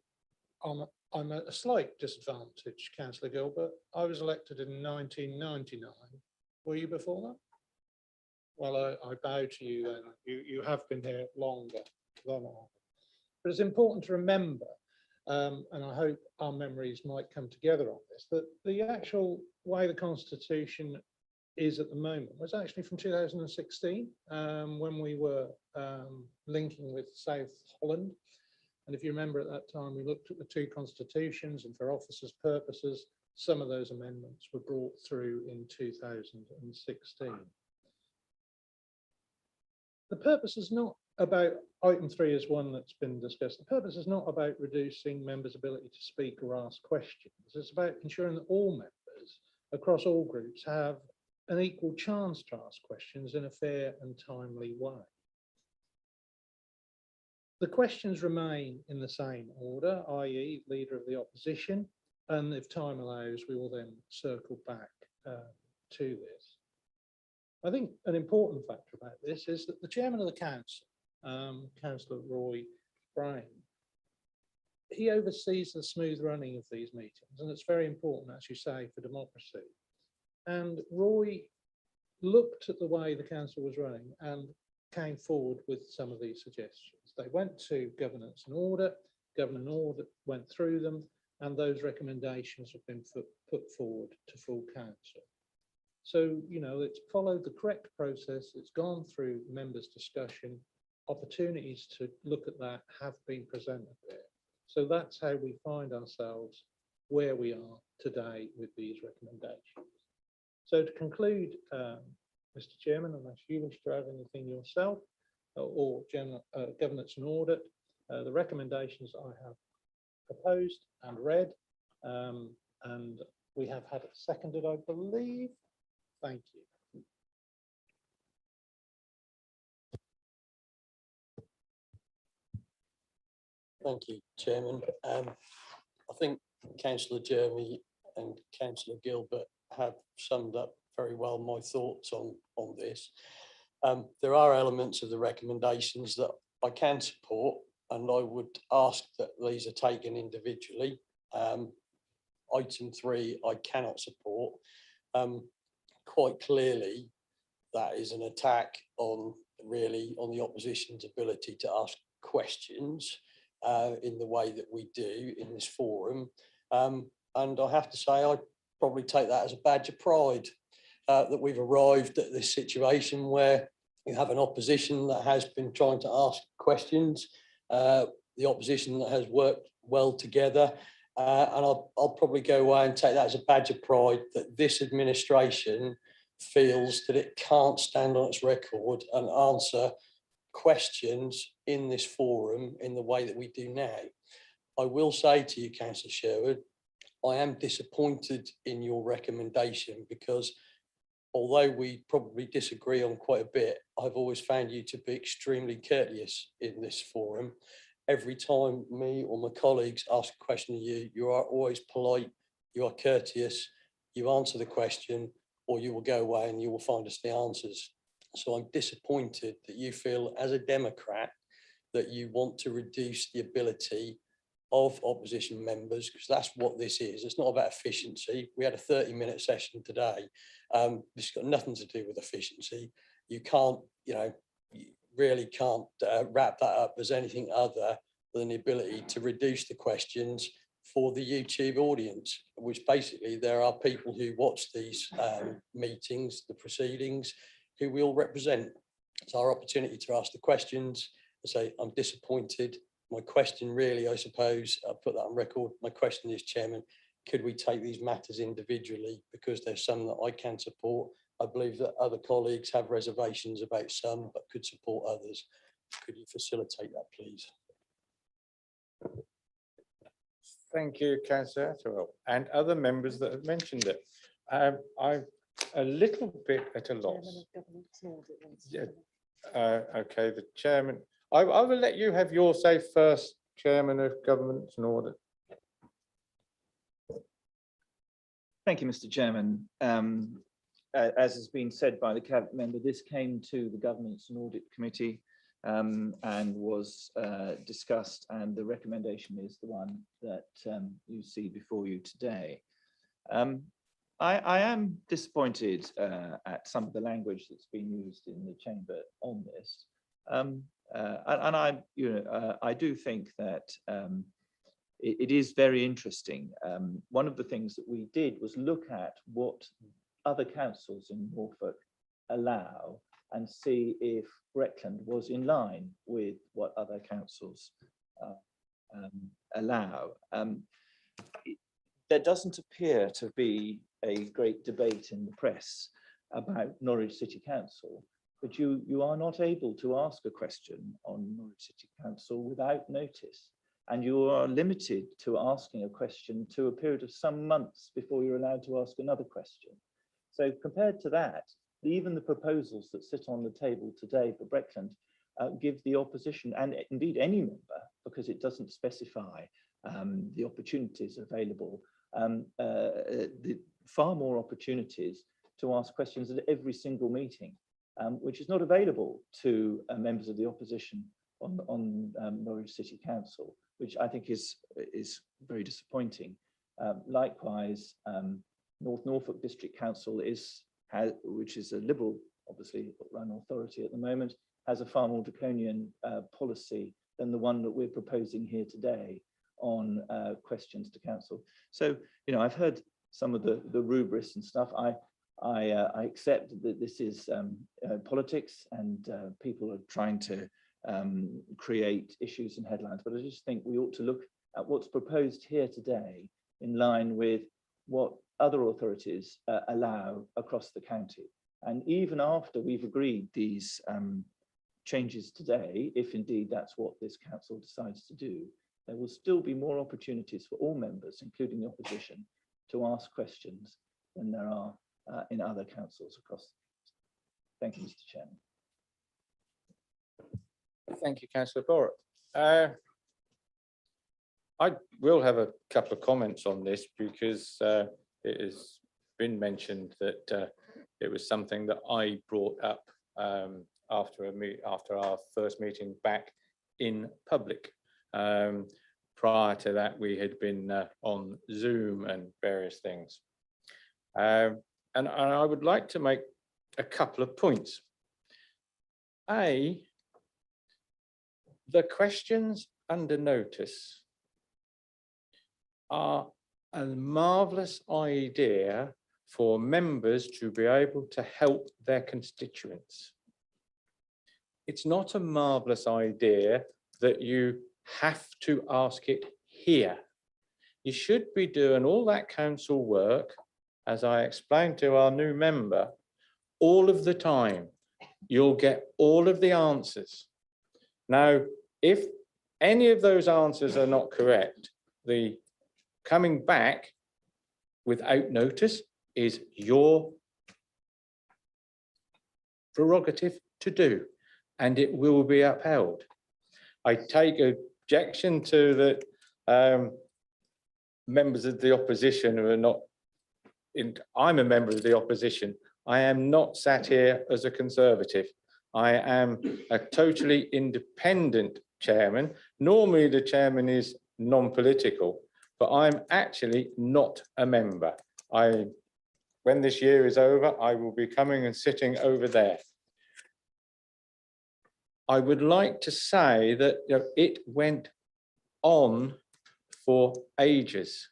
I'm at a slight disadvantage, Councillor Gilbert. I was elected in 1999. Were you before that? Well, I bow to you then. You have been here longer than I. But it's important to remember, and I hope our memories might come together on this, that the actual way the Constitution is at the moment was actually from 2016, when we were linking with South Holland. And if you remember, at that time, we looked at the 2 constitutions, and for officers' purposes, some of those amendments were brought through in 2016. The purpose is not about, item 3 is one that's been discussed. The purpose is not about reducing members' ability to speak or ask questions. It's about ensuring that all members across all groups have an equal chance to ask questions in a fair and timely way. The questions remain in the same order, i.e. Leader of the Opposition, and if time allows, we will then circle back to this. I think an important factor about this is that the Chairman of the Council, Councillor Roy Brown, he oversees the smooth running of these meetings, and it's very important, as you say, for democracy. And Roy looked at the way the council was running and came forward with some of these suggestions. They went to Governance and Audit, Governance and Audit went through them, and those recommendations have been put forward to full council. So, you know, it's followed the correct process, it's gone through members' discussion, opportunities to look at that have been presented there. So that's how we find ourselves where we are today with these recommendations. So to conclude, Mr. Chairman, unless you wish to add anything yourself or general Governance and Audit, the recommendations I have proposed and read, and we have had it seconded, I believe. Thank you. Thank you, Chairman. I think Councillor Jeremy and Councillor Gilbert have summed up very well my thoughts on this. There are elements of the recommendations that I can support, and I would ask that these are taken individually. Item 3, I cannot support. Quite clearly, that is an attack on the opposition's ability to ask questions in the way that we do in this forum. And I have to say, I'd probably take that as a badge of pride that we've arrived at this situation where you have an opposition that has been trying to ask questions, the opposition that has worked well together. And I'll probably go away and take that as a badge of pride that this administration feels that it can't stand on its record and answer questions in this forum in the way that we do now. I will say to you, Councillor Sherwood, I am disappointed in your recommendation because although we probably disagree on quite a bit, I've always found you to be extremely courteous in this forum. Every time me or my colleagues ask a question of you, you are always polite, you are courteous, you answer the question, or you will go away and you will find us the answers. So I'm disappointed that you feel as a Democrat that you want to reduce the ability of opposition members, because that's what this is. It's not about efficiency. We had a 30-minute session today. This has got nothing to do with efficiency. You can't, you really can't wrap that up as anything other than the ability to reduce the questions for the YouTube audience, which basically there are people who watch these meetings, the proceedings, who we all represent. It's our opportunity to ask the questions and say, I'm disappointed. My question really, I suppose, I'll put that on record. My question is, Chairman, could we take these matters individually? Because there's some that I can support. I believe that other colleagues have reservations about some, but could support others. Could you facilitate that, please? Thank you, Councillor Atwell, and other members that have mentioned it. I'm a little bit at a loss. Yeah. Okay, the chairman. I will let you have your say first, Chairman of Governance and Audit. Thank you, Mr. Chairman. As has been said by the cabinet member, this came to the Governance and Audit Committee and was discussed, and the recommendation is the one that you see before you today. I am disappointed at some of the language that's been used in the chamber on this. And I do think that it is very interesting. One of the things that we did was look at what other councils in Norfolk allow and see if Breckland was in line with what other councils allow. There doesn't appear to be a great debate in the press about Norwich City Council, but you are not able to ask a question on Norwich City Council without notice, and you are limited to asking a question to a period of some months before you're allowed to ask another question. So compared to that, even the proposals that sit on the table today for Breckland give the opposition, and indeed any member, because it doesn't specify the opportunities available, far more opportunities to ask questions at every single meeting, which is not available to members of the opposition on Norwich City Council, which I think is very disappointing. Likewise, North Norfolk District Council which is a Liberal, obviously, run authority at the moment, has a far more draconian policy than the one that we're proposing here today on questions to council. So, I've heard some of the rubrics and stuff. I accept that this is politics and people are trying to create issues and headlines, but I just think we ought to look at what's proposed here today in line with what other authorities allow across the county. And even after we've agreed these changes today, if indeed that's what this council decides to do, there will still be more opportunities for all members, including the opposition, to ask questions than there are in other councils across. Thank you, Mr. Chairman. Thank you, Councillor Borrett. I will have a couple of comments on this because it has been mentioned that it was something that I brought up after our first meeting back in public. Prior to that, we had been on Zoom and various things. And I would like to make a couple of points. The questions under notice are a marvellous idea for members to be able to help their constituents. It's not a marvellous idea that you have to ask it here. You should be doing all that council work, as I explained to our new member, all of the time. You'll get all of the answers. Now, if any of those answers are not correct, the coming back without notice is your prerogative to do, and it will be upheld. I take objection to that members of the opposition who are not I'm a member of the opposition. I am not sat here as a Conservative. I am a totally independent chairman. Normally the chairman is non-political, but I'm actually not a member. When this year is over, I will be coming and sitting over there. I would like to say that it went on for ages.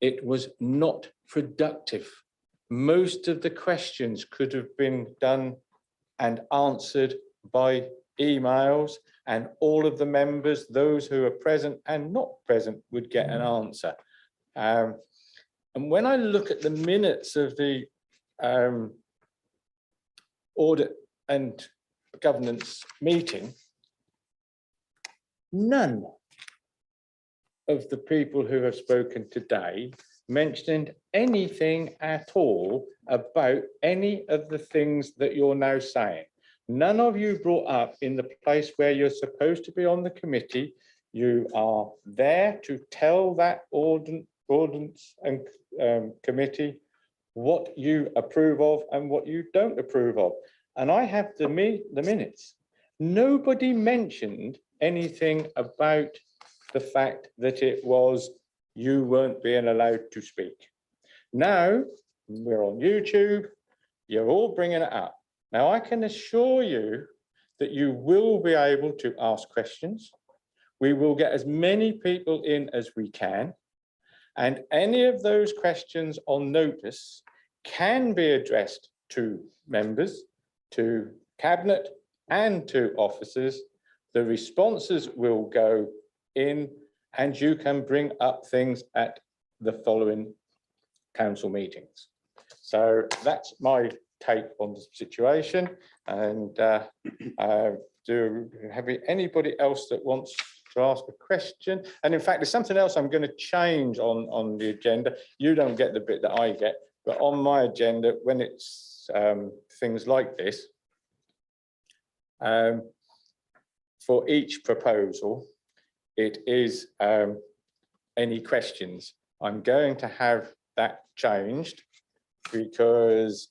It was not productive. Most of the questions could have been done and answered by emails, and all of the members, those who are present and not present, would get an answer. And when I look at the minutes of the audit and governance meeting, none of the people who have spoken today mentioned anything at all about any of the things that you're now saying. None of you brought up in the place where you're supposed to be on the committee. You are there to tell that ordinance and committee what you approve of and what you don't approve of. And I have the minutes. Nobody mentioned anything about the fact that it was you weren't being allowed to speak. Now we're on YouTube, you're all bringing it up. Now I can assure you that you will be able to ask questions. We will get as many people in as we can, and any of those questions on notice can be addressed to members, to cabinet and to officers. The responses will go in, and you can bring up things at the following council meetings. So that's my take on the situation. And do have anybody else that wants to ask a question? And in fact, there's something else I'm going to change on the agenda. You don't get the bit that I get, but on my agenda, when it's things like this, for each proposal, it is any questions. I'm going to have that changed because,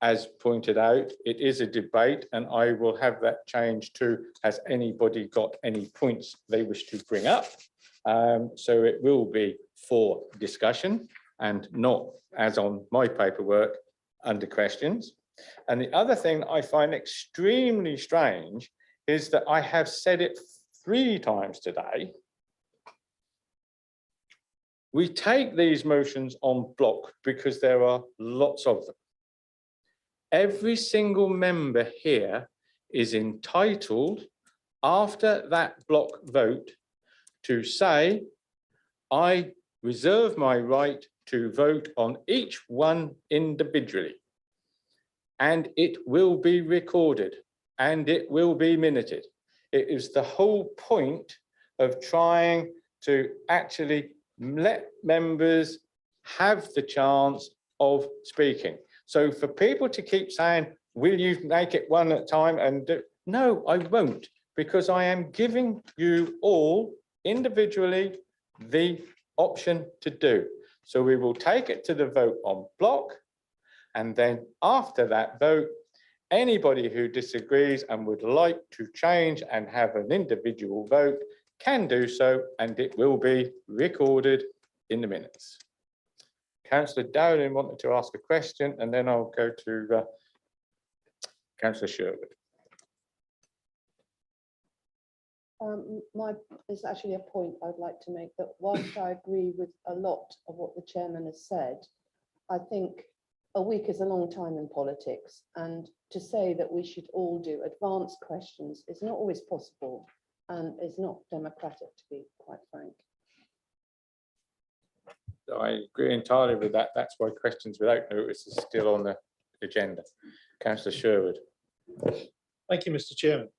as pointed out, it is a debate, and I will have that changed to, has anybody got any points they wish to bring up? So it will be for discussion and not, as on my paperwork, under questions. And the other thing I find extremely strange is that I have said it 3 times today. We take these motions on block because there are lots of them. Every single member here is entitled, after that block vote, to say, I reserve my right to vote on each one individually. And it will be recorded and it will be minuted. It is the whole point of trying to actually let members have the chance of speaking. So for people to keep saying, will you make it one at a time and do? No, I won't, because I am giving you all individually the option to do. So we will take it to the vote on block. And then after that vote, anybody who disagrees and would like to change and have an individual vote can do so, and it will be recorded in the minutes. Councillor Dowling wanted to ask a question, and then I'll go to Councillor Sherwood. There's actually a point I'd like to make, that whilst I agree with a lot of what the chairman has said, I think a week is a long time in politics, and to say that we should all do advanced questions is not always possible and is not democratic, to be quite frank. I agree entirely with that. That's why questions without notice is still on the agenda. Councillor Sherwood. Thank you, Mr. Chairman.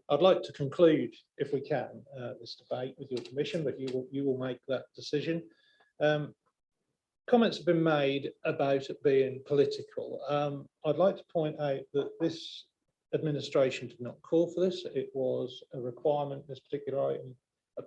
I'd like to conclude, if we can, this debate with your permission, but you will make that decision. Comments have been made about it being political. I'd like to point out that this administration did not call for this. It was a requirement, this particular item,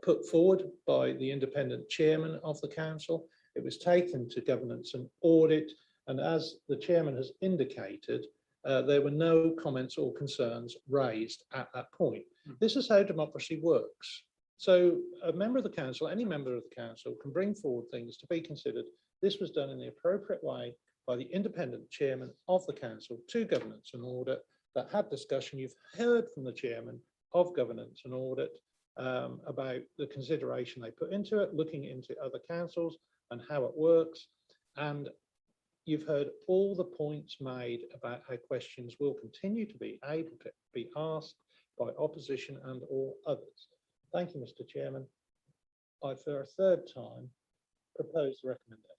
put forward by the independent chairman of the council. It was taken to governance and audit, and as the chairman has indicated, there were no comments or concerns raised at that point. This is how democracy works. So a member of the council, any member of the council can bring forward things to be considered. This was done in the appropriate way by the independent chairman of the council to governance and audit that had discussion. You've heard from the chairman of governance and audit about the consideration they put into it, looking into other councils and how it works. And you've heard all the points made about how questions will continue to be able to be asked by opposition and or others. Thank you, Mr. Chairman. I, for a third time, propose the recommendation.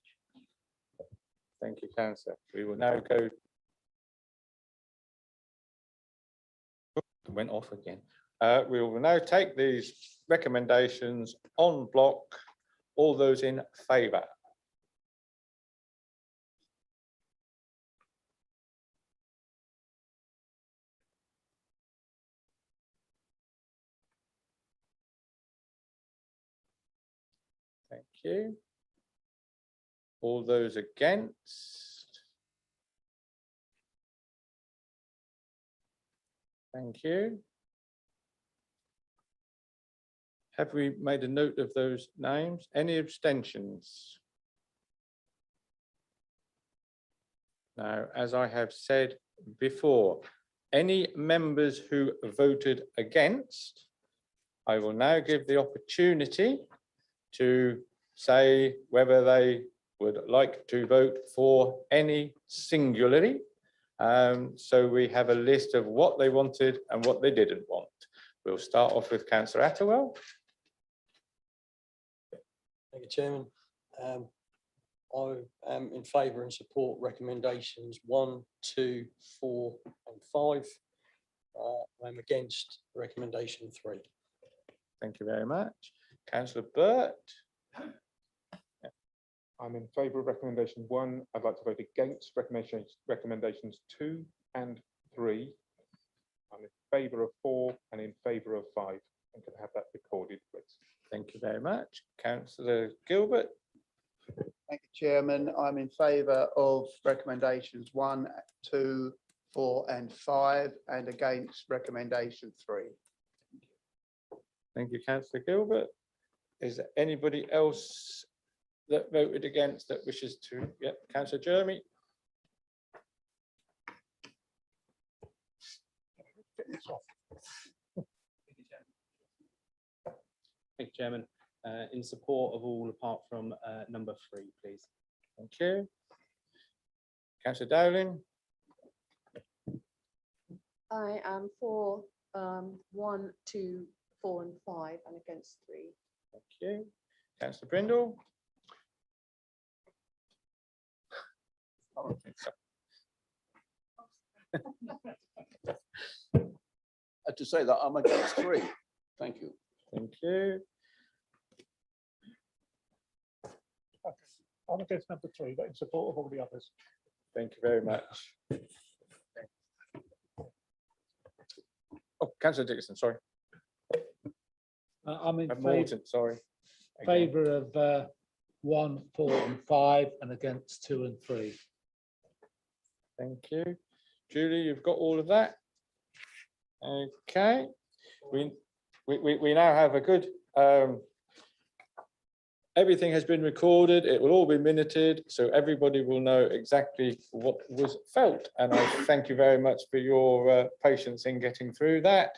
Thank you, Councillor. We will now go. It went off again. We will now take these recommendations en bloc. All those in favour? Thank you. All those against? Thank you. Have we made a note of those names? Any abstentions? Now, as I have said before, any members who voted against, I will now give the opportunity to say whether they would like to vote for any singularly. So we have a list of what they wanted and what they didn't want. We'll start off with Councillor Attewell. Thank you, Chairman. I am in favour and support recommendations 1, 2, 4 and 5. I'm against recommendation 3. Thank you very much. Councillor Burt. I'm in favour of recommendation 1. I'd like to vote against recommendations 2 and 3. I'm in favour of 4 and in favour of 5. I'm going to have that recorded, please. Thank you very much. Councillor Gilbert. Thank you, Chairman. I'm in favour of recommendations 1, 2, 4 and 5 and against recommendation 3. Thank you, Councillor Gilbert. Is there anybody else that voted against that wishes to? Yep, Councillor Jeremy. Thank you, Chairman. In support of all apart from number 3, please. Thank you. Councillor Dowling. I am for 1, 2, 4 and 5 and against 3. Thank you. Councillor Brindle. I don't think so. To say that I'm against 3. Thank you. Thank you. I'm against number 3, but in support of all the others. Thank you very much. Oh, Councillor Dixon, sorry. I'm in Morton, sorry. favour of 1, 4 and 5 and against 2 and 3. Thank you. Julie, you've got all of that? Okay. We now have a good, everything has been recorded. It will all be minuted, so everybody will know exactly what was felt. And I thank you very much for your patience in getting through that.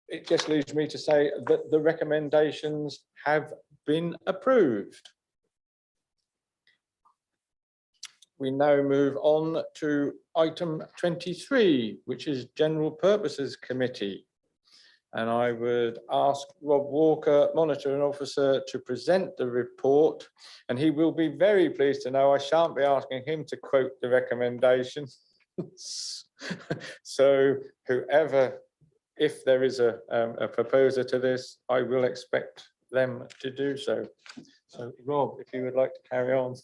It just leaves me to say that the recommendations have been approved. We now move on to item 23, which is General Purposes Committee. And I would ask Rob Walker, Monitoring Officer, to present the report. And he will be very pleased to know I shan't be asking him to quote the recommendations. So whoever, if there is a proposer to this, I will expect them to do so. So Rob, if you would like to carry on.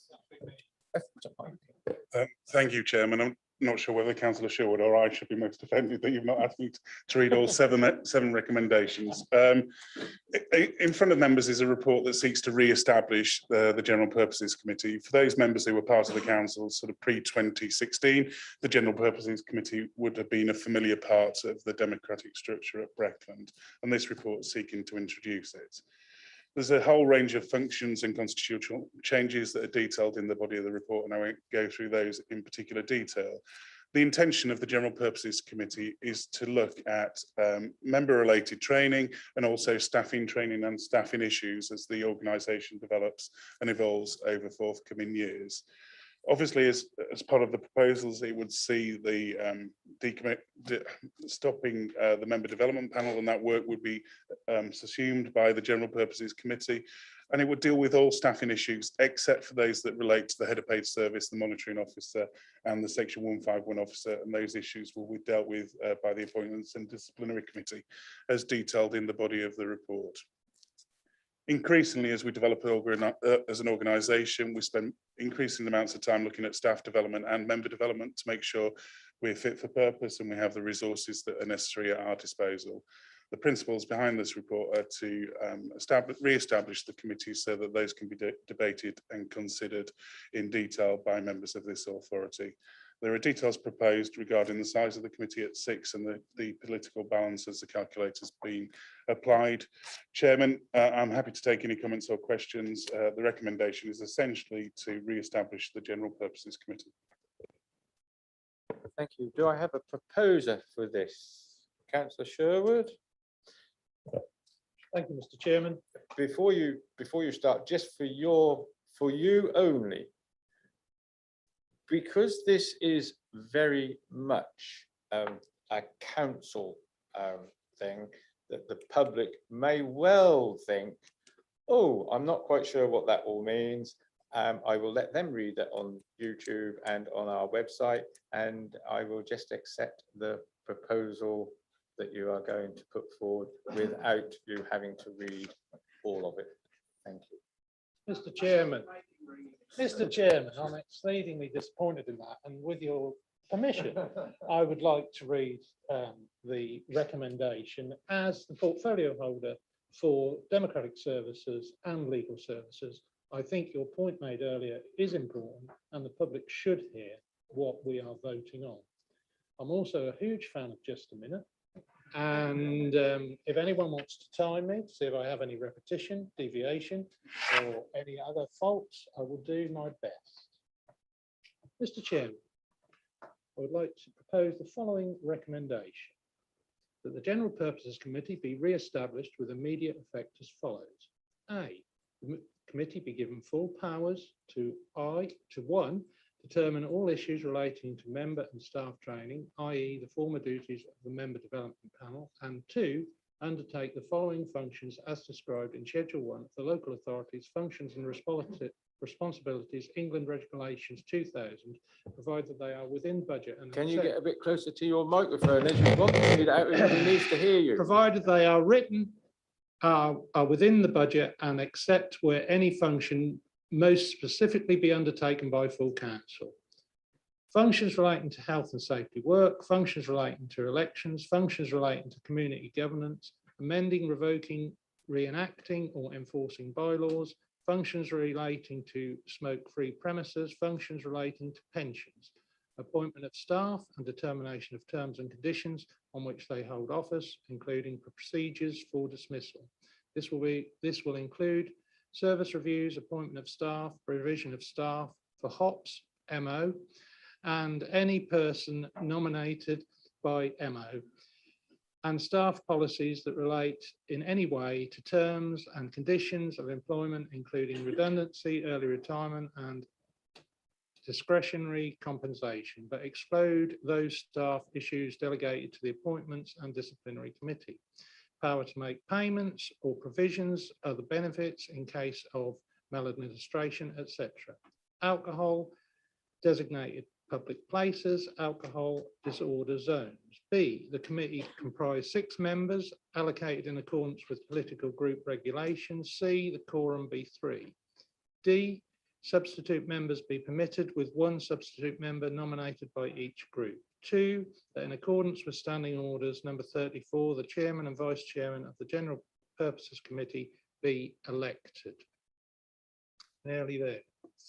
Thank you, Chairman. not sure whether Councillor Sherwood or I should be most offended that you've not asked me to read all seven recommendations. In front of members is a report that seeks to re-establish the General Purposes Committee. For those members who were part of the council sort of pre-2016, the General Purposes Committee would have been a familiar part of the democratic structure at Breckland, and this report is seeking to introduce it. There's a whole range of functions and constitutional changes that are detailed in the body of the report, and I won't go through those in particular detail. The intention of the General Purposes Committee is to look at member-related training and also staffing training and staffing issues as the organisation develops and evolves over forthcoming years. Obviously, as part of the proposals, it would see the stopping the member development panel, and that work would be assumed by the General Purposes Committee, and it would deal with all staffing issues except for those that relate to the head of paid service, the monitoring officer, and the Section 151 officer, and those issues will be dealt with by the Appointments and Disciplinary Committee, as detailed in the body of the report. Increasingly, as we develop as an organisation, we spend increasing amounts of time looking at staff development and member development to make sure we're fit for purpose and we have the resources that are necessary at our disposal. The principles behind this report are to re-establish the committees so that those can be debated and considered in detail by members of this authority. There are details proposed regarding the size of the committee at 6 and the political balance as the calculator's been applied. Chairman, I'm happy to take any comments or questions. The recommendation is essentially to re-establish the General Purposes Committee. Thank you. Do I have a proposer for this? Councillor Sherwood? Thank you, Mr. Chairman. Before you start, just for you only, because this is very much a council thing that the public may well think, oh, I'm not quite sure what that all means. I will let them read that on YouTube and on our website, and I will just accept the proposal that you are going to put forward without you having to read all of it. Thank you. Mr. Chairman, I'm exceedingly disappointed in that, and with your permission, I would like to read the recommendation as the portfolio holder for democratic services and legal services. I think your point made earlier is important, and the public should hear what we are voting on. I'm also a huge fan of Just a Minute, and if anyone wants to time me to see if I have any repetition, deviation, or any other faults, I will do my best. Mr. Chairman, I would like to propose the following recommendation: that the General Purposes Committee be re-established with immediate effect as follows. A, the committee be given full powers to 1, determine all issues relating to member and staff training, i.e. the former duties of the member development panel, and 2, undertake the following functions as described in Schedule 1 of the local authorities' functions and responsibilities, England Regulations 2000, provided they are within budget. And can you get a bit closer to your microphone as you want to read it out? Everybody needs to hear you. Provided they are written, are within the budget, and except where any function most specifically be undertaken by full council. Functions relating to health and safety work, functions relating to elections, functions relating to community governance, amending, revoking, reenacting or enforcing bylaws, functions relating to smoke-free premises, functions relating to pensions, appointment of staff and determination of terms and conditions on which they hold office, including procedures for dismissal. This will include service reviews, appointment of staff, provision of staff for HOPS, MO, and any person nominated by MO, and staff policies that relate in any way to terms and conditions of employment, including redundancy, early retirement, and discretionary compensation, but exclude those staff issues delegated to the Appointments and Disciplinary Committee. Power to make payments or provisions, other benefits in case of maladministration, etc. Alcohol, designated public places, alcohol disorder zones. B, the committee comprise 6 members allocated in accordance with political group regulations. C, the quorum be 3. D, Substitute members be permitted with one substitute member nominated by each group. 2, that in accordance with Standing Orders number 34, the chairman and vice chairman of the General Purposes Committee be elected. Nearly there.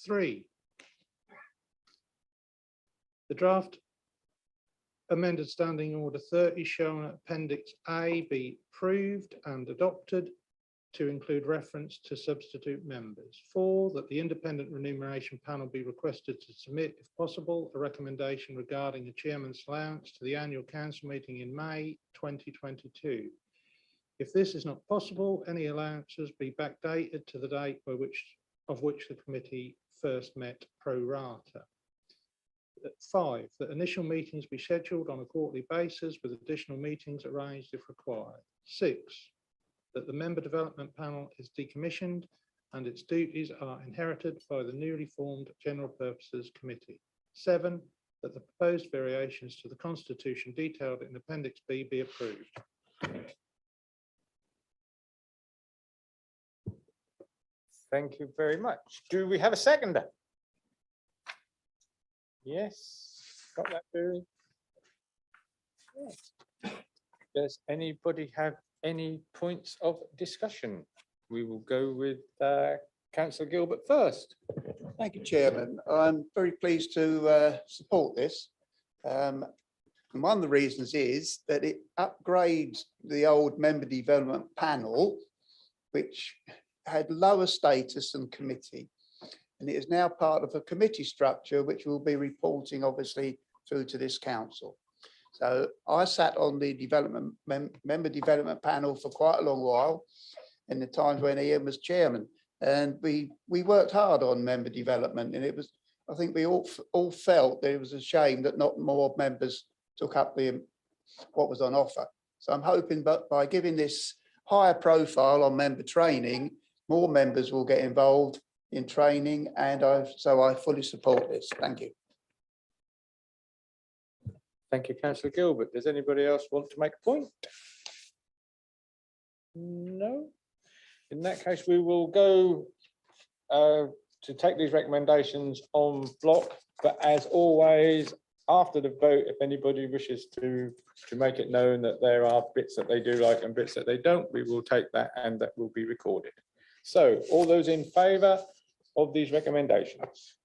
3, the draft amended Standing Order 30 shown at Appendix A be approved and adopted to include reference to substitute members. 4, that the independent remuneration panel be requested to submit, if possible, a recommendation regarding a chairman's allowance to the annual council meeting in May 2022. If this is not possible, any allowances be backdated to the date of which the committee first met pro rata. 5, that initial meetings be scheduled on a quarterly basis with additional meetings arranged if required. 6, that the member development panel is decommissioned and its duties are inherited by the newly formed General Purposes Committee. 7, that the proposed variations to the Constitution detailed in Appendix B be approved. Thank you very much. Do we have a seconder? Yes, got that, Barry? Yes. Does anybody have any points of discussion? We will go with Councillor Gilbert first. Thank you, Chairman. I'm very pleased to support this. And one of the reasons is that it upgrades the old member development panel, which had lower status than committee. And it is now part of a committee structure, which will be reporting obviously through to this council. So I sat on the member development panel for quite a long while in the times when Ian was chairman. And we worked hard on member development, and it was, I think we all felt that it was a shame that not more members took up what was on offer. So I'm hoping that by giving this higher profile on member training, more members will get involved in training, and so I fully support this. Thank you. Thank you, Councillor Gilbert. Does anybody else want to make a point? No. In that case, we will go to take these recommendations on block, but as always, after the vote, if anybody wishes to make it known that there are bits that they do like and bits that they don't, we will take that and that will be recorded. So all those in favour of these recommendations?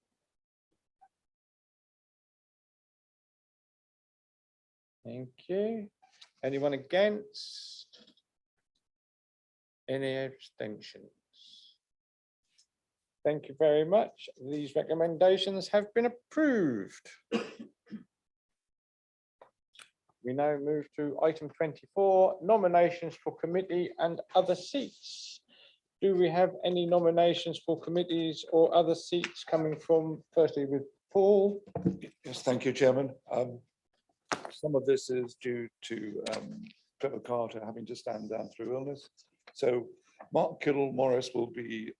Thank you. Anyone against? Any abstentions? Thank you very much. These recommendations have been approved. We now move to item 24, nominations for committee and other seats. Do we have any nominations for committees or other seats coming from, firstly with Paul? Yes, thank you, Chairman. Some of this is due to Trevor Carter having to stand down through illness. So Mark Kittle-Morris will be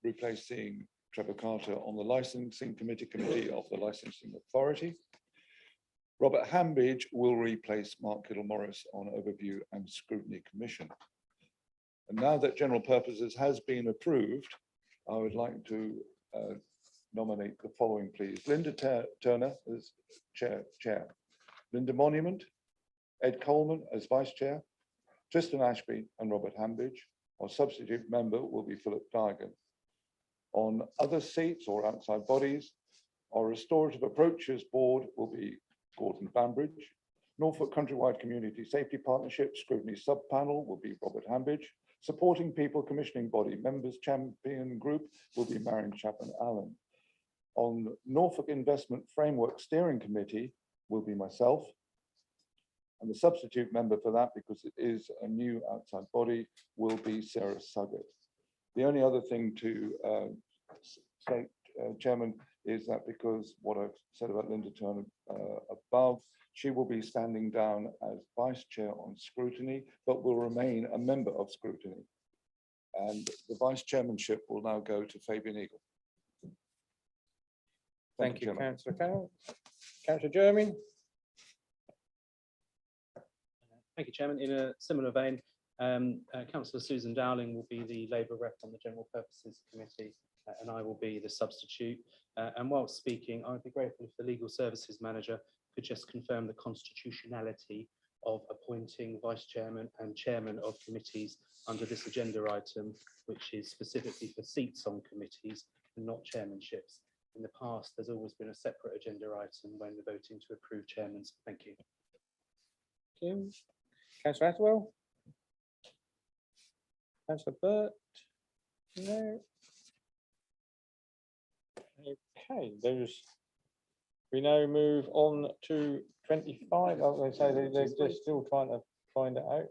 replacing Trevor Carter on the Licensing Committee of the Licensing Authority. Robert Hambidge will replace Mark Kittle-Morris on Overview and Scrutiny Commission. And now that General Purposes has been approved, I would like to nominate the following, please. Linda Turner as chair. Linda Monument, Ed Coleman as vice chair, Tristan Ashby and Robert Hambidge. Our substitute member will be Philip Digan. On other seats or outside bodies, our Restorative Approaches Board will be Gordon Bambridge. Norfolk Countrywide Community Safety Partnership Scrutiny Subpanel will be Robert Hambidge. Supporting People Commissioning Body Members Champion Group will be Marion Chapman-Allen. On Norfolk Investment Framework Steering Committee will be myself. And the substitute member for that, because it is a new outside body, will be Sarah Suggett. The only other thing to say, Chairman, is that because what I've said about Linda Turner above, she will be standing down as vice chair on scrutiny, but will remain a member of scrutiny. And the vice chairmanship will now go to Fabian Eagle. Thank you, Councillor Carroll. Councillor Jeremy. Thank you, Chairman. In a similar vein, Councillor Susan Dowling will be the Labour rep on the General Purposes Committee and I will be the substitute. And whilst speaking, I would be grateful if the Legal Services Manager could just confirm the constitutionality of appointing Vice Chairman and Chairman of committees under this agenda item, which is specifically for seats on committees and not chairmanships. In the past, there's always been a separate agenda item when we're voting to approve chairmans. Thank you. Councillor Atwell? Councillor Burt? No. Okay, we now move on to 25. I was going to say they're still trying to find it out.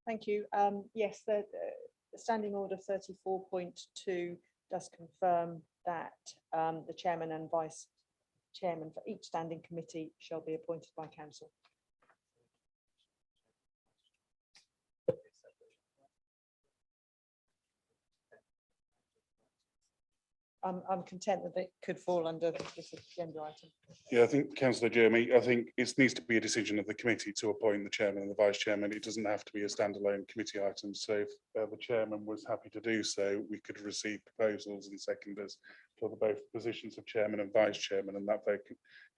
Thank you. Yes, the standing order 34.2 does confirm that the chairman and vice chairman for each standing committee shall be appointed by council. I'm content that it could fall under this agenda item. Yeah, I think Councillor Jeremy, I think it needs to be a decision of the committee to appoint the chairman and the vice chairman. It doesn't have to be a standalone committee item. So if the chairman was happy to do so, we could receive proposals and seconders for the both positions of chairman and vice chairman, and that vote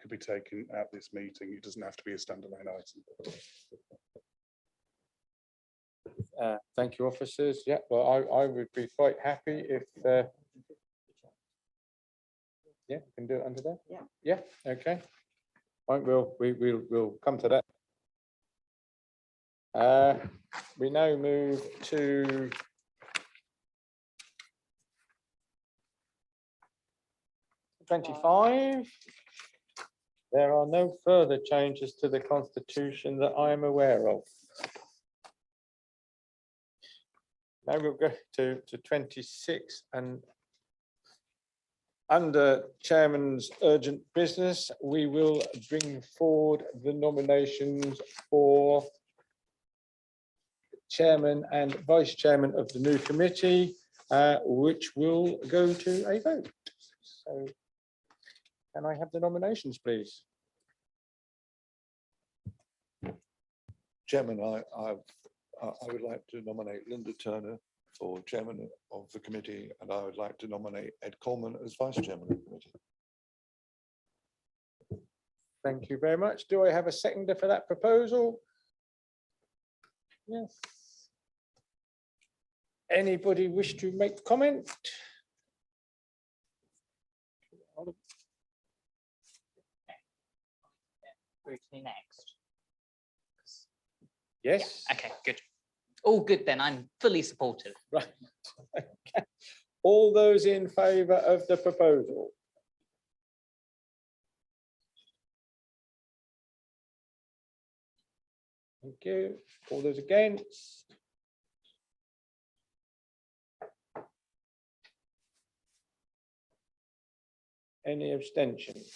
could be taken at this meeting. It doesn't have to be a standalone item. Thank you, officers. Yeah, well, I would be quite happy if yeah, can do it under there. Yeah. Yeah. Okay. Right. We'll come to that. We now move to '25. There are no further changes to the Constitution that I am aware of. Now we'll go to 26, and under Chairman's urgent business, we will bring forward the nominations for Chairman and Vice Chairman of the new committee, which will go to a vote. So can I have the nominations, please? Chairman, I would like to nominate Linda Turner for chairman of the committee, and I would like to nominate Ed Coleman as vice chairman of the committee. Thank you very much. Do I have a seconder for that proposal? Yes. Anybody wish to make comment? Scrutiny next. Yes. Yeah, okay, good. All good then. I'm fully supportive. Right. Okay. All those in favour of the proposal? Thank you. All those against? Any abstentions?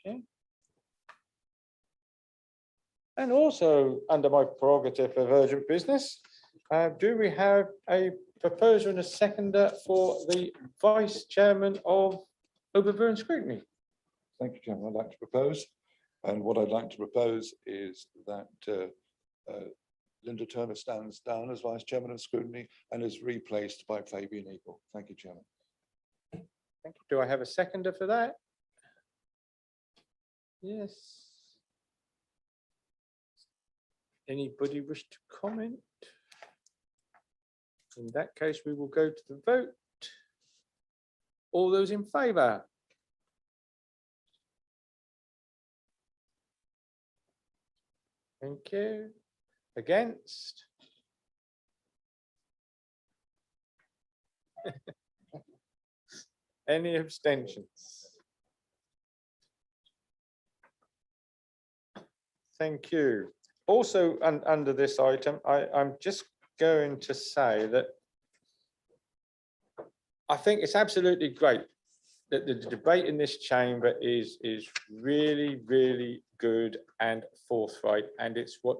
Okay. And also under my prerogative of urgent business, do we have a proposer and a seconder for the vice chairman of Overview and Scrutiny? Thank you, Chairman. I'd like to propose, and what I'd like to propose is that Linda Turner stands down as vice chairman of Scrutiny and is replaced by Fabian Eagle. Thank you, Chairman. Thank you. Do I have a seconder for that? Yes. Anybody wish to comment? In that case, we will go to the vote. All those in favour? Thank you. Against? Any abstentions? Thank you. Also, under this item, I'm just going to say that I think it's absolutely great that the debate in this chamber is really, really good and forthright, and it's what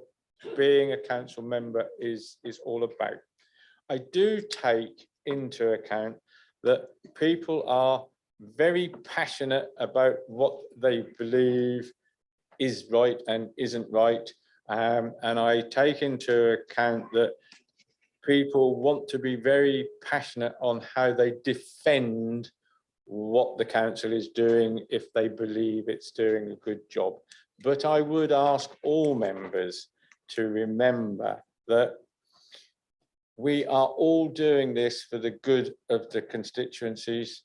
being a council member is all about. I do take into account that people are very passionate about what they believe is right and isn't right. And I take into account that people want to be very passionate on how they defend what the council is doing if they believe it's doing a good job. But I would ask all members to remember that we are all doing this for the good of the constituencies.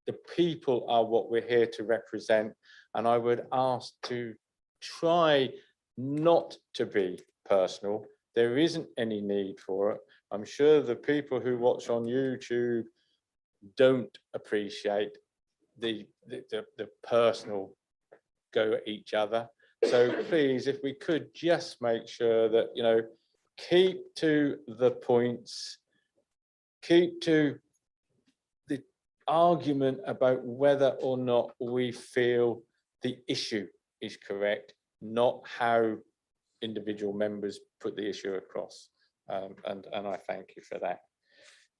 The people are what we're here to represent, and I would ask to try not to be personal. There isn't any need for it. I'm sure the people who watch on YouTube don't appreciate the personal go at each other. So please, if we could just make sure that, you know, keep to the points, keep to the argument about whether or not we feel the issue is correct, not how individual members put the issue across. And I thank you for that.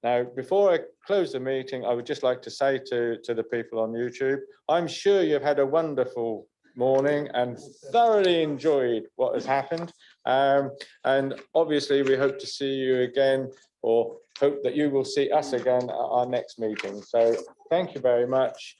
Now, before I close the meeting, I would just like to say to the people on YouTube, I'm sure you've had a wonderful morning and thoroughly enjoyed what has happened. And obviously we hope to see you again, or hope that you will see us again at our next meeting. So thank you very much.